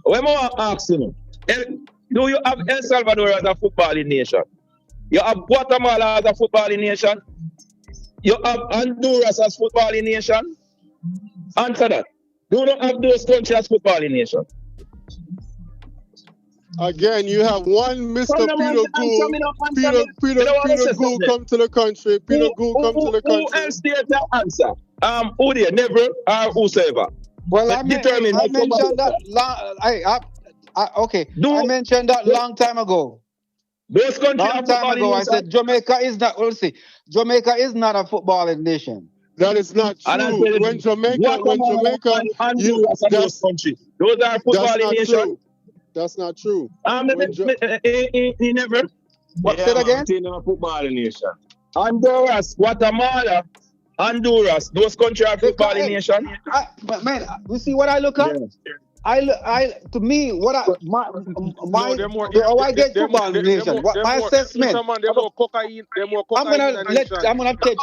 When I ask you, do you have El Salvador as a footballing nation? You have Guatemala as a footballing nation? You have Honduras as footballing nation? Answer that. Do not have those countries as footballing nation. Again, you have one Mr. Peter Gould come to the country. Peter Gould come to the country. Who else there to answer? Who there? Never or whosoever. Well, I mentioned that. I mentioned that long time ago. Those countries long time ago, I said Jamaica is not. We'll see. Jamaica is not a footballing nation. That is not true. When Jamaica, those countries. Those are footballing nations. That's not true. He never. What said again? A footballing nation. Honduras, Guatemala, Honduras. Those countries are footballing nation. Man, you see what I look at? To me, what I get football nation. My assessment. I'm gonna tell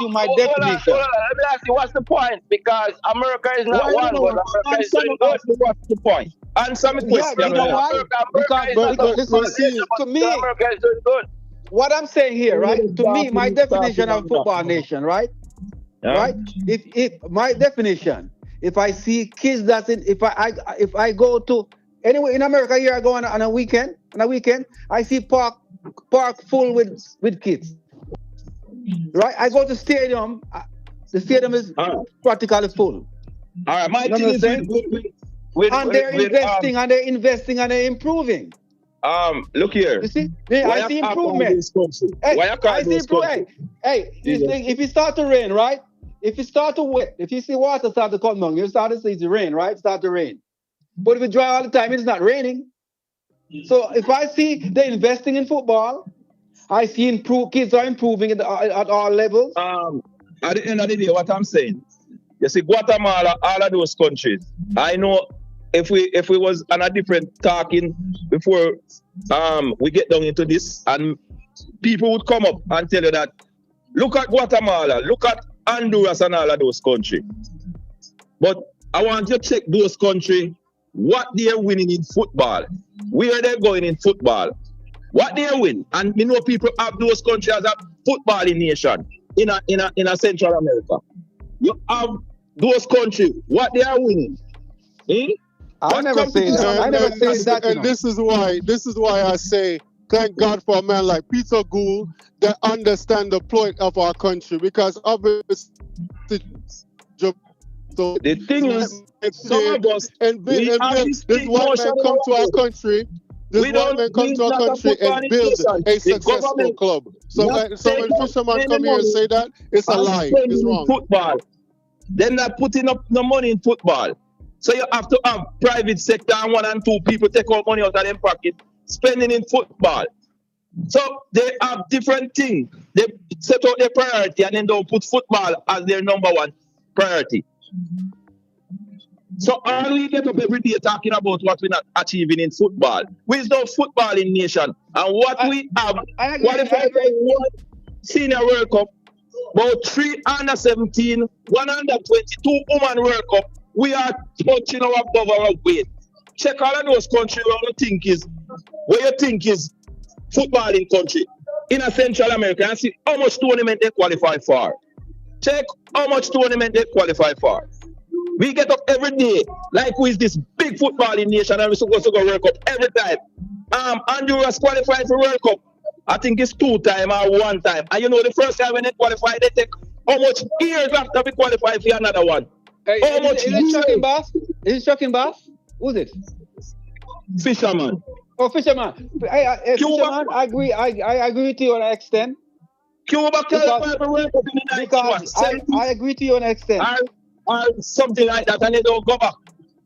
you my definition. Let me ask you, what's the point? Because America is not one, but America is doing good. What's the point? Answer me question. You know why? Because to me, America is doing good. What I'm saying here, right? To me, my definition of football nation, right? Right? If my definition. If I see kids if I go to anywhere in America here, I go on a weekend. I see park full with kids. Right? I go to stadium. The stadium is practically full. All right, my thing is they're investing and they're improving. Look here. You see? I see improvement. I see improvement. Hey, if it start to rain, right? If it start to wet, if you see water start to come down, you start to see the rain, right? Start to rain. But if it dry all the time, it's not raining. So if I see they're investing in football, I see kids are improving at all levels. At the end of the day, what I'm saying, you see, Guatemala, all of those countries. I know if we was on a different talking before we get down into this, and people would come up and tell you that, look at Guatemala, look at Honduras and all of those countries. But I want you to check those countries what they're winning in football, where they're going in football, what they win. And we know people have those countries as a footballing nation in a Central America. You have those countries, what they are winning. I never say that. And this is why I say thank God for a man like Peter Gould that understand the plight of our country, because obviously the thing is, some of us, this white man come to our country. This white man come to our country and build a successful club. So when fisherman come here and say that, it's a lie. It's wrong. Football. They're not putting up no money in football. So you have to have private sector and 1 and 2 people take out money out of their pocket, spending in football. So they have different things. They set out their priority and then don't put football as their number 1 priority. So all we get up every day talking about what we're not achieving in football. We're no footballing nation. And what we have qualified for 1 Senior World Cup, about 3 under 17, 1 under 22 Women World Cup, we are touching our above our weight. Check all of those countries where you think is footballing country in a Central America and see how much tournament they qualify for. Check how much tournament they qualify for. We get up every day like we is this big footballing nation and we're supposed to go World Cup every time. Honduras qualified for World Cup. I think it's 2 times or 1 time. And you know the first time when they qualify, they take how much years after we qualify for another one? Is it Shocking Bass? Is it Shocking Bass? Who's it? Fisherman. Oh, Fisherman. Fisherman, I agree. I agree with you on an extent. Cuba qualified for World Cup in the 90s. I agree to you on an extent. Or something like that, and they don't go back.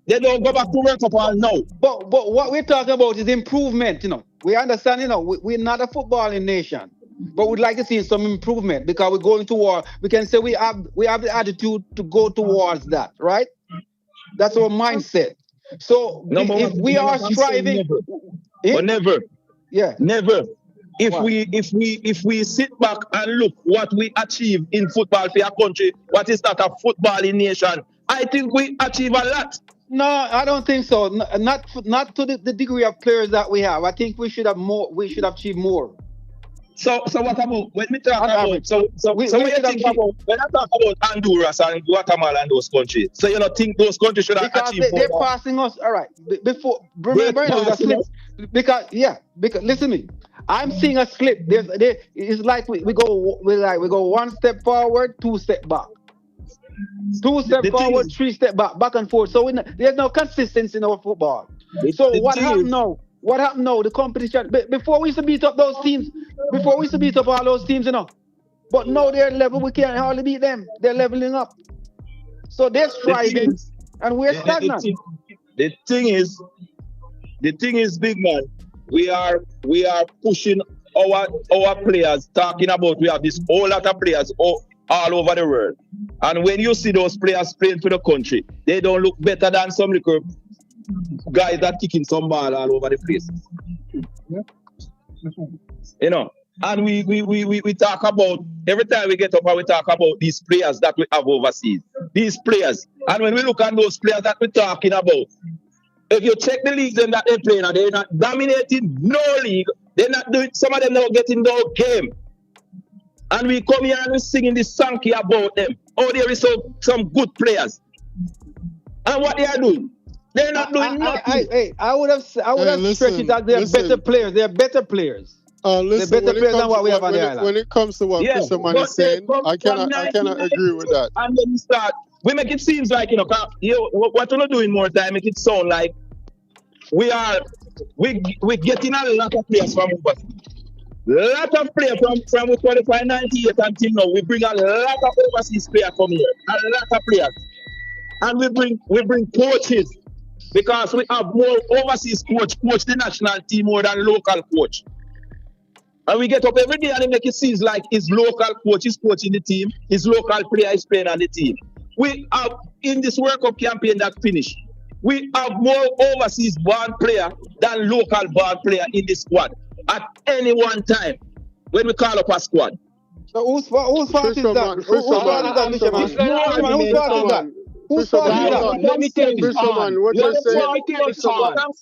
They don't go back to World Cup all now. But what we're talking about is improvement. We understand. We're not a footballing nation, but we'd like to see some improvement because we're going to war. We can say we have the attitude to go towards that, right? That's our mindset. So if we are striving, never. Yeah, never. If we sit back and look what we achieve in football for our country, what is that, a footballing nation? I think we achieve a lot. No, I don't think so. Not to the degree of players that we have. I think we should have more. We should achieve more. So what about when we talk about when I talk about Honduras and Guatemala and those countries? So you don't think those countries should have achieved more? They're passing us. All right. Before remember because listen to me. I'm seeing a slip. It's like we go 1 step forward, 2 step back. 2 step forward, 3 step back and forth. So there's no consistency in our football. So what happened now? What happened now? The competition. Before we used to beat up those teams. Before we used to beat up all those teams, But now they're level. We can't hardly beat them. They're leveling up. So they're striving, and we're stagnant. The thing is, big man. We are pushing our players. Talking about we have this whole lot of players all over the world. And when you see those players playing for the country, they don't look better than some little guys that kicking some ball all over the place. And we talk about, every time we get up and we talk about these players that we have overseas. These players. And when we look at those players that we're talking about, if you check the leagues that they're playing, they're not dominating no league. They're not doing, some of them not getting no game. And we come here and we're singing this song about them. Oh, there is some good players. And what they are doing? They're not doing nothing. I would have stretched it that they're better players. They're better players. They're better players than what we have on the island. When it comes to what Fisherman is saying, I cannot agree with that. And then we make it seem like, what we're doing more time, make it sound like we're getting a lot of players from overseas. A lot of players from we qualify 98 until now. We bring a lot of overseas players from here. A lot of players. And we bring coaches because we have more overseas coach the national team more than local coach. And we get up every day and they make it seem like his local coach is coaching the team, his local player is playing on the team. We have, in this World Cup campaign that finished, we have more overseas born player than local born player in the squad at any one time when we call up a squad. So whose fault is that? Whose fault is that? Whose fault is Fisherman, that? Let me take this on. Fisherman, what you're saying, Let me take this Fisherman. on.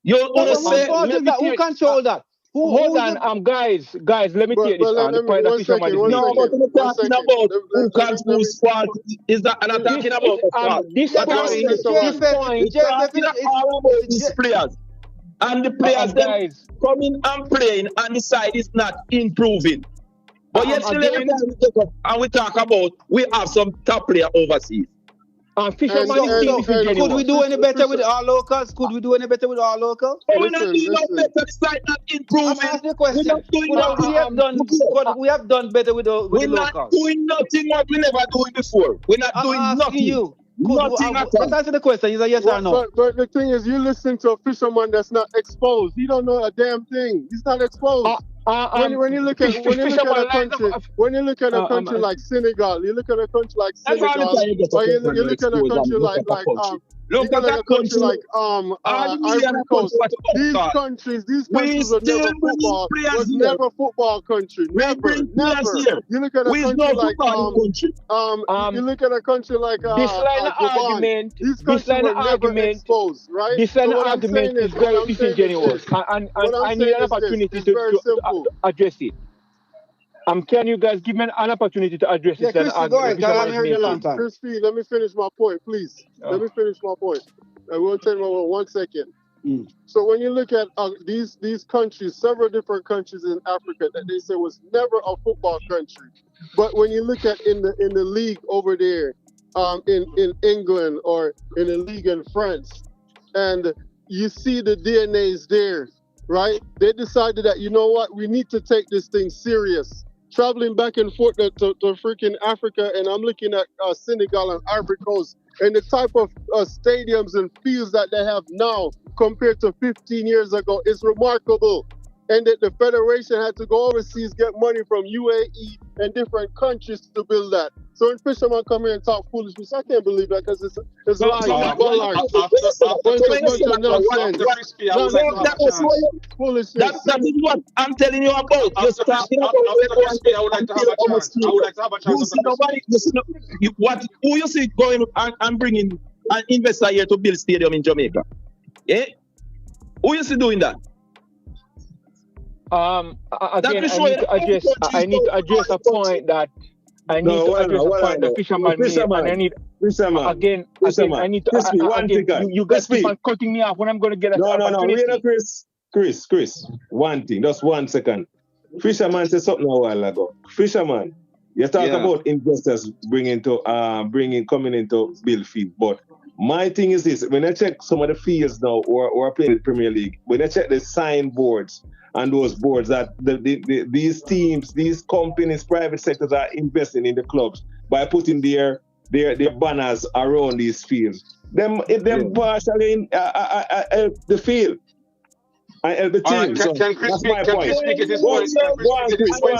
You wanna Whose say fault is that? Who control that? Hold Who's on, guys, let me take this on. The Let me point that one Fisherman second, is one no, making. but second, I'm one talking second. about who Let can't me whose fault is that, and I'm This talking about the fault. this What I'm point, saying, this Fisherman. point, we're talking all about these players, and the players them guys. coming and playing, and the side is not improving. But yet still every Again, time we take up and we talk about we have some top player overseas. Fisherman is being disingenuous. could we do any better with our locals? Could we do any better with our locals? But we're not doing no better, the side not improving. I'm asking the We're question. not doing nothing. We have done better with the We're not locals. doing nothing what we never doing before. We're not doing I'm asking nothing. you. Nothing at Let's all. answer the question. Is a yes or no? But the thing is, you listen to a fisherman that's not exposed. He don't know a damn thing. He's not exposed. When you look at a country like Senegal, you look at a country like That's all Senegal, the time you get or you a look at a country like Look at that country like Ivory Coast. These countries were never football. Was never football country. Never. You look at a country like you look at a country like this line of Gabon. argument. These countries were never exposed, right? This line of argument is very disingenuous, and I need an opportunity to address it. Can you guys give me an opportunity to address this? Crispy, go ahead. I'm hearing you a long time. Crispy, let me finish my point, please. Let me finish my point. I will take my 1 second. So when you look at these countries, several different countries in Africa that they say was never a football country, but when you look at in the league over there, in England or in the league in France, and you see the DNAs there, right? They decided that, you know what, we need to take this thing serious. Traveling back and forth to freaking Africa, and I'm looking at Senegal and Ivory Coast, and the type of stadiums and fields that they have now compared to 15 years ago is remarkable. And that the federation had to go overseas, get money from UAE and different countries to build that. So when fishermen come here and talk foolishness, I can't believe that because it's lying. Foolishness. That is what I'm telling you about. You're talking about. I would like to have a chance. Who you see going and bringing an investor here to build stadium in Jamaica? Eh? Who you see doing that? Again, I need to address a point that the fisherman made, and I need again, I need to you guys keep on cutting me off when I'm going to get an opportunity. No, Chris, one thing, just 1 second. Fisherman said something a while ago. Fisherman, you talk about investors coming into build field, but my thing is this: when I check some of the fields now, or playing in the Premier League, when I check the signboards and those boards that these teams, these companies, private sectors are investing in the clubs by putting their banners around these fields. Them partially in the field. I help the team. Right, can Chris speak at this point?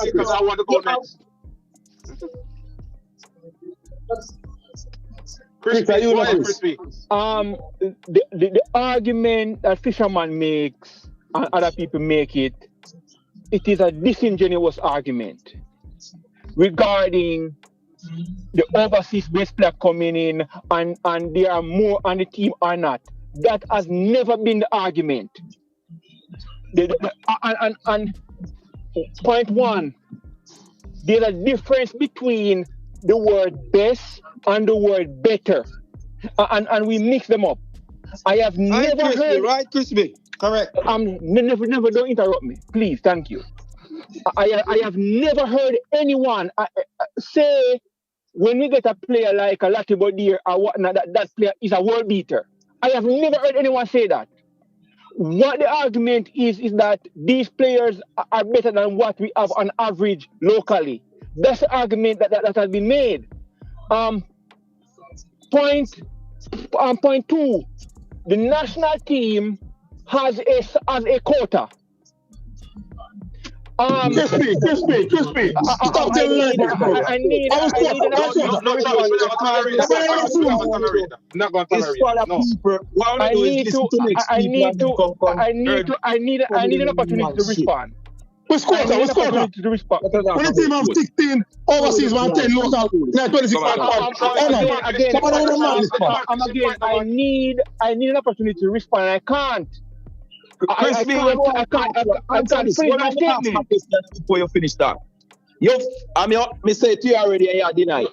Because I want to go next. The argument that fisherman makes and other people make it is a disingenuous argument regarding the overseas base player coming in and there are more on the team or not. That has never been the argument. And point one, there's a difference between the word best and the word better, and we mix them up. I have never heard. Right, Crispy. Correct. Never. Don't interrupt me, please. Thank you. I have never heard anyone say when we get a player like a Latibo Deer or whatnot that player is a world beater. I have never heard anyone say that. What the argument is that these players are better than what we have on average locally. That's the argument that has been made. Point two, the national team has a quota. Crispy. Stop telling me that. I need an opportunity to respond. We squatter. When the team have 16 overseas, man, 10 local, 26 man. I need an opportunity to respond. I can't. I can't finish my statement. Before you finish that. Me say to you already and you deny.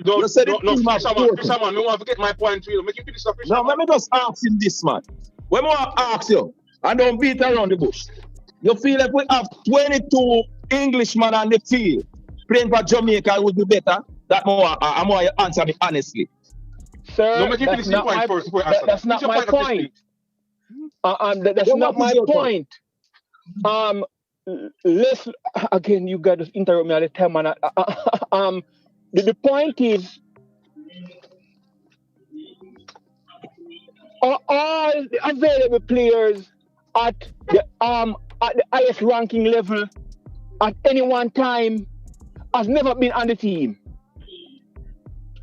Fisherman, me want to get my point to you. Make you finish the Fisherman. No, let me just ask him this, man. When I ask you, I don't beat around the bush. You feel like we have 22 Englishmen on the field playing for Jamaica would be better? That more, I'm more you answer me honestly. Sir, that's not my point. That's not my point. That's not my point. Let's again. You got to interrupt me all the time, man. The point is, all the available players at the highest ranking level at any one time has never been on the team,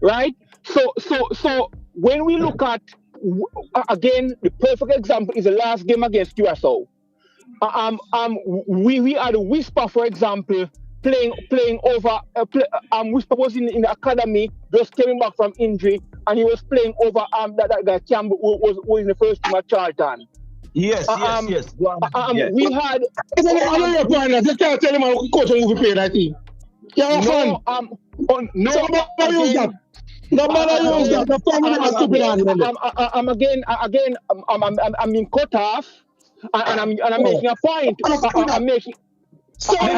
right? So when we look at again, the perfect example is the last game against Curacao. We had a Whisper, for example, playing over. Whisper was in the academy, just coming back from injury, and he was playing over that guy Campbell was in the first team at Charlton. Yes. We had. I know your point. Just can't tell him how coach will play that team. Yeah, no, no. So nobody use that. Nobody use that. The family has to be on. I'm being cut off, and I'm making a point. I'm making. So you know I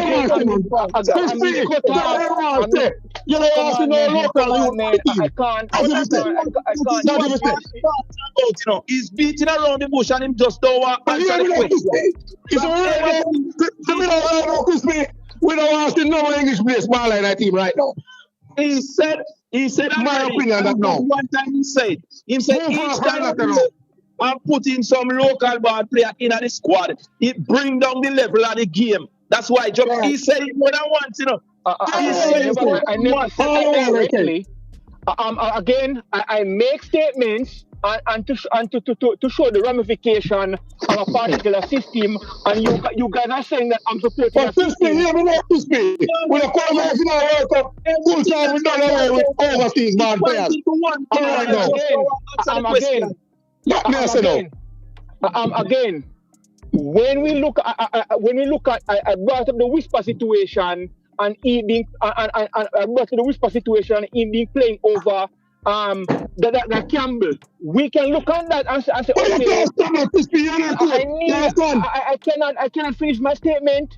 can't. He's beating around the bush and him just don't want to answer the question. We don't want to know English players ball like that team right now. He said my opinion that no. One time he said each time I'm putting some local ball player in the squad, it bring down the level of the game. That's why he said it more than once, you know. I never said that directly. Again, I make statements and to show the ramification of a particular system, and you guys are saying that I'm supporting a system. When a quarterback in our World Cup, full time we done away with overseas bad players. Again, when we look at I brought up the Whisper situation and he being and I brought up the Whisper situation and he being playing over that Campbell. We can look at that and say okay, I cannot finish my statement.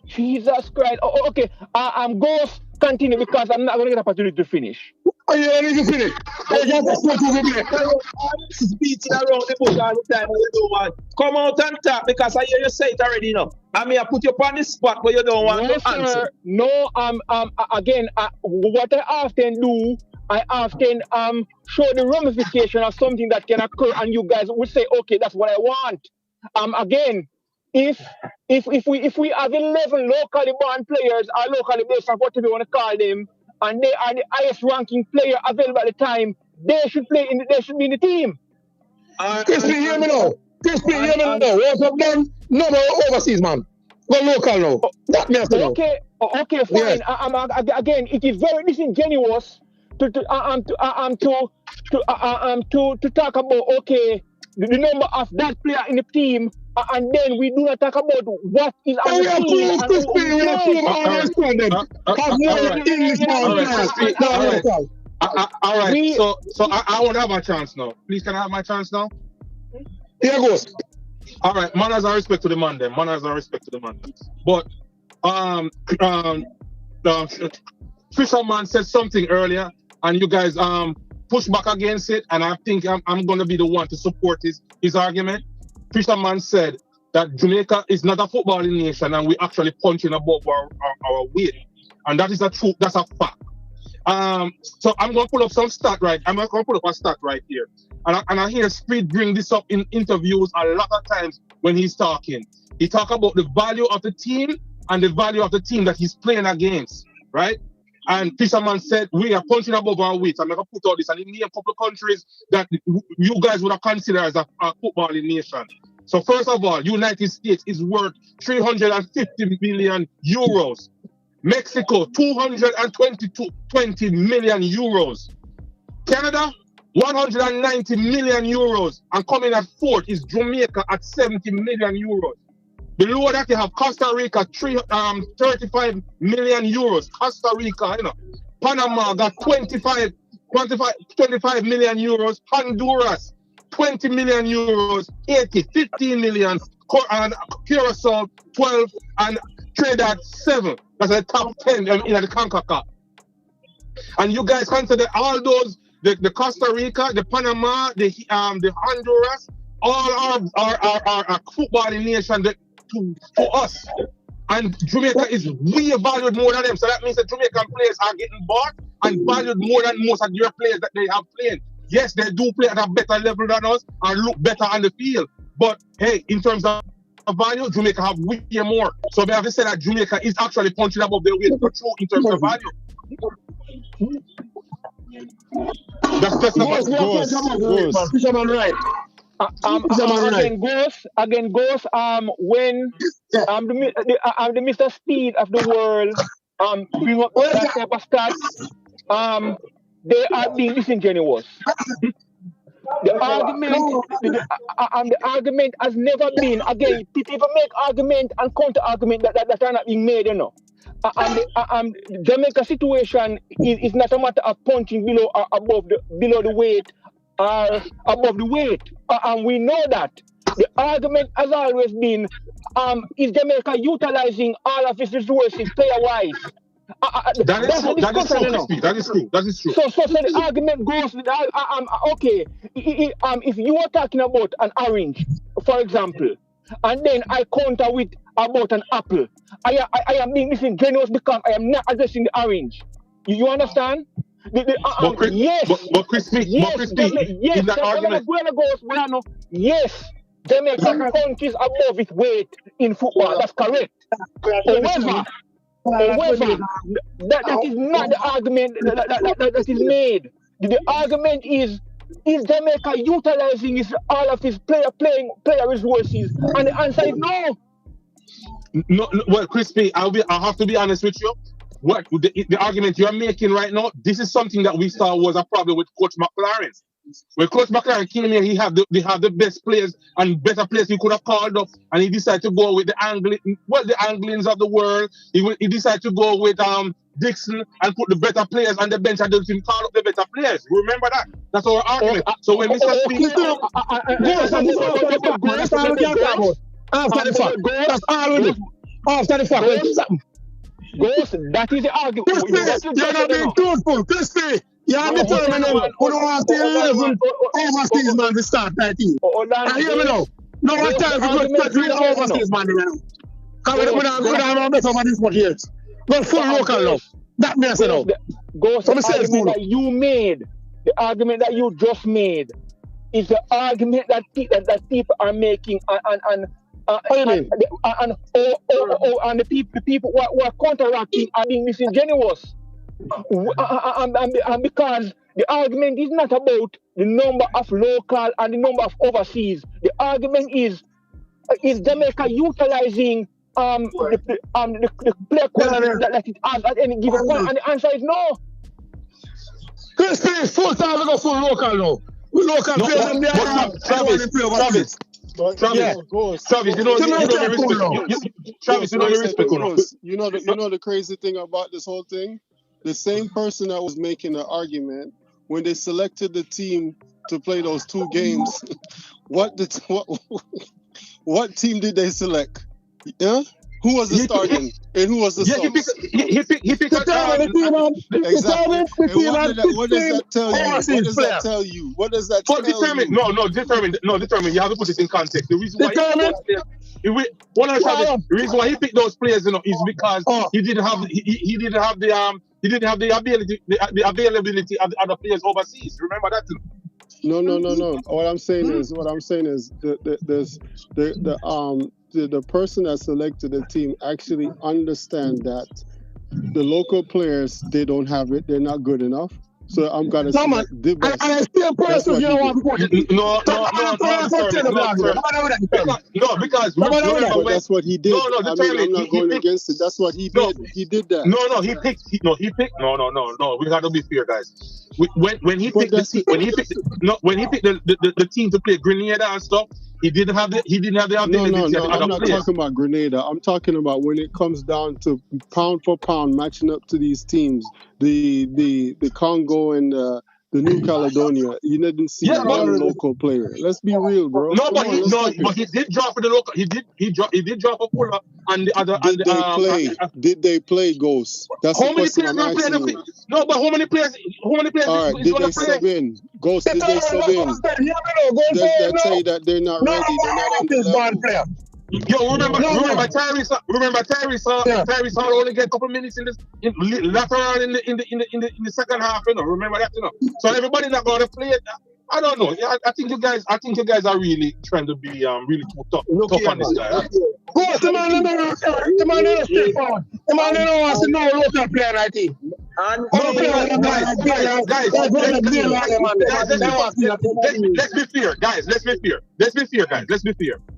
Jesus Christ. Okay. I'm going to continue because I'm not going to get an opportunity to finish. Oh, yeah, you finish. He's beating around the bush all the time. You don't want. Come out and talk because I hear you say it already, you know. I mean, I put you on the spot, but you don't want to answer. No, again, what I often do, I often show the ramification of something that can occur, and you guys would say, okay, that's what I want. Again, if we have 11 locally born players or locally based on whatever you want to call them, and they are the highest ranking player available at the time, they should be in the team. Crispy, hear me now. What's up, man? No overseas, man. Go local now. That me know. Okay, fine. Yes. Again, it is very disingenuous to talk about okay the number of that player in the team, and then we do not talk about what is on the team. All right. So I won't have my chance now. Please, can I have my chance now? Here goes. All right. Manners and respect to the man. Then manners and respect to the man. But Fisherman said something earlier, and you guys push back against it, and I think I'm going to be the one to support his argument. Fisherman said that Jamaica is not a footballing nation, and we're actually punching above our weight, and that is a truth. That's a fact. So I'm going to pull up some stat right. I'm going to pull up a stat right here, and I hear Speed bring this up in interviews a lot of times when he's talking. He talk about the value of the team and the value of the team that he's playing against, right? And Fisherman said, we are punching above our weight. I'm going to put all this. And he named a couple of countries that you guys would have considered as a footballing nation. So first of all, United States is worth 350 million euros. Mexico, 220 million euros. Canada, 190 million euros. And coming at fourth is Jamaica at 70 million euros. Below that, you have Costa Rica, 35 million euros. Costa Rica, you know. Panama got 25 million euros. Honduras, 20 million euros. Haiti, 15 million. And Curacao, 12. And Trinidad, 7. That's the top 10 in the CONCACAF. And you guys consider all those, the Costa Rica, the Panama, the Honduras, all are footballing nation to us. And Jamaica is way valued more than them. So that means that Jamaican players are getting bought and valued more than most of their players that they have played. Yes, they do play at a better level than us and look better on the field. But hey, in terms of value, Jamaica have way more. So we have to say that Jamaica is actually punching above their weight for true in terms of value. That's just not Fisherman right. Again goes when the Mr. Speed of the world bring up that type of stats, they are being disingenuous. The argument has never been, again, people make argument and counter argument that are not being made, you know. And the Jamaica situation is not a matter of punching below or above the weight or above the weight. And we know that. The argument has always been, is Jamaica utilizing all of its resources player-wise? That is true. So the argument goes, okay, if you are talking about an orange, for example, and then I counter with about an apple, I am being disingenuous because I am not addressing the orange. You understand? Yes, Jamaica punches above its weight in football. That's correct. However, that is not the argument that is made. The argument is Jamaica utilizing all of his player resources? And the answer is no. No, well, Crispy, I have to be honest with you. What the argument you're making right now, this is something that we saw was a problem with Coach McLaren. When Coach McLaren came here, they have the best players and better players he could have called up, and he decided to go with the Anglians of the world. He decided to go with Dixon and put the better players on the bench and didn't call up the better players. Remember that? That's our argument. So when Mr. Speed, after the fact, that's all we do. After the fact, Ghost, that is the argument. You're not being truthful, Crispy. You're determined who don't want the 11 overseas man to start that team. I hear me now. No one time to go to overseas man now. Because we're not going to have a mess over this much years. We're full local now. That mess now. Ghost, the argument that you made, the argument that you just made, is the argument that people are making and the people who are counteracting are being disingenuous. And because the argument is not about the number of local and the number of overseas. The argument is Jamaica utilizing the player quality that it has at any given point? And the answer is no. Crispy, full time we go full local now. We local players and they are Travis, you know the crazy thing about this whole thing? The same person that was making the argument when they selected the team to play those 2 games, what team did they select? Yeah? Who was the starting and who was the subs? He picked the team. Exactly. What does that tell you? What does that tell you? Determine. You have to put this in context. The reason why he picked those players, is because he didn't have the availability of the other players overseas. Remember that? No. What I'm saying is the person that selected the team actually understand that the local players, they don't have it, they're not good enough. So I'm gonna No, say man. that the And best. I still That's person what you he don't did. want to coach the team. No, So no, I'm no, not going no, to coach sorry, the no, ball here. sorry. Because No, But that's what he did. no, I mean, I'm not going he against it. That's what he no, did. He did that. no, he picked. No. We got to be fair, guys. When he But picked the that's team, when he picked the team to play Grenada and stuff, he didn't have the no. ability of I'm other not players. talking about Grenada. I'm talking about when it comes down to pound for pound matching up to these teams, the Congo and the New Caledonia. You didn't see Yeah, but one local player. Let's be real, bro. no, Come but on, let's stop it. he did drop for the local. He did drop a puller and the other. Did they play? Did they play, Ghost? That's How the many question players I'm gonna play asking the you. No, but how many players? All right, is did gonna they play? sub in? Ghost, did they sub in? That tell you that they're not ready. They're not on the level. Yo, remember Tyrese only get a couple minutes later on in the second half, you know. Remember that, you know. So everybody not gonna play it. I don't know. Yeah, I think you guys are really trying to be really tough on this guy. Coach, the man don't straightforward. The man don't want to know local player right here. Let's be fair, guys.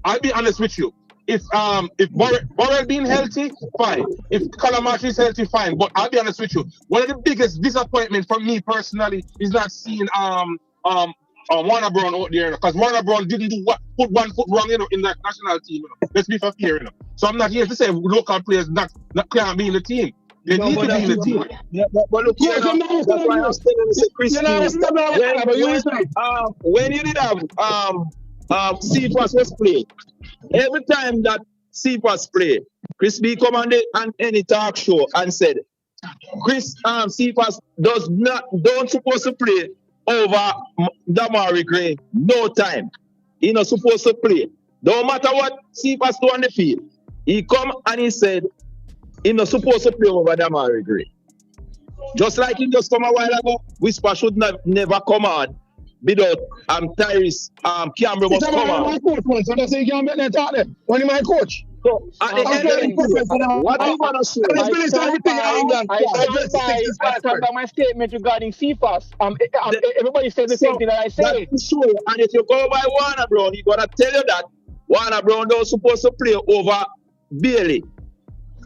I'll be honest with you. If Borrell being healthy, fine. If Calamari is healthy, fine. But I'll be honest with you. One of the biggest disappointments for me personally is not seeing Warner Brown out there, because Warner Brown didn't put 1 foot wrong, you know, in that national team. You know. Let's be fair, you know. So I'm not here to say local players can't be in the team. They need to be in the team. But look, that's why I'm telling you, Chris, when you did have CFAS was play, every time that CFAS play, Chris B come on any talk show and said, CFAS don't supposed to play over Damari Gray, no time. He not supposed to play. Don't matter what CFAS do on the field. He come and he said, he not supposed to play over Damari Gray. Just like he just come a while ago, Whisper should never come on without Tyrese Cameron must come on. My coach, so that's how you can't make that talk there. When my coach. So at the end of the day, what you gonna say? I stand by my statement regarding CFAS. Everybody said the same thing that I said. Sure. And if you go by Warner Brown, he's gonna tell you that Warner Brown don't supposed to play over Bailey.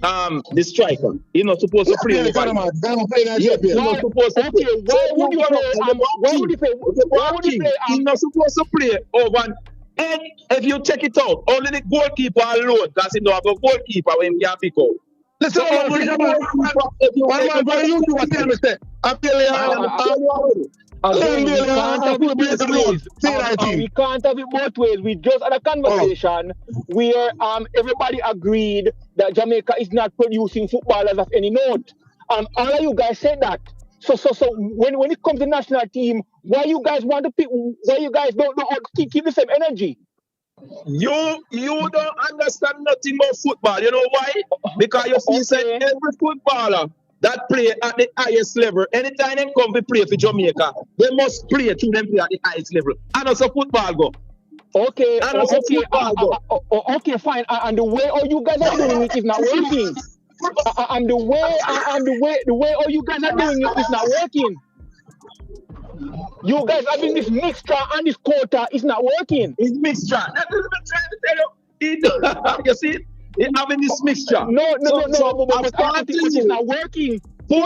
The striker. He's not supposed to play over. He's not supposed to play. He's not supposed to play over. And if you check it out, only the goalkeeper alone, because he don't have a goalkeeper when he can pick out. Listen, we can't have it both ways. We just had a conversation where everybody agreed that Jamaica is not producing footballers of any note. All of you guys said that. So when it comes to national team, why you guys want to pick? Why you guys don't keep the same energy? You don't understand nothing about football. You know why? Because you see, say every footballer that play at the highest level, anytime they come to play for Jamaica, they must play to them play at the highest level. And also football go. Okay, fine. And the way all you guys are doing it is not working. And the way all you guys are doing it is not working. You guys having this mixture and this quota is not working. It's mixture. That's what I'm trying to tell you. You see, it's having this mixture. No, but it's not working. It's not working. So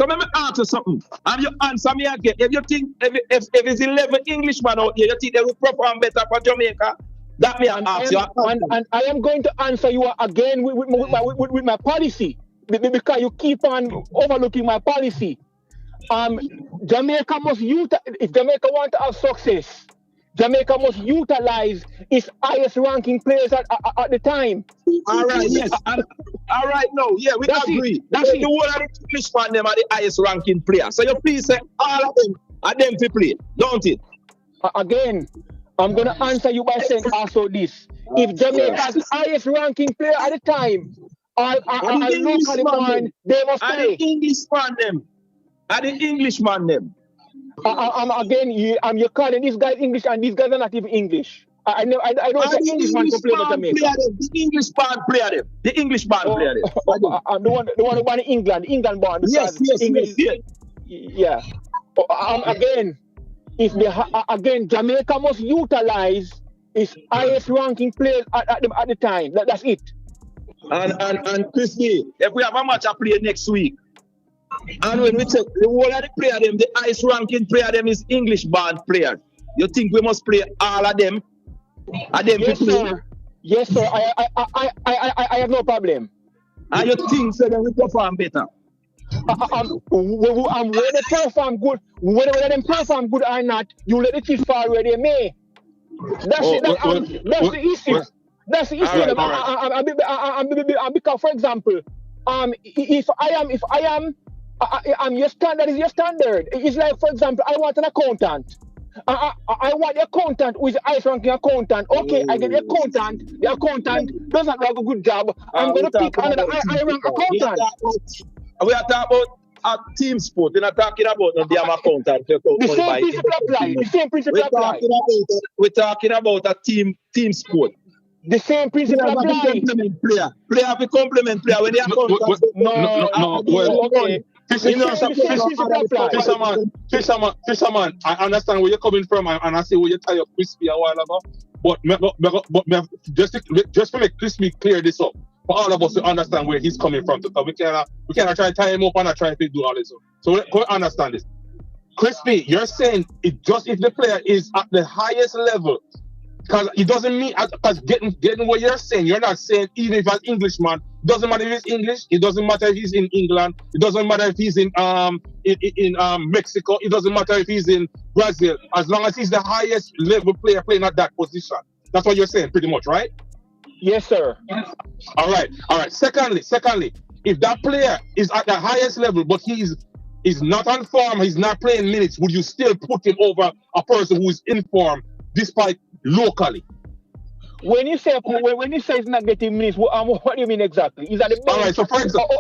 let me ask you something. And you answer me again. If you think if it's 11 Englishmen out here, you think they will perform better for Jamaica? That me ask you. And I am going to answer you again with my policy, because you keep on overlooking my policy. Jamaica must if Jamaica want to have success, Jamaica must utilize its highest ranking players at the time. All right, yes. All right, no, yeah, we agree. That's it. The whole of the Englishman them are the highest ranking player. So you please say all of them are them to play, don't it? Again, I'm gonna answer you by saying also this. If Jamaica's highest ranking player at the time are locally born, they must play. The Englishman them. Are the Englishman them? Again, you're calling these guys English, and these guys are not even English. I don't say Englishman to play for Jamaica. The English band player them. The English band player them. I'm the one who born in England born. Yes. Yeah. Again, again, Jamaica must utilize its highest ranking players at the time. That's it. And Christy, if we have a match I play next week, and when we check the whole of the player them, the highest ranking player them is English band player. You think we must play all of them? Yes, sir. Yes, sir. I have no problem. And you think so then we perform better? When they perform good, whether they perform good or not, you let the chief fall where they may. That's the issue. That's the issue. Because, for example, if I am your standard is your standard. It's like, for example, I want an accountant. I want the accountant who is the highest ranking accountant. Okay, I get the accountant. The accountant doesn't do a good job. I'm going to pick another high rank accountant. We are talking about a team sport. We're not talking about no damn accountant. The same principle apply. The same principle apply. We're talking about a team sport. The same principle apply. Player have to complement player when they are Fisherman, I understand where you're coming from, and I see where you tie up Crispy a while ago. But just to make Crispy clear this up for all of us to understand where he's coming from. Because we cannot try to tie him up and try to do all this. So we understand this. Crispy, you're saying if the player is at the highest level. Because it doesn't mean, because getting what you're saying, you're not saying even if an Englishman, it doesn't matter if he's English, it doesn't matter if he's in England, it doesn't matter if he's in Mexico, it doesn't matter if he's in Brazil, as long as he's the highest level player playing at that position. That's what you're saying, pretty much, right? Yes, sir. All right. Secondly, if that player is at the highest level, but he's not on form, he's not playing minutes, would you still put him over a person who is in form despite locally? When you say he's not getting minutes, what do you mean exactly? Is that the all right? So for example,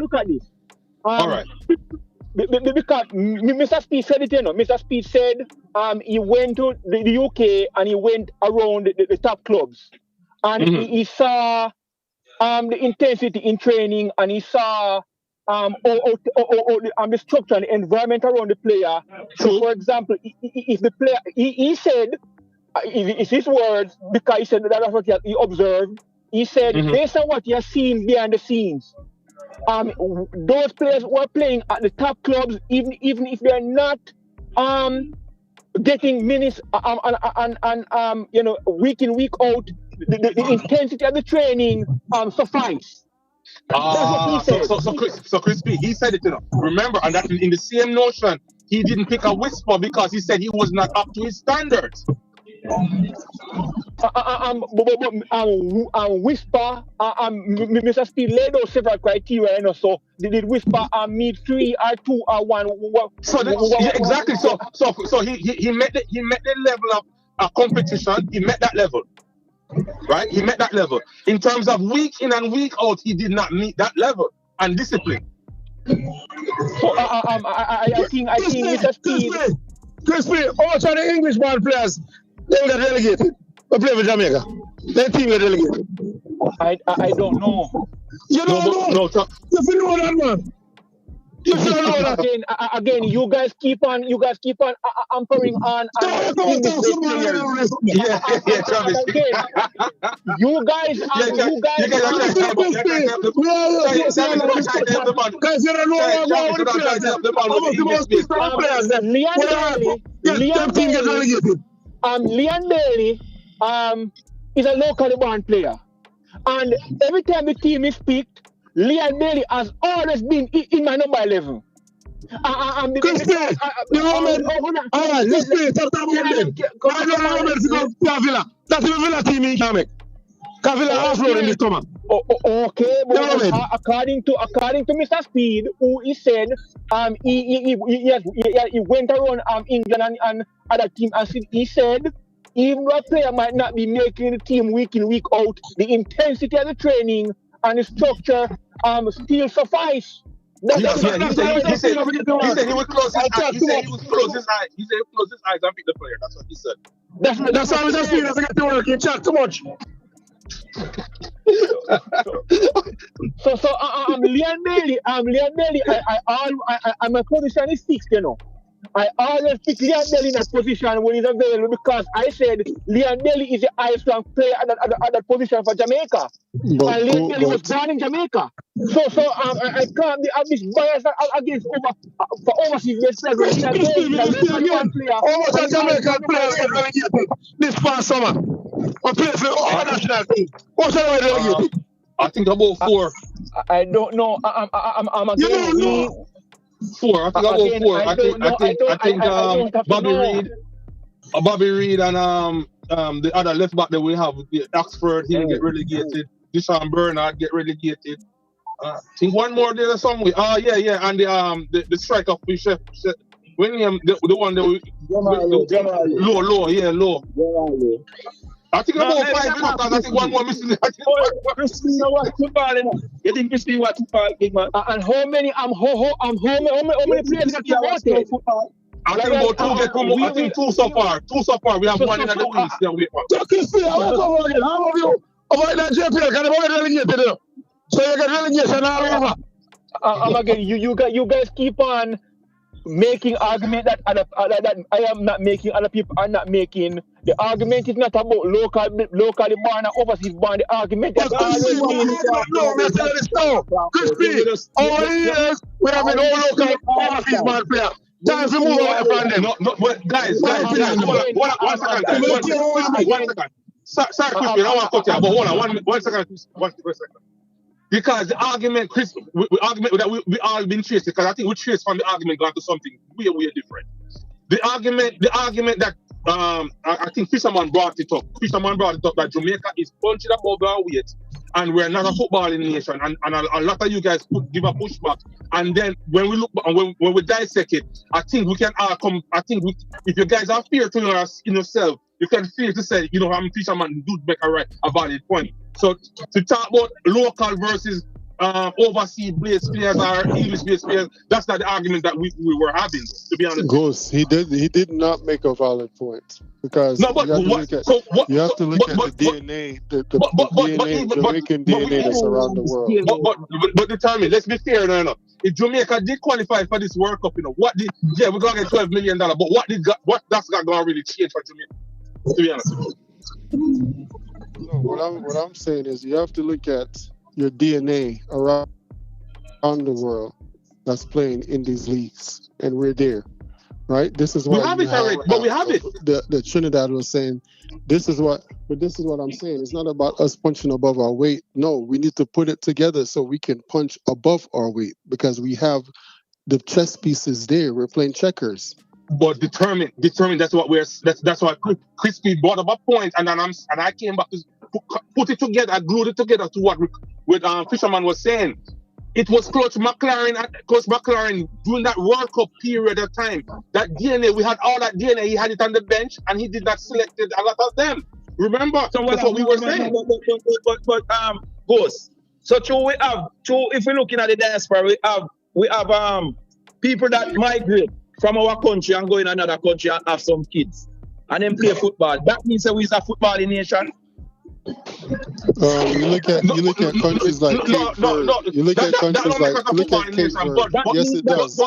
look at this. All right. Because Mr. Speed said it, Mr. Speed said he went to the UK and he went around the top clubs, and he saw the intensity in training, and he saw the structure and the environment around the player. So, for example, if the player, he said, it's his words, because he said that's what he observed. He said, based on what he has seen behind the scenes, those players who are playing at the top clubs, even if they're not getting minutes and week in, week out, the intensity of the training suffice. So Crispy, he said it, remember, and that in the same notion, he didn't pick a Whisper because he said he was not up to his standards. Whisper, Mr. Speed laid out several criteria, so did Whisper meet 3 or 2 or 1? Exactly. So he met the level of competition. He met that level. Right, he met that level. In terms of week in and week out, he did not meet that level and discipline. So I think Mr. Speed. Crispy, all the English ball players, they will get relegated. They play for Jamaica. Their team get relegated. I don't know. You don't know? No, you feel know that, man. Again, you guys keep on hampering on. You guys Leon Bailey is a locally born player, and every time the team is picked, Leon Bailey has always been in my number 11. Let's play. That's the Villa team in Jamaica. Villa offload in this summer. Okay, but according to Mr. Speed, who he said he went around England and other teams, and he said even though a player might not be making the team week in, week out, the intensity of the training and the structure still suffice. He said he would close his eyes. He said he would close his eyes and pick the player. That's what he said. That's how we just feel as I get to work. You chat too much. So Leon Bailey. I'm a position is fixed, you know. I always pick Leon Bailey in that position when he's available because I said Leon Bailey is the highest ranked player at that position for Jamaica. And Leon Bailey was born in Jamaica. So I can't have this bias against for overseas based players. Leon Bailey is a Jamaican player. Almost a Jamaican player get relegated this past summer. I play for our national team. What's the way relegated? I think about 4. I don't know. I'm again. You don't know. 4. I think about 4. I think Bobby Reed and the other left back that we have, the Oxford, he'll get relegated. Deshaun Bernard get relegated. I think one more there somewhere. Yeah. And the striker for Chef William, the one that we low. I think about 5 because I think one more missing. Crispy, what football? You think Crispy what football, big man? And how many players got promoted? I think about 2 get promoted. I think 2 so far. 2 so far. We have one in the East. Yeah, we have. Crispy, how of you? About that JPL, can you relegated? So you get relegation all over. Again, you guys keep on making argument that I am not making, other people are not making. The argument is not about locally born and overseas born. The argument is always Crispy, all the years we have been all local overseas born player. Time to move away from them. No, guys, one second. Sorry, Crispy, I don't want to cut you, but hold on, one second. Because the argument, Chris, the argument that we all been chasing, because I think we chased from the argument gone to something way different. The argument that I think Fisherman brought it up. Fisherman brought it up that Jamaica is punching above our weight, and we're not a footballing nation. And a lot of you guys give a pushback. And then when we look when we dissect it, I think we can all come. I think if you guys are fair to yourself, you can fear to say, I'm Fisherman do make a valid point. So to talk about local versus overseas based players or English based players, that's not the argument that we were having, to be honest. Ghost, he did not make a valid point because you have to look at the DNA, the Jamaican DNA that's around the world. But determine, let's be fair now. If Jamaica did qualify for this World Cup, we're gonna get $12 million, but what that's not gonna really change for Jamaica, to be honest. No, what I'm saying is you have to look at your DNA around the world that's playing in these leagues, and we're there, right? This is what we have it already, but we have it. The Trinidad was saying, this is what I'm saying. It's not about us punching above our weight. No, we need to put it together so we can punch above our weight because we have the chess pieces there. We're playing checkers. But determined. That's what that's why Crispy brought up a point, and I came back to put it together. I glued it together to what Fisherman was saying. It was Coach McLaren during that World Cup period of time. That DNA, we had all that DNA. He had it on the bench, and he did not select a lot of them. Remember? So that's what we were saying. But Ghost. So we have if we're looking at the diaspora, we have people that migrate from our country and go in another country and have some kids and then play football. That means that we're a footballing nation. You look at countries like Cape Verde. You look at countries like Cape Verde. Yes, it does.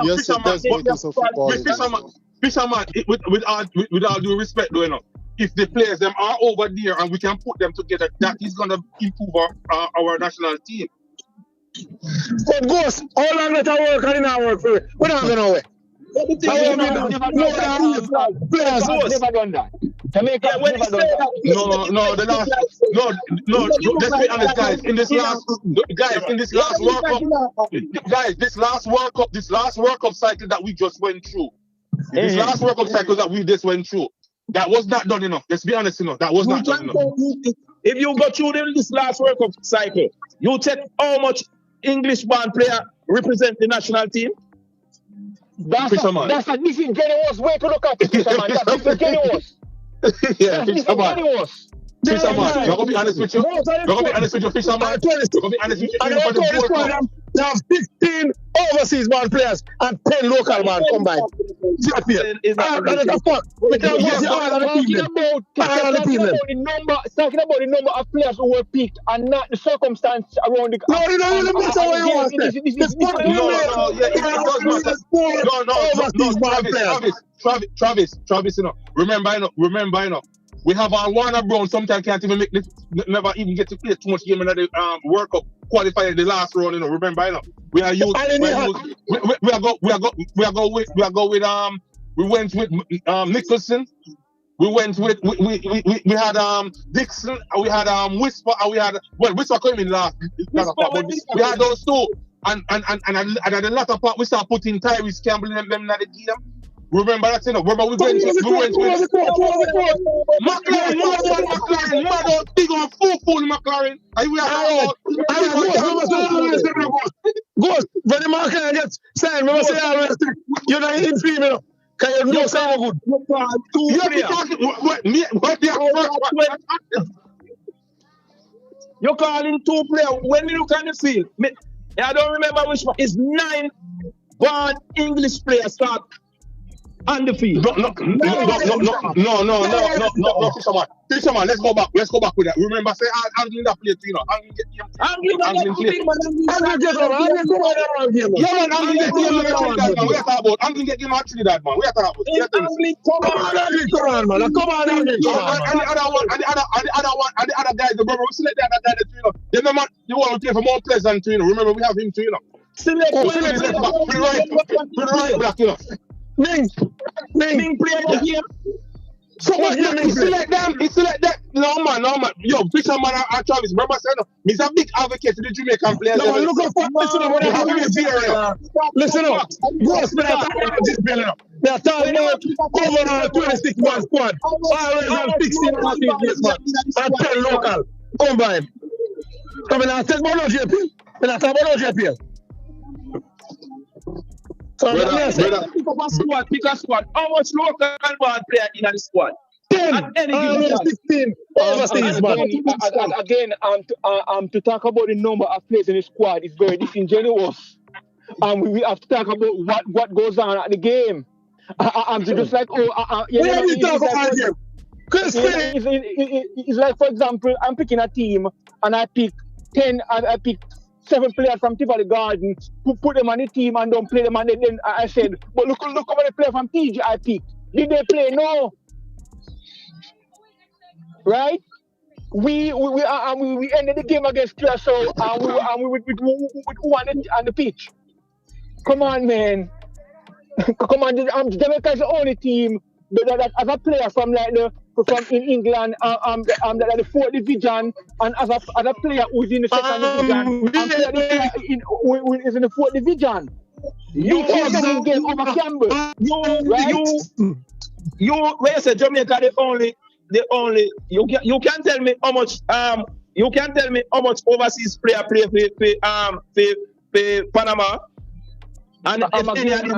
Yes, it does make us a footballing nation. Fisherman, with all due respect, if the players them are over there and we can put them together, that is gonna improve our national team. But Ghost, how long let I work and not work for it? We're not going away. Never done that. Jamaica never done that. No. Let's be honest, guys. This last World Cup cycle that we just went through, that was not done enough. Let's be honest, that was not done enough. If you go through this last World Cup cycle, you check how much English-born player represent the national team. That's a disingenuous way to look at it, Fisherman. That's disingenuous. Yeah, Fisherman. I'm going to be honest with you. Fisherman. I'm going to be honest with you. You have 16 overseas born players and 10 local man combined. That's a fact. We can go see all of the team. Talking about the number of players who were picked and not the circumstance around the. No, you don't really matter what you want to say. The sport Travis, you know. We have our Warner Brown sometimes can't even never even get to play too much game in the World Cup qualifier the last round, you know. Remember, you know. We are used. We went with Nicholson. We went with we had Dixon, we had Whisper, and we had Whisper came in last part, we had those two, and at the latter part we start putting Tyrese Campbell in them in the game. Remember that, you know. Remember we went with McLaren, big on full McLaren. And we are Ghost, when the McLaren gets signed, remember say always you're not in film, you know. Can you know so good? You're calling two players. When you look at the field, I don't remember which one. It's 9 born English players start on the field. No, Fisherman, let's go back with that. Remember, say Anglin that play, you know. Anglin get game. Anglin get Anglin get game actually that man. We are talking about. Come on, man. Come on, and the other guys, the brother, we select the other guy that, you know. They never, you want to play for more Pleasant, you know. Remember, we have him too, you know. Select right back, you know. Ming play the game. So what you select them? He select that. No man. Yo, Fisherman and Travis, remember saying, he's a big advocate to the Jamaican players. No, look up. Listen up. Gross, they are talking about overall 26 man squad. Always have 16 this man. And 10 local. Combined. I mean, I take about no JP. And I talk about no JP. So pick a squad. How much local born player in the squad? 10. At any given 16. Again, to talk about the number of players in the squad is very disingenuous. We have to talk about what goes on at the game. I'm just like, what are we talking about here? It's like, for example, I'm picking a team and I pick 7 players from Tivoli Garden who put them on the team and don't play them, and then I said, but look how many players from TG I picked. Did they play? No. Right? We ended the game against Curacao and we with who on the pitch. Come on, man. Come on, Jamaica is the only team that as a player from in England, the 4th division, and as a player who's in the 2nd division, who is in the 4th division. You can't get over Campbell. When you say Jamaica, the only you can tell me how much overseas player play for Panama. And again,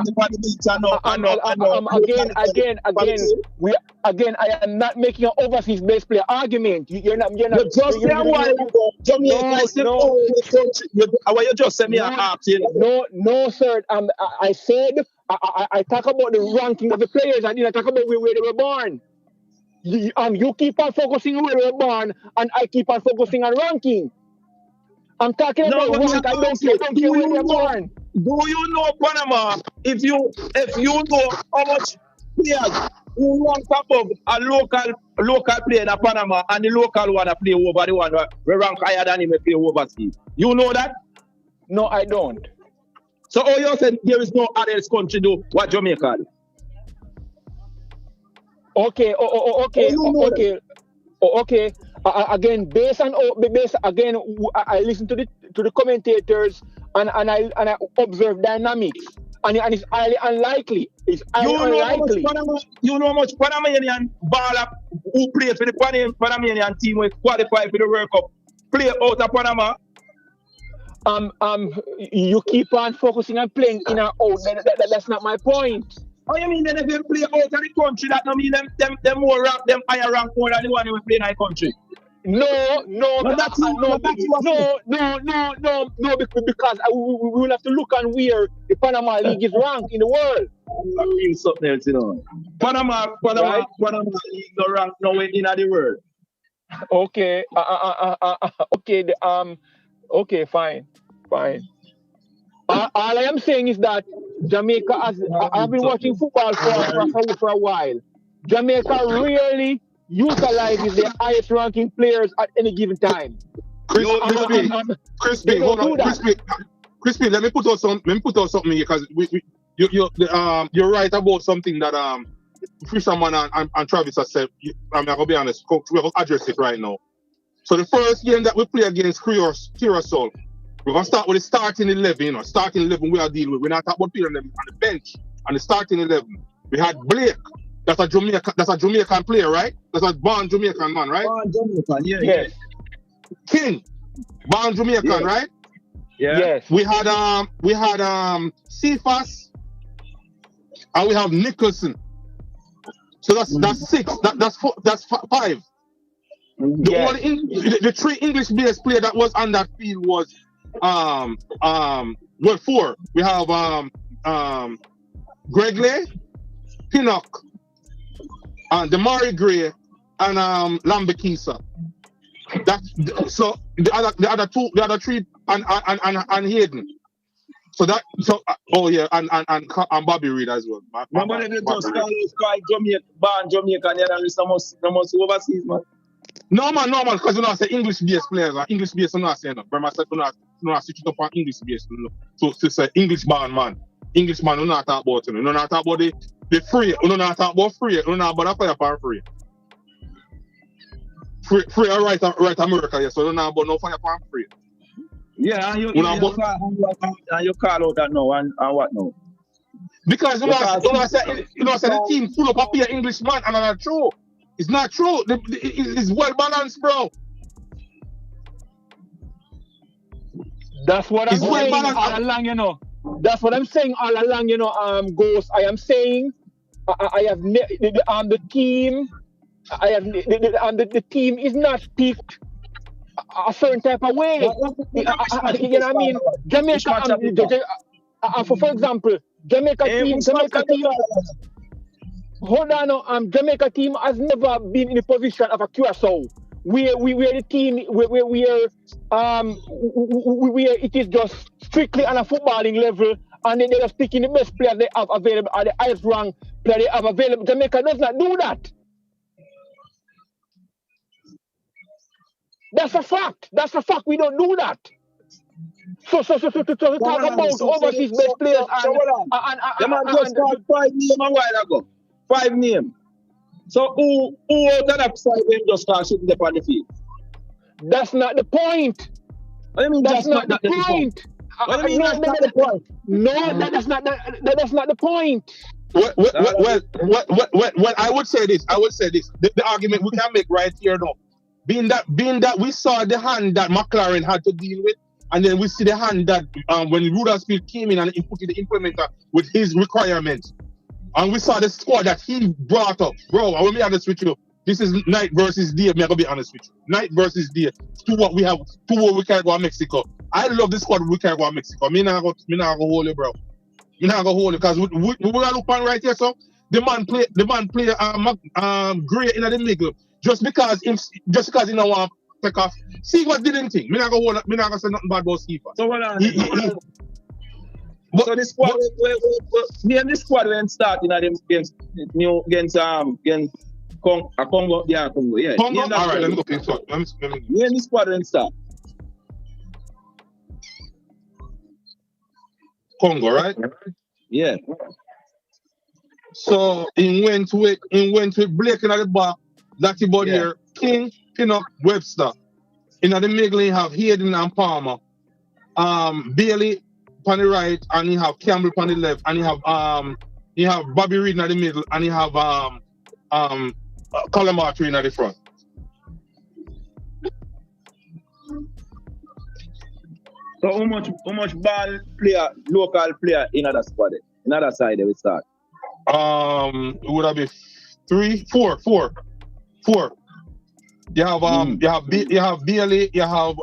I am not making an overseas based player argument. You're not. Just say why Jamaica is the only country. You just send me an option. No, sir. I said I talk about the ranking of the players. I didn't talk about where they were born. You keep on focusing on where they were born, and I keep on focusing on ranking. I'm talking about rank. I don't care where they're born. Do you know Panama? If you know how much players who rank above a local player in Panama and the local one play over the one who rank higher than him play overseas, you know that? No, I don't. So all you said there is no other country do what Jamaica do? Okay. Again, I listen to the commentators and I observe dynamics, and it's highly unlikely. It's highly unlikely. You know how much Panamanian baller who play for the Panamanian team who qualify for the World Cup play out of Panama? You keep on focusing on playing in or out. That's not my point. Oh, you mean then if they play out of the country, that don't mean them more rank, them higher rank more than the one who play in our country? No, no, But that's no, but that's what because we will have to look on where the Panama League is ranked in the world. I'm reading something else, you know. Panama Right? League no rank nowhere in the world. Okay, okay, okay, fine. All I am saying is that Jamaica I've been watching football for a while. Jamaica really utilizes their highest ranking players at any given time. Crispy, hold on, Crispy. Let me put out something here because you're right about something that Fisherman and Travis has said. I'm gonna be honest. We're gonna address it right now. So the first game that we play against Curacao, we're gonna start with the starting 11. You know, starting 11 we are dealing with. We're not talking about people on the bench. On the starting 11, we had Blake. That's a Jamaican player, right? That's a born Jamaican man, right? Born Jamaican, yeah. Yes. King, born Jamaican, right? Yeah. Yes. We had Cephas, and we have Nicholson. So that's six. That's four, that's five. The three English-based player that was on that field was four. We have Gregley, Pinnock, Damari Gray, and Lambekisa. So the other three, and Hayden. And Bobby Reed as well. Remember they just call Jamaican, they must overseas, man. No man, because you know I say English-based players, English-based I'm not saying that. But I said not switch it up on English-based. So to say English-born man. English man, we not talk about it. We not talk about the free. We not talk about free. We not about fire for free. Free right America, yes. So we not about no fire for free. Yeah, and you call out that now and what now? Because I said the team full of papier English man and that's true. It's not true. It's well balanced, bro. That's what I'm saying all along, you know. That's what I'm saying all along, you know. Ghost. I am saying, I have the team. The team is not picked a certain type of way. You know what I mean? Jamaica. For example, Jamaica team. Hold on, Jamaica team has never been in the position of a Curacao. We are the team where it is just strictly on a footballing level, and then they are picking the best players they have available or the highest rank player they have available. Jamaica does not do that. That's a fact. We don't do that. So to talk about overseas best players and just called 5 names a while ago. 5 names. So who out of that 5 names just start shooting up on the field? That's not the point. I mean, that's not the point. What do you mean that's not the point? No, that's not the point. Well, I would say this. The argument we can make right here now, being that we saw the hand that McLaren had to deal with, and then we see the hand that when Rudolph came in and he put in the implementer with his requirements, and we saw the squad that he brought up, bro. I will be honest with you. This is night versus day. I'm gonna be honest with you. Night versus day. To what we can go to Mexico. I love this squad we can go to Mexico. Me not go hold you, bro. Me not go hold you because we gonna look on right here. So the man play Gray in the middle just because he don't want to take off. See what didn't think. Me not go hold. Me not gonna say nothing bad about Steve. So what? So this squad, this squad when starting against Congo, yeah, Congo, yeah. Congo? All right, let me go pick squad. Let me. When this squad when start? Congo, right? Yeah. So he went with Blake in the back, Lucky Bud here, King, Pinnock, Webster. In the middle, you have Hayden and Palmer. Bailey on the right, and you have Campbell on the left, and you have Bobby Reed in the middle, and you have Colin Martin at the front. So how much ball player, local player in other squad, in other side we start? It would have been 4. You have you have Bailey, you have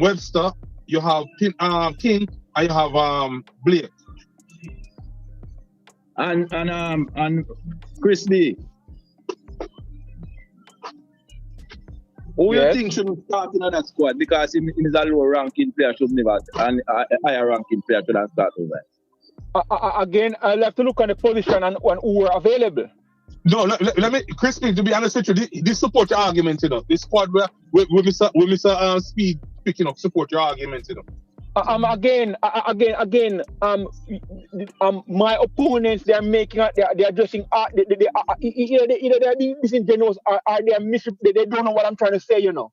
Webster, you have King, and you have Blake. And Chris D. Who you think shouldn't start in that squad because he is a lower ranking player should never and a higher ranking player should have start over. Again, I'll have to look on the position and who are available. No, let me, Crispy, to be honest with you, this support your argument, you know. This squad where Mr. Speed picking up support your argument, you know. My opponents, they're making they're addressing either they're being disingenuous or they're they don't know what I'm trying to say, you know.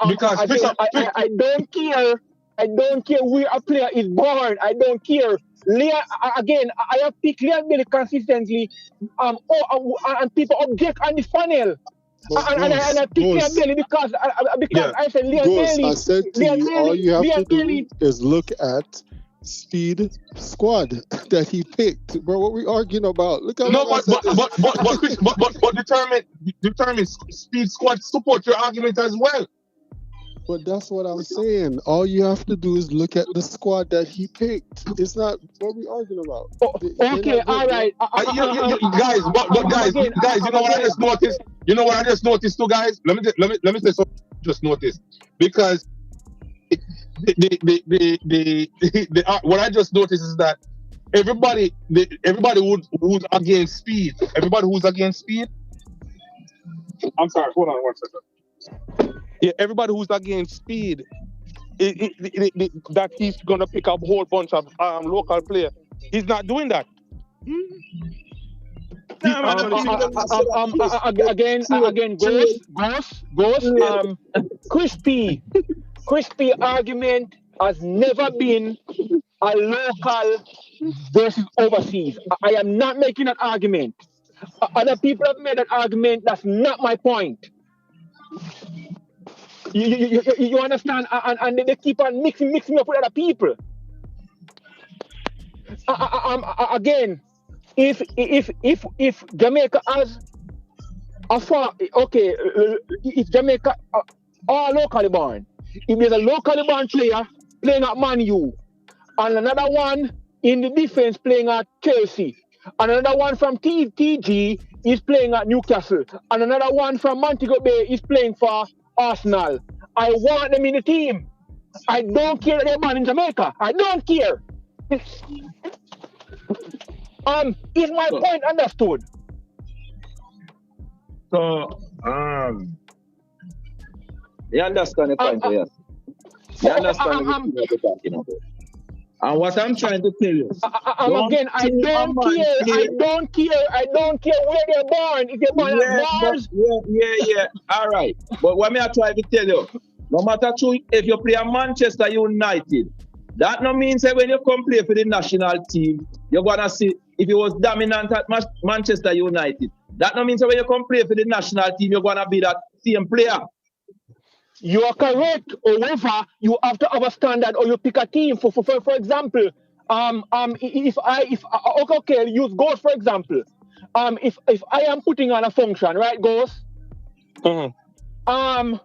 Because I don't care. I don't care where a player is born. I don't care. I have picked Leon Bailey consistently. And people object on this panel. And I picked Leon Bailey because I said Leon Bailey. I said to you, all you have to do is look at Speed squad that he picked, bro. What we arguing about? Look at but determine Speed squad support your argument as well. But that's what I'm saying. All you have to do is look at the squad that he picked. It's not what we arguing about. Okay, all right. Guys, you know what I just noticed? You know what I just noticed too, guys? Let me say something. Just noticed because what I just noticed is that everybody who's against Speed. Everybody who's against Speed. I'm sorry. Hold on 1 second. Yeah, everybody who's against Speed, that he's gonna pick up a whole bunch of local players. He's not doing that. Again, Crispy argument has never been a local versus overseas. I am not making that argument. Other people have made that argument. That's not my point. You understand? And they keep on mixing up with other people. Again, if Jamaica has a far if Jamaica are locally born, if there's a locally born player playing at Man U, and another one in the defense playing at Chelsea, and another one from TG is playing at Newcastle, and another one from Montego Bay is playing for Arsenal. I want them in the team. I don't care that they're born in Jamaica. I don't care. Is my point understood? So, you understand the point, yes. You understand what you're talking about. And what I'm trying to tell you. I don't care where they're born. If they're born at Mars. Yeah. All right. But what I try to tell you, no matter if you play at Manchester United, that no means that when you come play for the national team, you're gonna see if you was dominant at Manchester United. That no means that when you come play for the national team, you're gonna be that same player. You are correct. However, you have to have a standard, or you pick a team. For example, if use Ghost for example. If I am putting on a function, right, Ghost? Mm-hmm.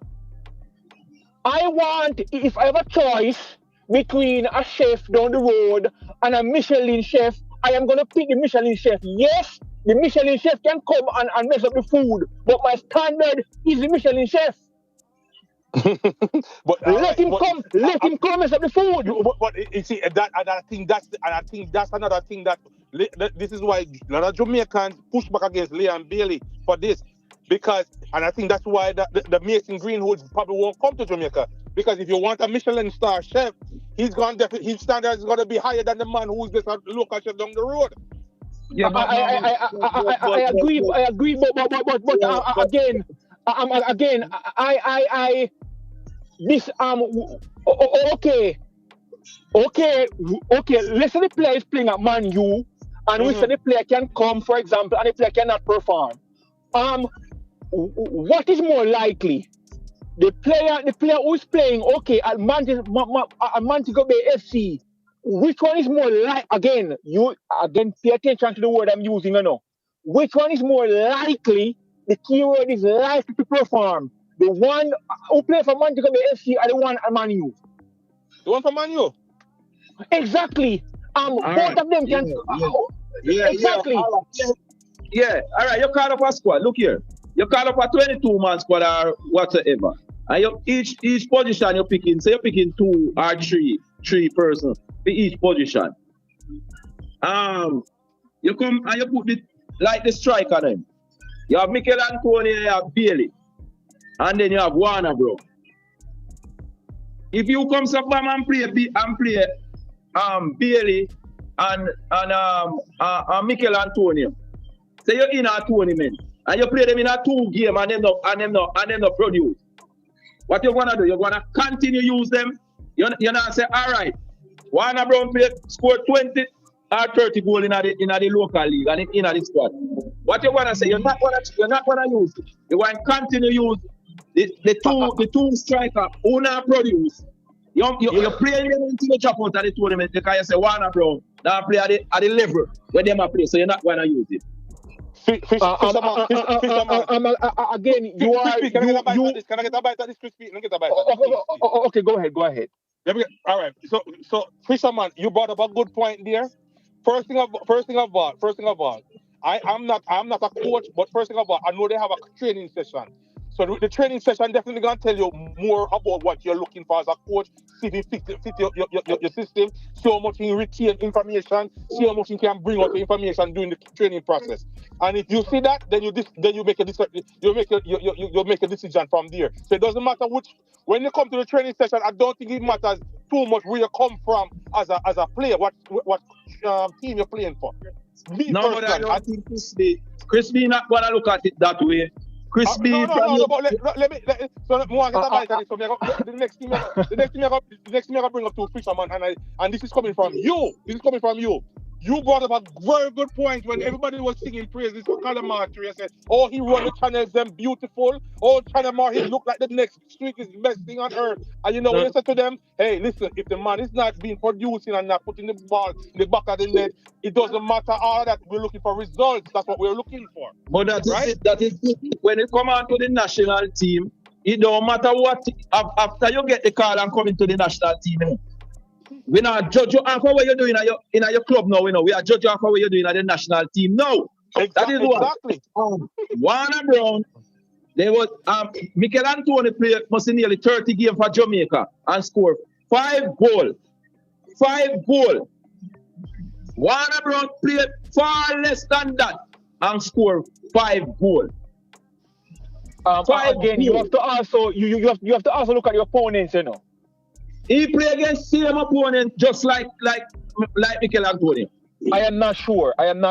I want, if I have a choice between a chef down the road and a Michelin chef, I am gonna pick the Michelin chef. Yes, the Michelin chef can come and mess up the food, but my standard is the Michelin chef. But let him come mess up the food. But you see I think that's another thing that this is why a lot of Jamaicans push back against Leon Bailey for this, because and I think that's why the Mason Greenwood probably won't come to Jamaica, because if you want a Michelin star chef, his standard is gonna be higher than the man who's just a local chef down the road. Yeah, I agree, but again, this okay. Let's say the player is playing at Man U, and we say the player can come, for example, and the player cannot perform. What is more likely? The player who is playing at Montego Bay FC. Which one is more you pay attention to the word I'm using, you know. Which one is more likely the key word is likely to perform. The one who play for Montego Bay FC are the one at Man U. The one for Man U? Exactly. Both right. of them can. Exactly. Yeah. All right. You call up a squad. Look here. You call up a 22-man squad or whatsoever. And you, each position you're picking, say you're picking 2 or 3 persons for each position. You come and you put the striker then. You have Mikel Antonio, you have Bailey, and then you have Warner, bro. If you come some and play Bailey and Mikel Antonio, say you're in a tournament and you play them in a 2 game and them not produce. What you're gonna do? You're gonna continue use them. You're not say, all right, Warner Brown scored 20 or 30 goals in the local league and in the squad. What you're gonna say? You're not gonna use it. You're gonna continue use the two striker who not produce. You're playing them until you drop out of the tournament because you say Warner Brown now play at the level where they play, so you're not gonna use it. Again, you are. Can I get a bite at this, Crispy? Okay, go ahead. All right. So Fisherman, you brought up a good point there. First thing of all, I'm not a coach, but first thing of all, I know they have a training session. So the training session definitely gonna tell you more about what you're looking for as a coach. See if it fit your system. See how much you retain information. See how much you can bring out the information during the training process. And if you see that, then you make a decision from there. So it doesn't matter when you come to the training session. I don't think it matters too much where you come from as a player. What team you're playing for. No, but I don't think Crispy not gonna look at it that way. Crispy. No, but let me. So more get about it. So the next thing I gonna bring up to Fisherman, and this is coming from you. You brought up a very good point when everybody was singing praises for Calamari. I said, "Oh, he run the channels them beautiful. Oh, Calamari, he look like the next streak is the best thing on earth." And you know when you said to them, "Hey, listen, if the man is not being producing and not putting the ball in the back of the net, it doesn't matter all that. We're looking for results. That's what we're looking for." But that is when it come on to the national team, it don't matter what after you get the call and come into the national team. We not judge you off of what you're doing in your club now. We are judging off of what you're doing at the national team. No, that is what. Warner Brown, there was Mikel Antonio played must nearly 30 games for Jamaica and scored 5 goals. 5 goals. Warner Brown played far less than that and scored 5 goals. Again, you have to also look at your opponents, you know. He play against same opponent just like Mikel Antonio. I am not sure. Because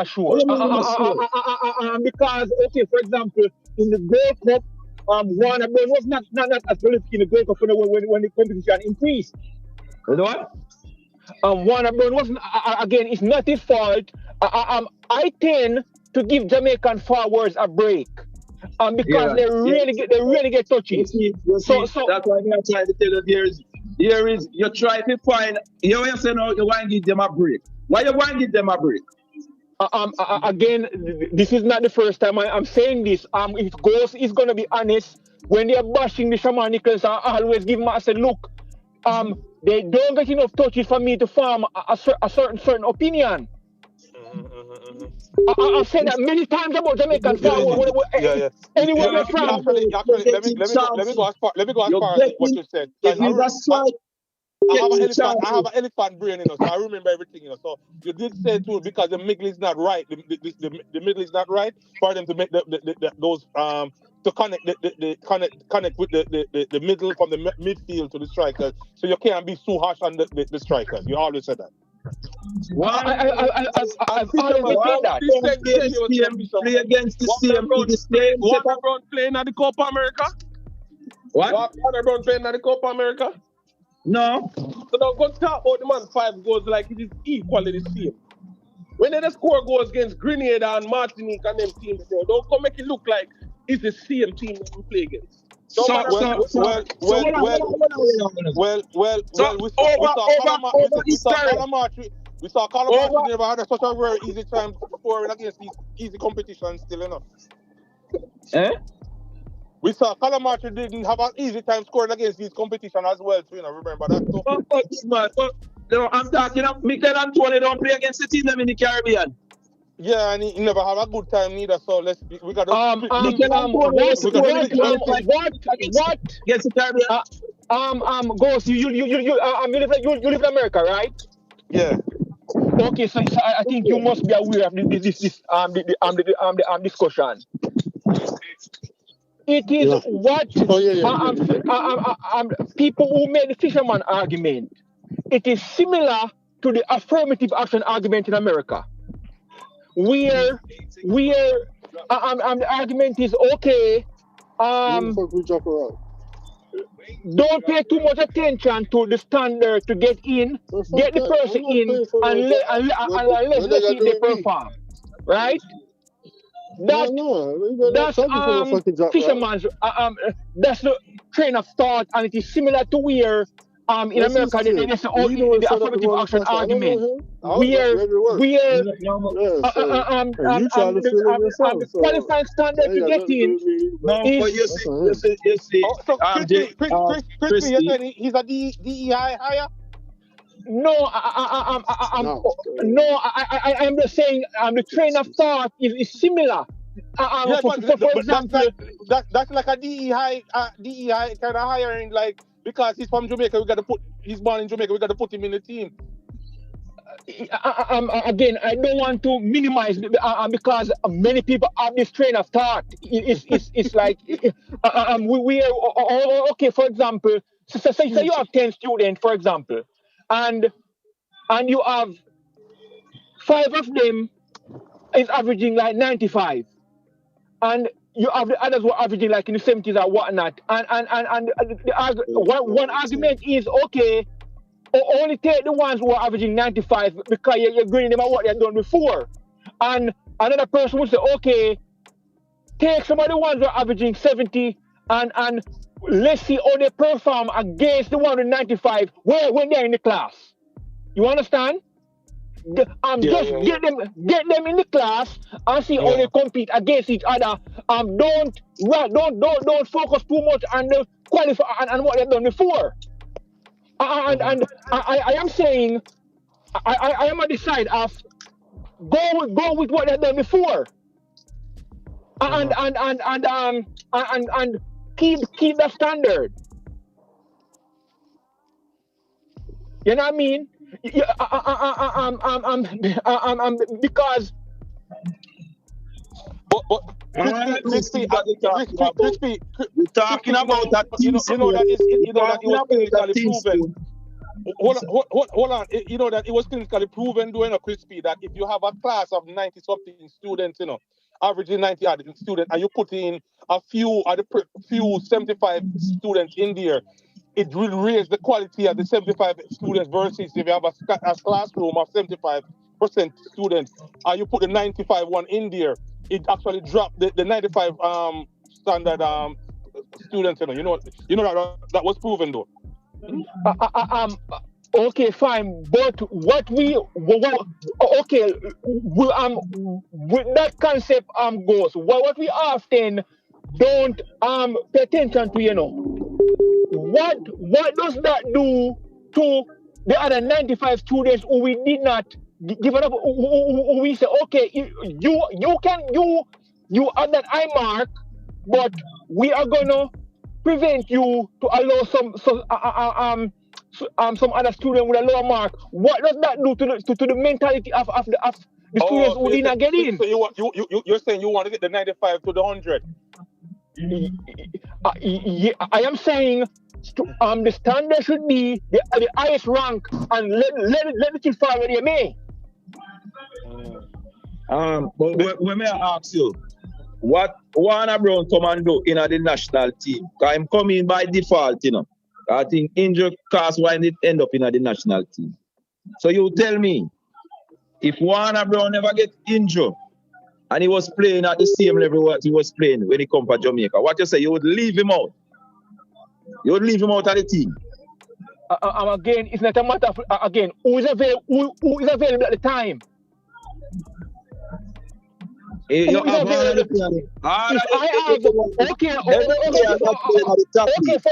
okay, for example, in the Gold Cup, Warner Brown was not as prolific in the Gold Cup when the competition increased. You know what? Warner Brown wasn't. Again, it's not his fault. I tend to give Jamaican forwards a break. Because they really get touchy. So that's why I'm trying to tell you there is you try to find you say no, you want to give them a break. Why you want to give them a break? Again, this is not the first time I'm saying this. If Ghost is gonna be honest, when they're bashing the Shamanicans, I always give them I said, look, they don't get enough touches for me to form a certain opinion. I've said that many times about Jamaican forward. Anywhere we're from. Let me go as far as what you said. I have an elephant brain, so I remember everything, So you did say too because the middle is not right. The middle is not right for them to make those to connect connect with the middle from the midfield to the strikers. So you can't be too harsh on the strikers. You always said that. I've always said that. Play against the same. Warner Brown playing at the Copa America. What? Warner Brown playing at the Copa America. No. So don't go talk about the man 5 goals like it is equally the same. When they score goals against Grenada and Martinique and them teams, bro, don't come make it look like it's the same team that we play against. We saw Calamari never had such a very easy time scoring against these easy competitions still enough. Eh? We saw Calamarchi didn't have an easy time scoring against these competition as well, too, you know, remember that too? No, I'm talking about Mikel Antonio don't play against the team them in the Caribbean. Yeah, and he never have a good time neither, so we got to... What? Against the Caribbean? Ghost, you live in America, right? Yeah. Okay, so I think you must be aware of this discussion. It is people who made the fisherman argument. It is similar to the affirmative action argument in America, where the argument is okay. Don't pay too much attention to the standard to get in, get the person in, and let's see if they perform. Right? That's fisherman's that's the train of thought, and it is similar to where in America they say the affirmative action argument the qualifying standard to get in is Chris, you're saying he's a DEI higher? No, I'm just saying the train of thought is similar. For example, that's like a DEI kind of hiring, like, because he's from Jamaica, he's born in Jamaica, we got to put him in the team. Again, I don't want to minimize because many people have this train of thought. It's like we are okay. For example, say you have 10 students, for example, and you have 5 of them is averaging like 95, and you have the others who are averaging like in the 70s or whatnot. And one argument is okay. Only take the ones who are averaging 95 because you're grading them at what they've done before. And another person will say, okay, take some of the ones who are averaging 70 and let's see how they perform against the one with 95 when they're in the class. You understand? Get them in the class and see how they compete against each other. Don't focus too much on the qualify and what they've done before. And I am saying I am on the side of go with what they've done before, and keep the standard. You know what I mean? Because. Crispy, we're talking about that. You know that it was clinically proven. Hold on. You know that it was clinically proven, doing a Crispy, that if you have a class of 90-something students, you know, averaging 90 students, and you put in a few 75 students in there, it will raise the quality of the 75 students versus if you have a classroom of 75% students, and you put the 95 one in there, it actually dropped the 95 standard students. You know that was proven though. Okay, fine, but with that concept goes. What we often don't pay attention to, you know, what does that do to the other 95 students who we did not give it up? Who we say, okay, you are that high mark, but we are gonna prevent you to allow some other student with a lower mark. What does that do to the mentality of the students who did not get in? So you're saying you want to get the 95 to the 100? I am saying the standard should be the highest rank, and let it fall where they may. But when may I ask you, what Warner Brown come and do in the national team? Because I'm coming by default, you know. I think injury cause why it end up in the national team. So you tell me, if Warner Brown never get injured and he was playing at the same level what he was playing when he come for Jamaica, what you say? You would leave him out? You would leave him out of the team? Again, it's not a matter of who is available at the time. You Who is have all of the available? players. All If of I them. have okay, Every player that playing at the top okay, league. for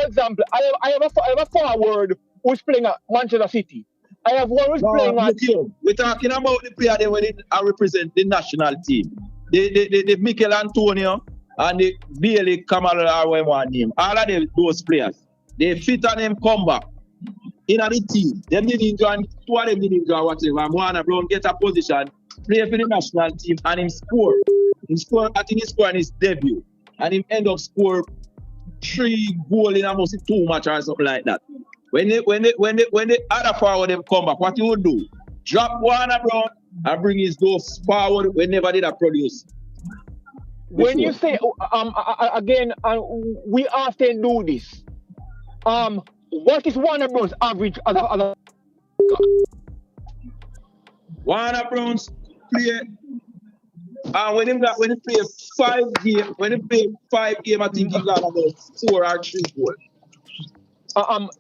example, I have a forward who's playing at Manchester City. I have one who's No, playing at look here. We're talking about the player they when they represent the national team. The Mikel Antonio and the Bailey Kamara or one name. All of them, those players. They fit on them come back. In the team. Them didn't join, two of them didn't join whatever. And Warner Brown get a position, play for the national team, and him score. I think he scored in his debut. And him end up score 3 goals in almost 2 matches or something like that. When the other forward them come back, what you would do? Drop Warner Brown and bring his those forward whenever they produce. when you say again, we often do this. What is Warner Bros average as a Warner Brown's play when he play 5 games, I think he got about 4 or 3 goals.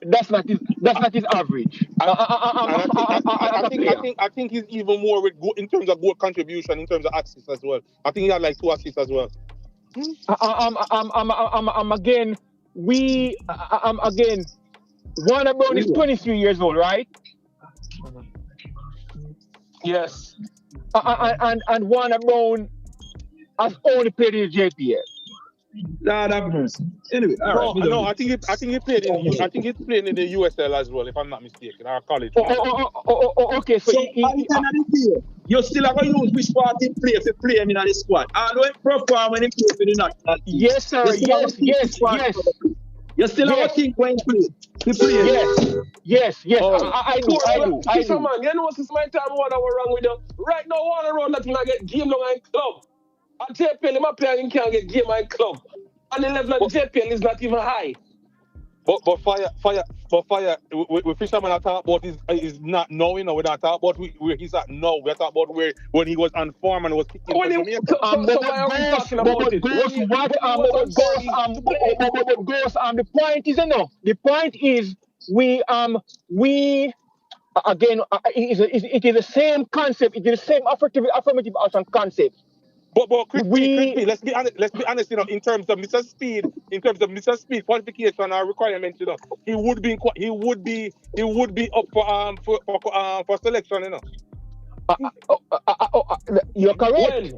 That's not his average. I think he's even more with in terms of goal contribution, in terms of assists as well. I think he had like 2 assists as well. Again, Warner Brown is 23 years old, right? Yes. And Warner Brown has only played in the JPL. Nah, that mercy. Anyway, all right. No, I think he played in the USL as well, if I'm not mistaken, our college. Okay, so at the end of the day, you still have to use which part he play to play him in the squad. And when perform when he play for the national team. Yes, sir. Yes. You still have to think when he play. Yes. Oh. I do. Man, you know since my time what I was wrong with you. Right now, Warner Road nothing I get game long and club. At JPL, him up here and can't get game and club. And the level of JPL is not even high. But fire. With Fisherman I talk about is not now, you know. We're not talking about where he's at now. We're talking about where when he was on form and was kicking for Jamaica. The point is, the point is we again it is the same concept. It is the same affirmative action concept. But Crispy, let's be honest, you know, in terms of Mr. Speed qualification or requirements, you know, he would be up for selection, you know. You're correct.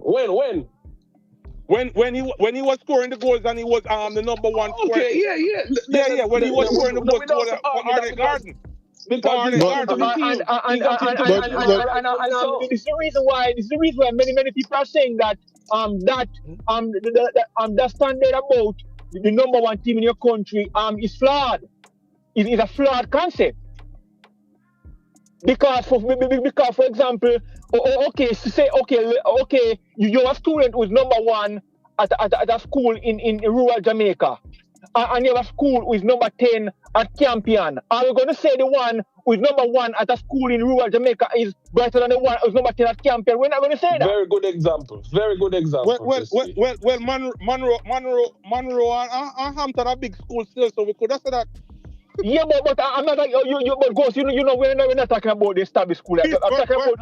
When he was scoring the goals and he was the number one scorer. Okay, yeah. When he was scoring the goals for Arden Garden. This is the reason why many people are saying that the standard about the number one team in your country is flawed. It is a flawed concept. Because for example, you're a student who's number one at a school in rural Jamaica. And you have a school who is number 10 at Campion. Are we going to say the one who is number 1 at a school in rural Jamaica is better than the one who is number 10 at Campion? We're not going to say that. Very good example. Well, Monroe and Hampton are big schools still, so we could have said that. Yeah, but I'm not like but Ghost, you know, we're not talking about the established school. I'm talking about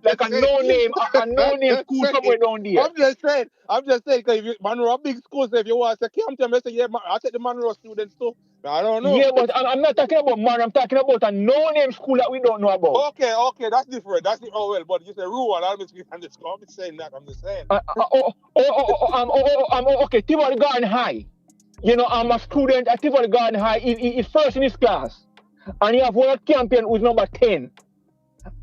like a no-name school somewhere down there. I'm just saying, because if Monroe are big schools, if you want to say Campton, I say, yeah, I take the Monroe students too. I don't know. Yeah, but I'm not talking about Monroe. I'm talking about a no-name school that we don't know about. Okay, that's different. But you say rural, I'm just saying that. I'm just saying. Okay, Tivoli Garden High. You know, I'm a student at Tivoli Garden High. He's first in his class. And you have one at Campion who's number 10.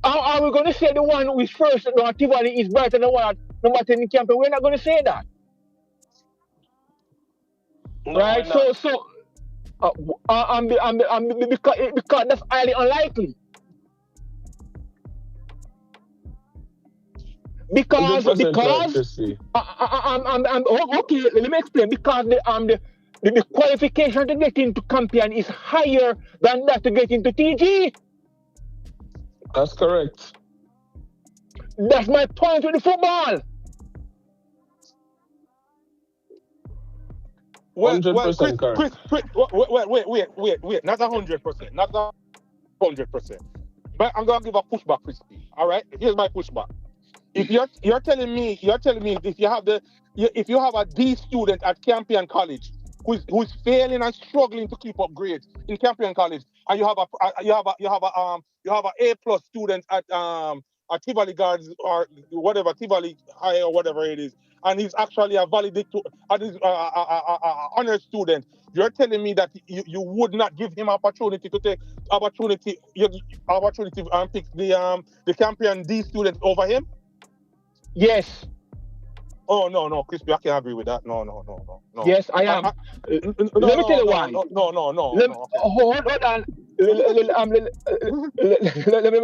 Are we going to say the one who is first at Tivoli is better than the one at number 10 in Campion? We're not going to say that. No, right? So, because that's highly unlikely. Because okay, let me explain. Because the qualification to get into Campion is higher than that to get into TG. That's correct. That's my point with the football. 100% correct. Wait. Not 100%. Not 100%. But I'm going to give a pushback, Crispy. All right? Here's my pushback. if you're telling me if you have a D student at Campion College who's failing and struggling to keep up grades in Campion College, and you have a A plus student at Tivoli Gardens or whatever, Tivoli High or whatever it is, and he's actually a valedictorian, honor student. You're telling me that you would not give him opportunity to take opportunity and pick the Campion D student over him? Yes. Oh no, Crispy, I can't agree with that. No. Yes, I am. Let me tell you why. No. Hold on. Let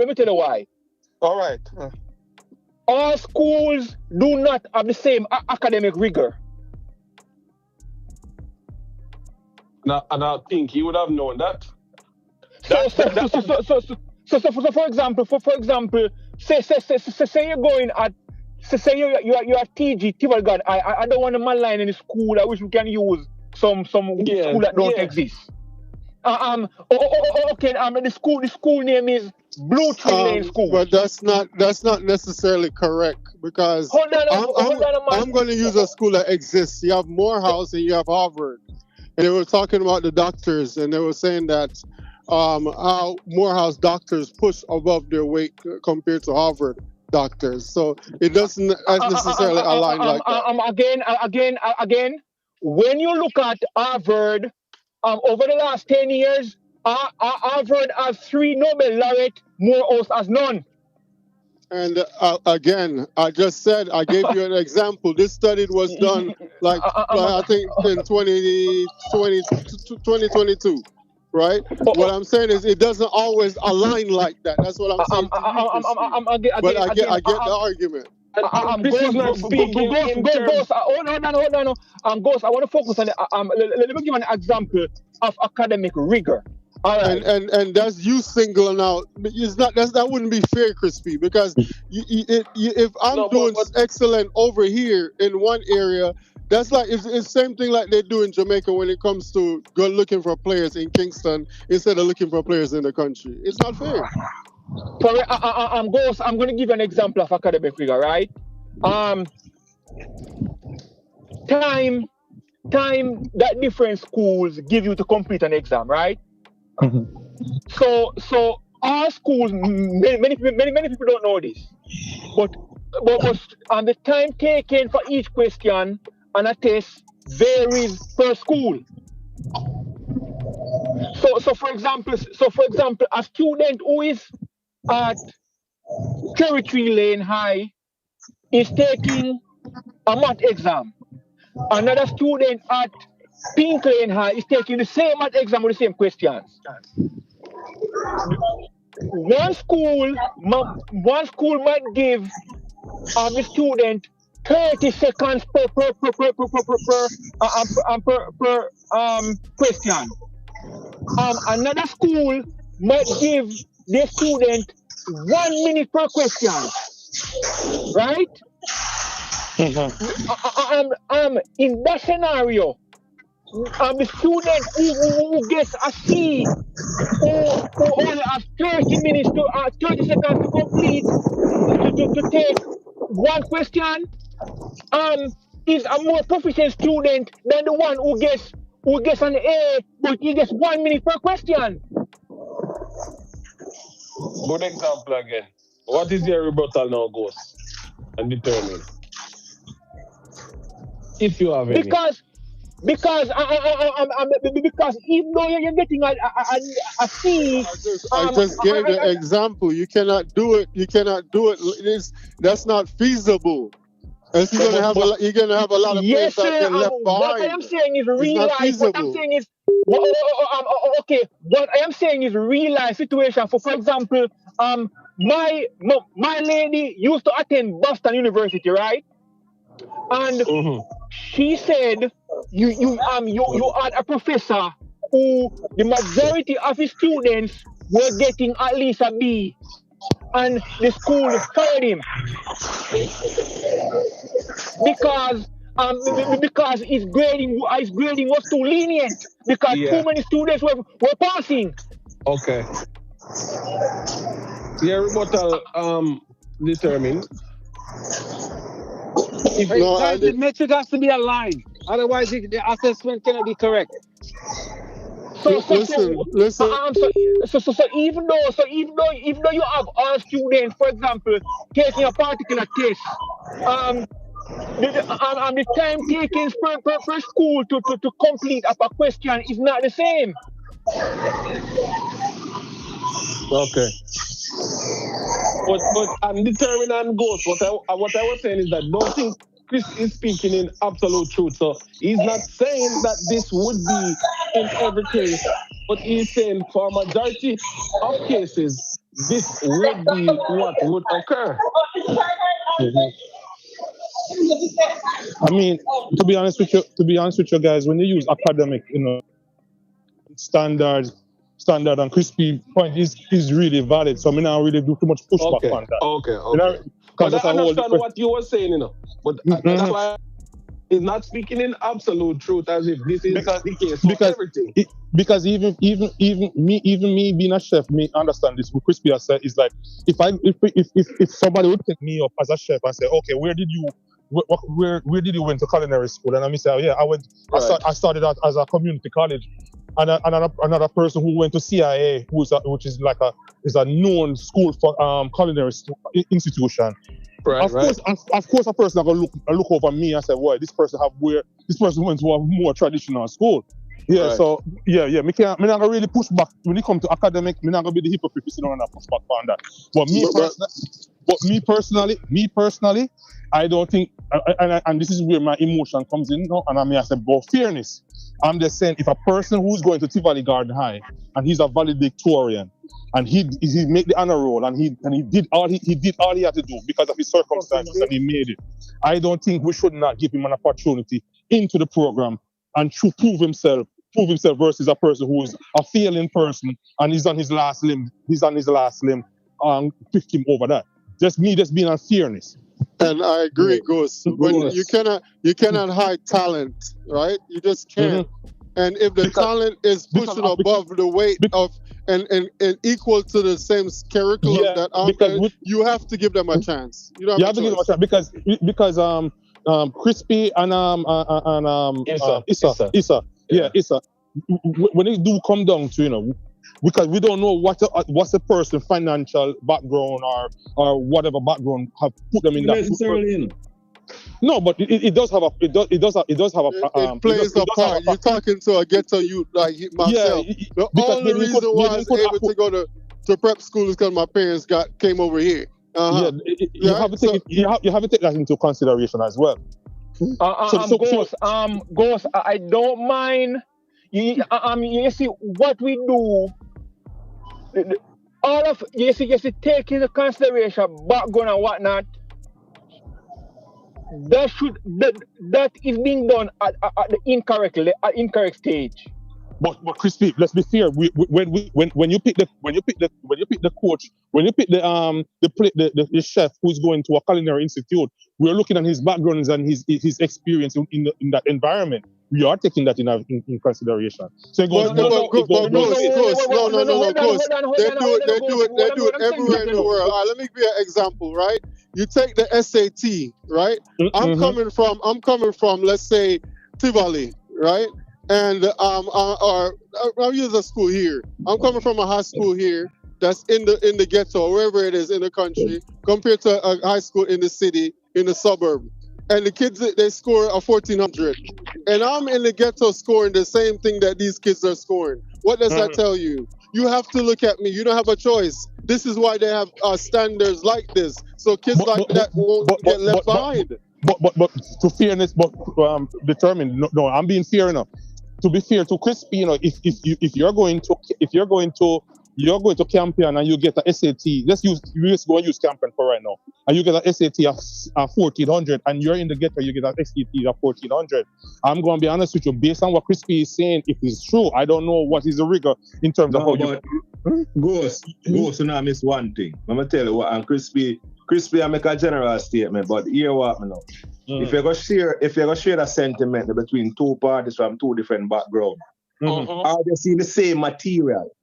me tell you why. All right. All schools do not have the same academic rigor. And I think you would have known that. So for example, say you're going at, say you're at Tivoli Garden. I don't want a man line in the school. I wish we can use some school that don't exist. Okay. The school name is Blue Tree Lane School. But that's not necessarily correct, because I'm going to use a school that exists. You have Morehouse and you have Harvard, and they were talking about the doctors, and they were saying that how Morehouse doctors push above their weight compared to Harvard doctors. So it doesn't necessarily align like that. Again, when you look at Harvard, over the last 10 years, Harvard has 3 Nobel laureates, Morehouse has none. And again, I just said, I gave you an example. This study was done I think in 2022, right? What I'm saying is it doesn't always align like that. That's what I'm saying. But I get the argument. Ghost, I want to focus on it. Let me give an example of academic rigor. All right. And that's you singling out. It's not that wouldn't be fair, Crispy, because if I'm doing excellent over here in one area, that's like it's the same thing like they do in Jamaica when it comes to go looking for players in Kingston instead of looking for players in the country. It's not fair. Ghost, I'm going to give you an example of academic rigor, right? Time that different schools give you to complete an exam, right? So our schools, many people don't know this, but the time taken for each question on a test varies per school. So for example, a student who is at Cherry Tree Lane High is taking a math exam. Another student at Pink Lane High is taking the same math exam with the same questions. One school might give the student 30 seconds per question. Another school might give the student 1 minute per question, right? In that scenario, the student who gets a C, who only has 30 seconds to complete to take one question, is a more proficient student than the one who gets an A, but he gets 1 minute per question. Good example again. What is your rebuttal now, Ghost? And determine. If you have any. Because even though you're getting a C, I just gave the example. You cannot do it. That's not feasible. As you're gonna have a lot of players that get left behind. What I am saying is real life. What I'm saying is okay. What I am saying is real life situation. For example, my lady used to attend Boston University, right? And she said you had a professor who the majority of his students were getting at least a B, and the school fired him because his grading was too lenient because too many students were passing. Okay. Your rebuttal determined. Hey, No, guys, the metric has to be aligned. Otherwise, the assessment cannot be correct. listen. So even though you have all students, for example, taking a particular test, the time taken per school to complete a question is not the same. Okay. But I'm determined on goals. What I was saying is that don't think Chris is speaking in absolute truth. So he's not saying that this would be in every case, but he's saying for a majority of cases, this would be what would occur. I mean, to be honest with you guys, when you use academic, standard and crispy point is really valid. So I mean, I really do too much pushback on that. Okay. But I understand what you were saying, But that's why he's not speaking in absolute truth as if this is the case for everything. Because even me being a chef, me understand this. What Crispy has said is like, if somebody would pick me up as a chef and say, okay, where did you went to culinary school? And I say, oh, yeah, I started out as a community college. And another person who went to CIA, which is a known school for culinary institution. Of course, a person gonna look over me and say, "Boy, this person went to a more traditional school." Yeah, right. So yeah. Me not gonna really push back when it comes to academic. Me not gonna be the hypocrite sitting on and push back on that. But me personally, I don't think, and this is where my emotion comes in now. And I say about fairness. I'm just saying, if a person who's going to Tivoli Garden High and he's a valedictorian and he made the honor roll and he did all he had to do because of his circumstances and he made it, I don't think we should not give him an opportunity into the program and to prove himself versus a person who is a failing person and he's on his last limb. Pick him over that. Just being on fairness. And I agree, Ghost. When you cannot hide talent, right? You just can't. Mm-hmm. And if the talent is pushing above the weight of and equal to the same curriculum that I'm you have to give them a chance. You have to give them a chance because Crispy and Issa. Issa. When it do come down to because we don't know what's the person financial background or whatever background have put them in that. Necessarily, No, but it does have a it plays a part. You're talking to a ghetto youth like myself. The only reason why I was able to go to prep school is because my parents came over here. Uh-huh. You have to take that into consideration as well. Ghost, I don't mind. You see what we do. All of you see, take into consideration background and whatnot. That is being done at the incorrect stage. But Crispy, let's be fair. When you pick the coach, when you pick the chef who's going to a culinary institute, we're looking at his backgrounds and his experience in that environment. We are taking that in consideration. So it goes. No. They do it everywhere in the world. Let me give you an example, right? You take the SAT, right? Mm-hmm. I'm coming from, let's say, Tivoli, right? And I'll use a school here. I'm coming from a high school here that's in the ghetto, wherever it is in the country, compared to a high school in the city, in the suburb. And the kids, they score a 1,400. And I'm in the ghetto scoring the same thing that these kids are scoring. What does that tell you? You have to look at me. You don't have a choice. This is why they have standards like this. So kids that won't get left behind. But to fairness, determined. No, I'm being fair enough. To be fair to Crispy, if you're going to Campion and you get a SAT, let's go and use Campion for right now, and you get a SAT of 1,400, and you're in the ghetto, you get an SAT of 1,400. I'm going to be honest with you, based on what Crispy is saying, if it's true, I don't know what is the rigor in terms of how you. Ghost, I miss one thing. I'm going to tell you what, and Crispy, I make a general statement, but hear what me know. If you're gonna share that sentiment between two parties from two different backgrounds, are they seeing the same material?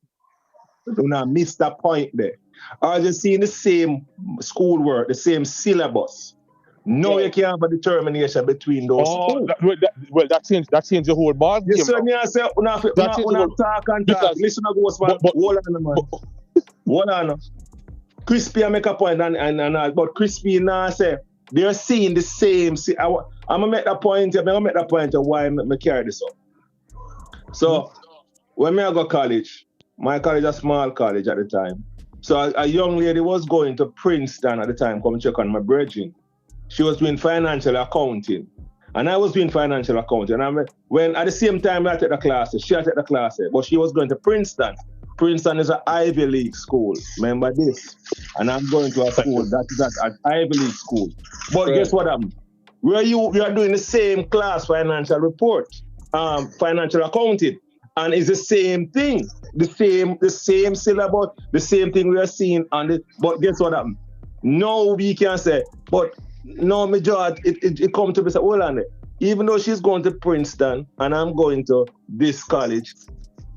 Do not miss that point there. Are they seeing the same schoolwork, the same syllabus? No, you can't have a determination between those two. That changed the whole ball game. Yes, sir, I say, una talk and talk. Listen to what's man. Hold on, man. Hold on. Crispy, I make a point, but Crispy now say they're seeing the same. I'm gonna make that point. I'm gonna make that point of why I carry this up. So when I go college, my college a small college at the time. So a young lady was going to Princeton at the time, come check on my brethren. She was doing financial accounting, and I was doing financial accounting. And when at the same time I took the classes, she had the classes, but she was going to Princeton. Princeton is an Ivy League school. Remember this? And I'm going to a school that is an Ivy League school. But guess what happened? We are doing the same class, financial report, financial accounting, and it's the same thing, the same syllabus, the same thing we are seeing on it. But guess what happened? No, we can say, but no, majority, it come to be say, hold on, even though she's going to Princeton and I'm going to this college,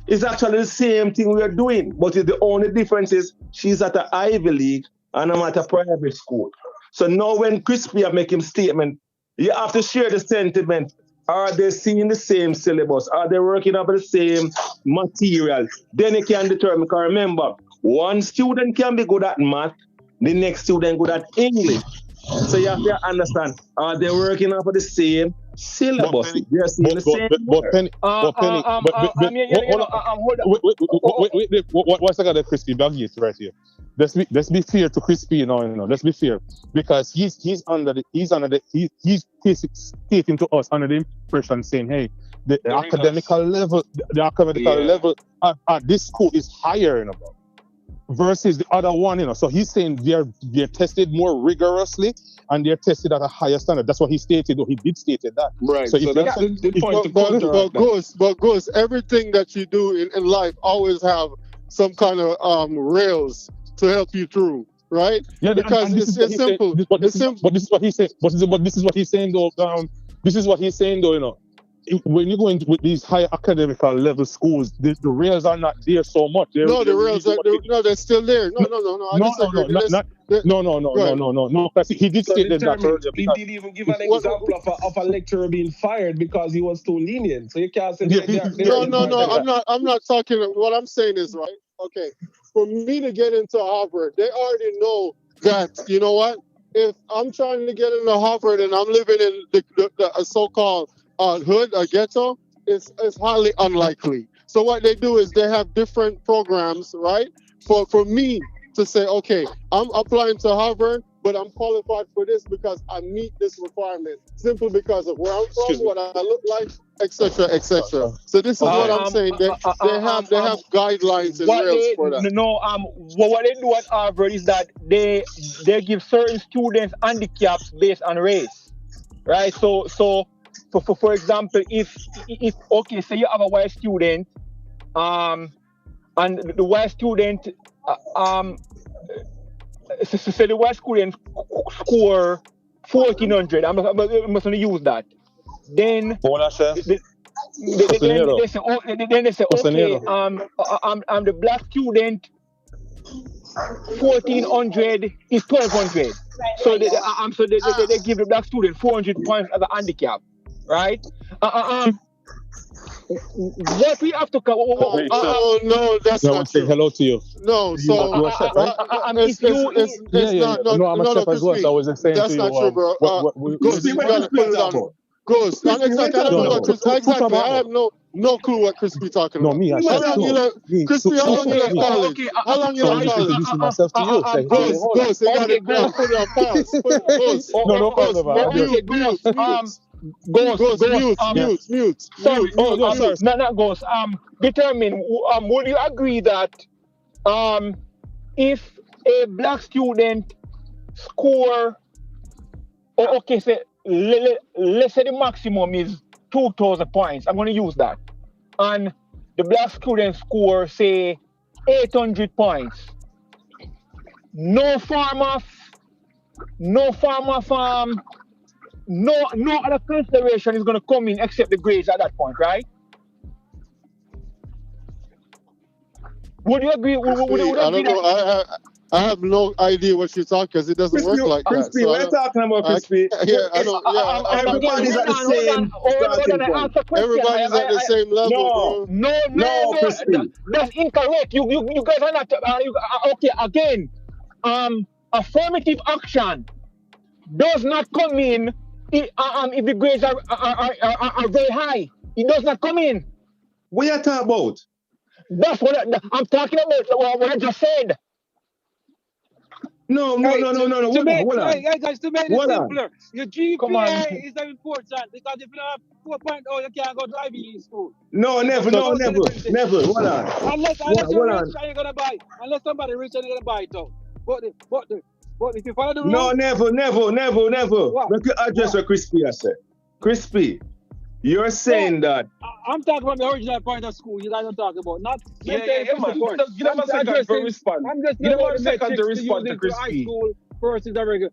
it's actually the same thing we are doing, but the only difference is she's at the Ivy League and I'm at a private school. So now when Crispy are making statement, you have to share the sentiment. Are they seeing the same syllabus? Are they working over the same material? Then you can determine, because remember, one student can be good at math, the next student good at English. So you have to understand, are they working off of the same syllabus? They're seeing the same. What's I got Crispy Baggy right here? Let's be fair to Crispy, you know. Let's be fair, because he's stating to us under the impression saying, hey, the academical level at this school is higher, versus the other one, So he's saying they're tested more rigorously and they're tested at a higher standard. That's what he stated, or he did state that. Right. So that's the point. But Ghost, everything that you do in life always have some kind of rails to help you through, right? Yeah, because it's simple. It's simple. But this is what he's saying. But this is what he's saying, though. This is what he's saying, though. When you go into with these higher academical level schools, the rails are not there so much. The rails are they're still there. No. No. Because he did state that earlier. He did even give an example of a lecturer being fired because he was too lenient. So you can't say No. I'm not talking. What I'm saying is right. Okay, for me to get into Harvard, they already know that. You know what? If I'm trying to get into Harvard and I'm living in the so-called hood or ghetto, it's highly unlikely. So what they do is they have different programs, right? For me to say, okay, I'm applying to Harvard, but I'm qualified for this because I meet this requirement, simply because of where I'm from, what I look like, etc., etc. So this is what I'm saying. They have guidelines and rails for that. What they do at Harvard is that they give certain students handicaps based on race, right? So for example, if okay, say you have a white student, and the white student, say the white student score 1400. I'm going to use that. Then they say, okay, I'm the black student. 1400 is 1200. So they give the black student 400 points as a handicap. Right? What we have to cover? No, that's not true. Hello to you. No, so it's not. No, Crispy. That's not true, bro. Ghost, you gotta put it on. Ghost, I have no clue what Crispy talking about. No, me. Crispy, how long you in college? How long you in college? Introducing myself to you. Ghost, you gotta put it on pause. Ghost, no problem. Mute. Sorry, not Ghost. Determine. Would you agree that if a black student score, let's say the maximum is 2,000 points. I'm going to use that, and the black student score say 800 points. No farm, no other consideration is going to come in except the grades at that point, right? Would you agree? Would you agree? I have no idea what you're talking because it doesn't work like that. Crispy, So I we're don't. talking about Crispy. Yeah, I don't. Yeah, Everybody's at the same starting point. everybody's at the same level, No, bro. no, Crispy. That's incorrect. You guys are not okay. Again, affirmative action does not come in if the grades are very high. It does not come in. What are you talking about? That's what I'm talking about. What I just said. No. Hey, Hold on. guys, to make it Hold on. simpler, your GPA is very important because if you don't have 4.0, you can't go to Ivy school. No, never. Hold on. Unless Hold you're on. rich and you're gonna buy it. Unless somebody rich and you're gonna buy it though. But if you follow the rules. No, never. What? Let me address what Crispy has said. Crispy, you're saying that. I'm talking about the original point of school. You guys don't talk about not. Yeah, man. Give them a second to respond. Give them a second to respond to Crispy. Versus the regular.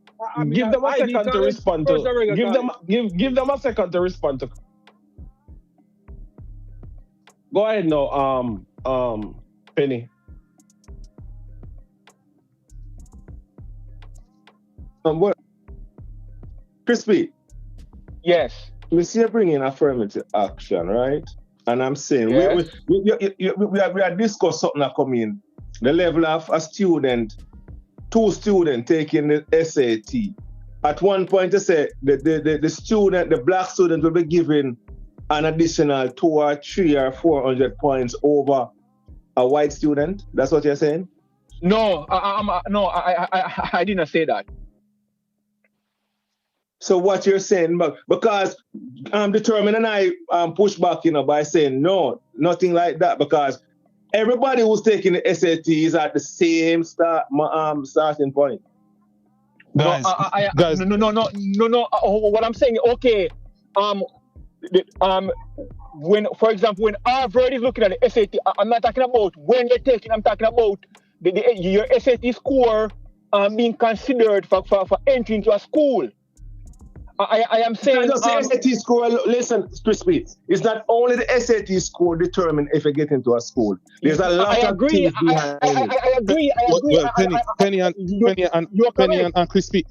Give them a second to respond to. Give them a second to respond to. Go ahead now, Penny. What? Crispy. Yes. We see you bringing affirmative action, right? And I'm saying yes. we are discussing something that come in. The level of a student, two students taking the SAT. At one point, they say the student, the black student, will be given an additional 2 or 3 or 400 points over a white student. That's what you're saying? No, I didn't say that. So what you're saying, because Determined and I push back, by saying no, nothing like that, because everybody who's taking the SAT is at the same starting point. Guys, no. What I'm saying, okay, when, for example, when Harvard is looking at the SAT, I'm not talking about when they're taking. I'm talking about your SAT score being considered for entry into a school. I am saying the SAT score. Listen, Crispy. It's not only the SAT score determine if you get into a school. There's a lot of things behind it. I agree. Well, Penny and Crispy.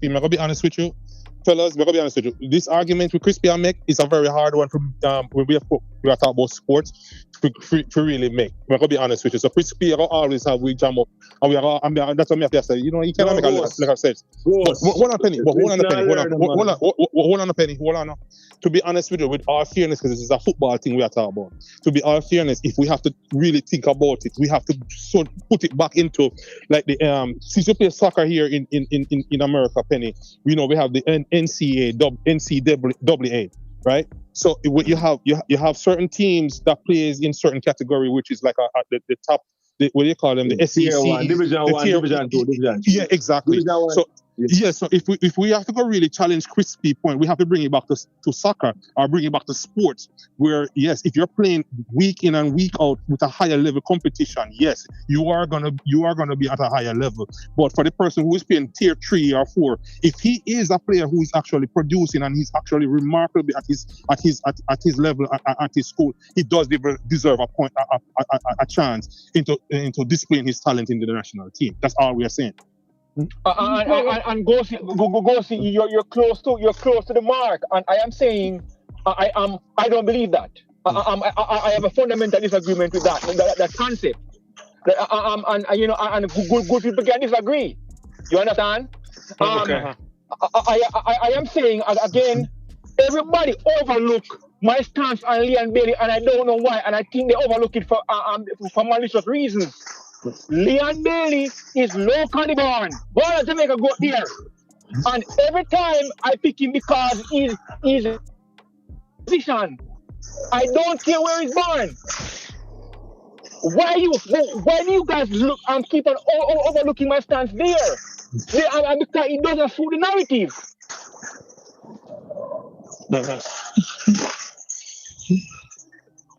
I'm gonna be honest with you, fellas. I'm gonna be honest with you. This argument with Crispy and make is a very hard one when we are talking about sports to really make. I'm gonna be honest with you. So Crispy always have we jam up, and that's what me have to say. You cannot make a sense. Hold on, Penny. Hold on. To be honest with you, with all fairness, because this is a football thing we are talking about. To be all fairness, if we have to really think about it, we have to put it back into like the since you play soccer here in America, Penny. We have the NCAA, right? So you have certain teams that plays in certain category, which is like the top. What do you call them? The SEC, Division 1, Division 2, Division 3. Yeah, exactly. So if we have to go really challenge Crispy point, we have to bring it back to soccer or bring it back to sports. Where yes, if you're playing week in and week out with a higher level competition, yes, you are gonna be at a higher level. But for the person who is playing tier 3 or 4, if he is a player who is actually producing and he's actually remarkable at his level at his school, he does deserve a chance into displaying his talent in the national team. That's all we are saying. And go see. You're close to the mark, and I am saying I don't believe that. I have a fundamental disagreement with that concept. And good people can disagree. You understand? Okay. I am saying again, everybody overlook my stance on Leon Bailey, and I don't know why, and I think they overlook it for malicious reasons. Leon Bailey is locally born. Born in Jamaica, go there. And every time I pick him because he's position. I don't care where he's born. Why do you guys look and keep on overlooking my stance there? Because it doesn't suit the narrative.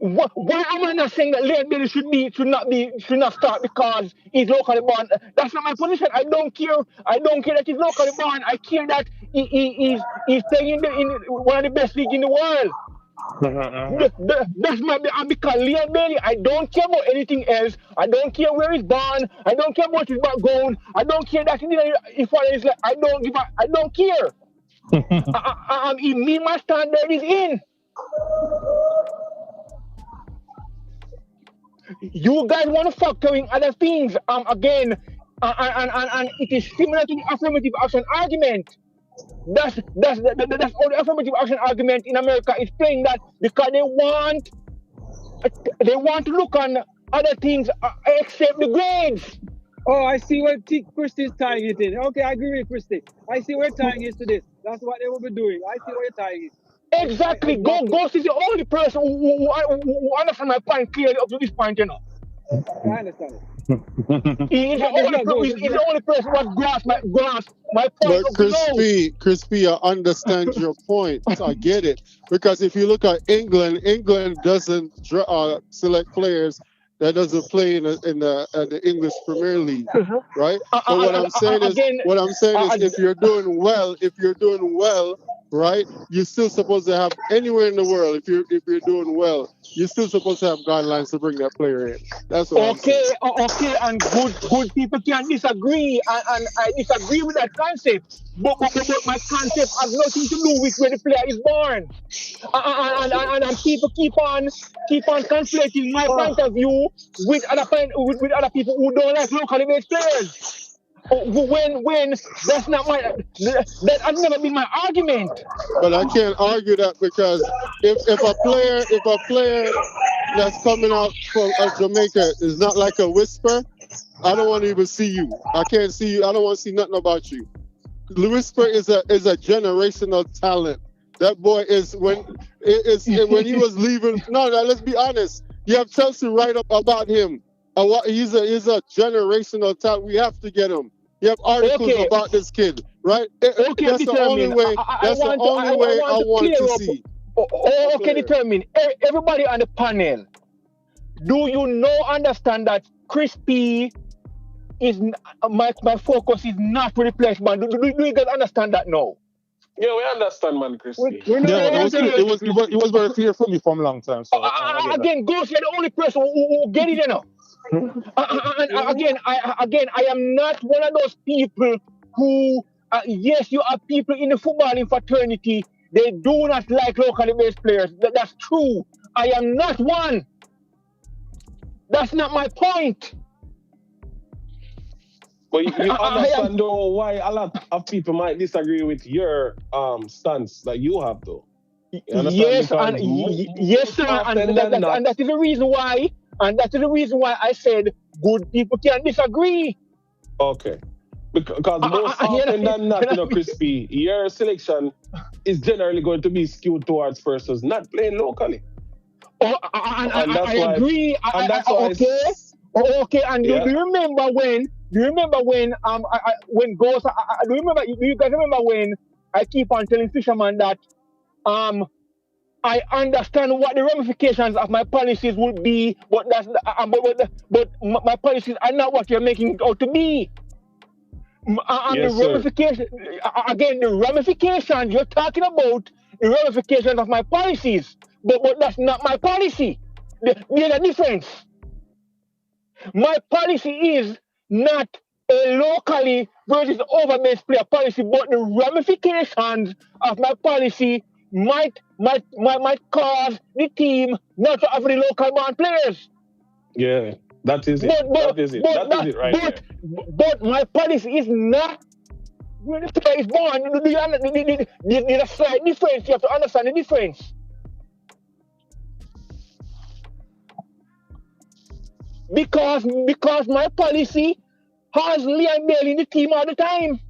Why am I not saying that Leon Bailey should not start because he's locally born? That's not my position. I don't care that he's locally born. I care that he's playing in one of the best leagues in the world. That's my because Leon Bailey. I don't care about anything else. I don't care where he's born. I don't care about his background. I don't care that if is like I don't give a, I don't care. My standard is in. You guys want to factor in other things. Again, and it is similar to the affirmative action argument. That's all the affirmative action argument in America is saying that because they want to look on other things except the grades. Oh, I see where Christy's tying it in. Okay, I agree with Christy. I see where tying is to this. That's what they will be doing. I see where you're tying it. Exactly. Ghost is the only person who understands my point clearly up to this point, you know. I understand it. He's the only person who has grasped my point. But Crispy, I understand your point. I get it. Because if you look at England doesn't select players that doesn't play in the English Premier League, right? So what I'm saying is, if you're doing well, right? You're still supposed to have anywhere in the world. If you're doing well, you're still supposed to have guidelines to bring that player in. That's what I'm saying. Okay, and good people can disagree, and I disagree with that concept. But my concept has nothing to do with where the player is born. And people keep on conflating my point of view with other people who don't like locally based players. When that's not that has never been my argument. But I can't argue that because if a player that's coming out from Jamaica is not like a whisper, I don't want to even see you. I can't see you. I don't want to see nothing about you. The whisper is a generational talent. That boy is when he was leaving. No, let's be honest. You have Chelsea write up about him. He's a generational talent. We have to get him. You have articles about this kid, right? That's the only way. That's the only way I want to see. Okay, determine. Everybody on the panel, do you understand that Crispy is my focus is not to replace man? Do you guys understand that now? Yeah, we understand, man, Crispy. It was very clear for me from a long time. So again, Ghost, you're the only person who get it, you know. I am not one of those people who, yes, you are people in the footballing fraternity. They do not like locally based players. That's true. I am not one. That's not my point. But you understand though why a lot of people might disagree with your stance that you have though. Yes, sir, and that is the reason why. And that is the reason why I said good people can disagree. Okay. Because most often than not, Crispy, your selection is generally going to be skewed towards persons not playing locally. I agree. Okay. And do you remember when? Do you guys remember when I keep on telling Fisherman that I understand what the ramifications of my policies would be, but my policies are not what you're making it out to be. Yes, the ramifications you're talking about, the ramifications of my policies, but that's not my policy. There's a difference. My policy is not a locally versus over-based player policy, but the ramifications of my policy might cause the team not to have the local born players. Yeah, that is it. That is it right there. But my policy is not where the player is born. There's a slight difference. You have to understand the difference. Because my policy has Leon Bailey in the team all the time.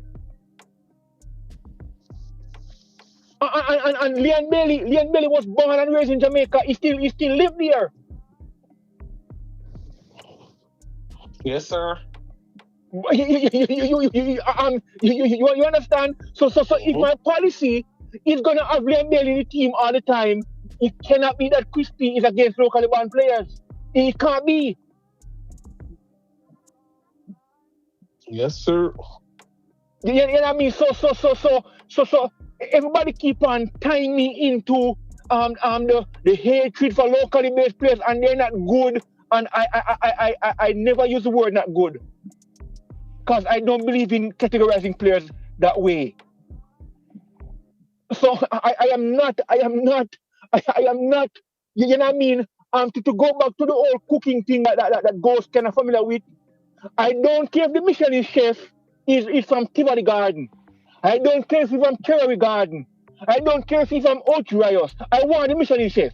And Leon Bailey was born and raised in Jamaica. He still lives there. Yes, sir. You understand? So if my policy is gonna have Leon Bailey in the team all the time, it cannot be that Crispy is against locally born players. It can't be. Yes, sir. You know what I mean? So everybody keep on tying me into the hatred for locally based players, and they're not good. And I never use the word not good, because I don't believe in categorizing players that way. So I am not. You know what I mean? To go back to the old cooking thing that Ghost kind of familiar with. I don't care if the Michelin chef is from Tivoli Garden. I don't care if he's from Cherry Garden. I don't care if he's from Ocho Rios. I want the Michelin chef.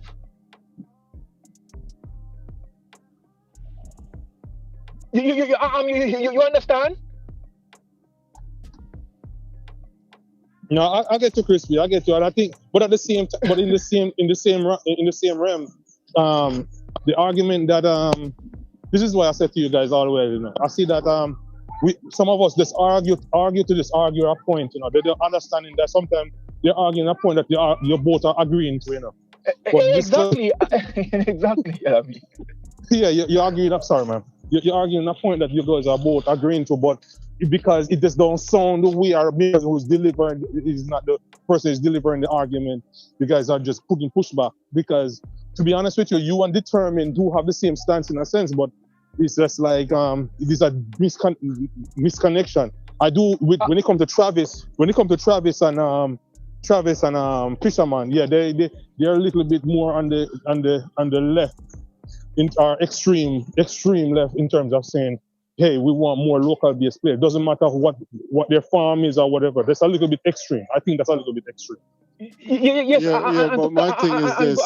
You understand? No, I get you, Crispy. I get you, and I think, but at the same time, but in the same realm, the argument that this is why I said to you guys all the way. You know, I see that some of us just argue a point. You know, they don't understanding that sometimes they're arguing a point that you both are agreeing to. You know, but exactly, exactly. Yeah, you're arguing. I'm sorry, man. You're arguing a point that you guys are both agreeing to, but because it just don't sound the way our person who's delivering is not the person who's delivering the argument. You guys are just putting pushback. Because to be honest with you, you and Determined do have the same stance in a sense, but it's just like it is a misconnection. I do when it comes to Travis and Fisherman, yeah, they're a little bit more on the left, in our extreme left in terms of saying, hey, we want more local based players. Doesn't matter what their farm is or whatever. That's a little bit extreme. I think that's a little bit extreme. Yes, but my thing is this.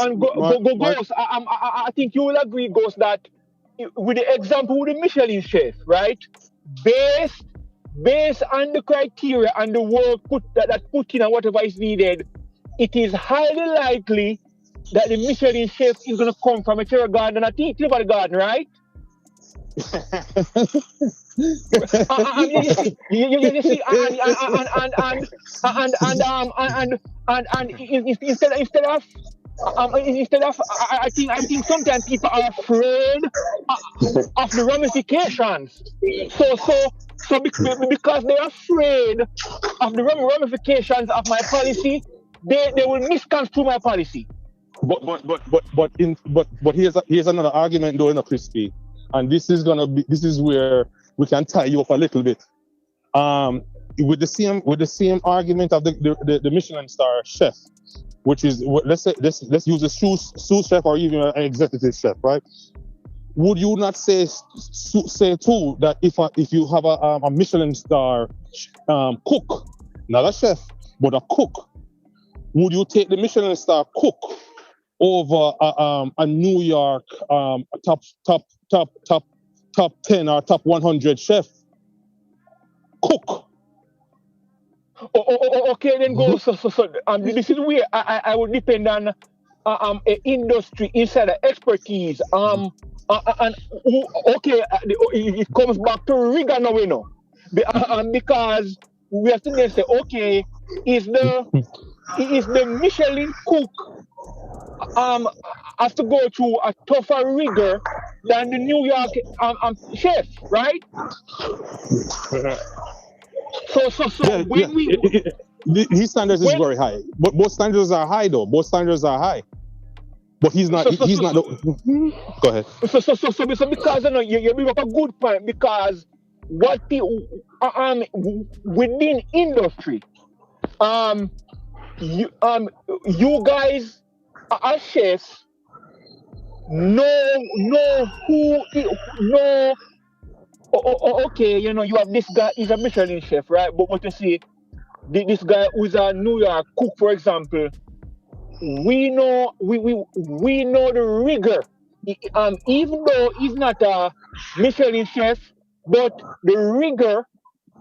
Ghost, I think you will agree, Ghost, that with the example with the Michelin chef, right? Based on the criteria and the work that put in and whatever is needed, it is highly likely that the Michelin chef is going to come from a Cherry Garden and a Tivoli Garden, right? You see, instead of I think sometimes people are afraid of the ramifications. So because they're afraid of the ramifications of my policy, they will misconstrue my policy. But here's another argument though, in a Crispy. And this is where we can tie you up a little bit. With the same argument of the Michelin star chef, which is let's use a sous chef or even an executive chef, right? Would you not say too that if you have a Michelin star cook, not a chef but a cook, would you take the Michelin star cook over a New York top 10 or top 100 chef cook? Okay, then go. So this is where I would depend on a industry insider expertise. It comes back to rigor now, you know, because we have to say, okay, is the Michelin cook has to go through a tougher rigor than the New York chef, right? His standards is very high, but both standards are high though. Both standards are high, but he's not. He's not. Go ahead. So because you bring up a good point, because what within industry, you guys as chefs know who know. Okay, you know, you have this guy, he's a Michelin chef, right? But what you see, this guy who's a New York cook, for example, we know the rigor. Even though he's not a Michelin chef, but the rigor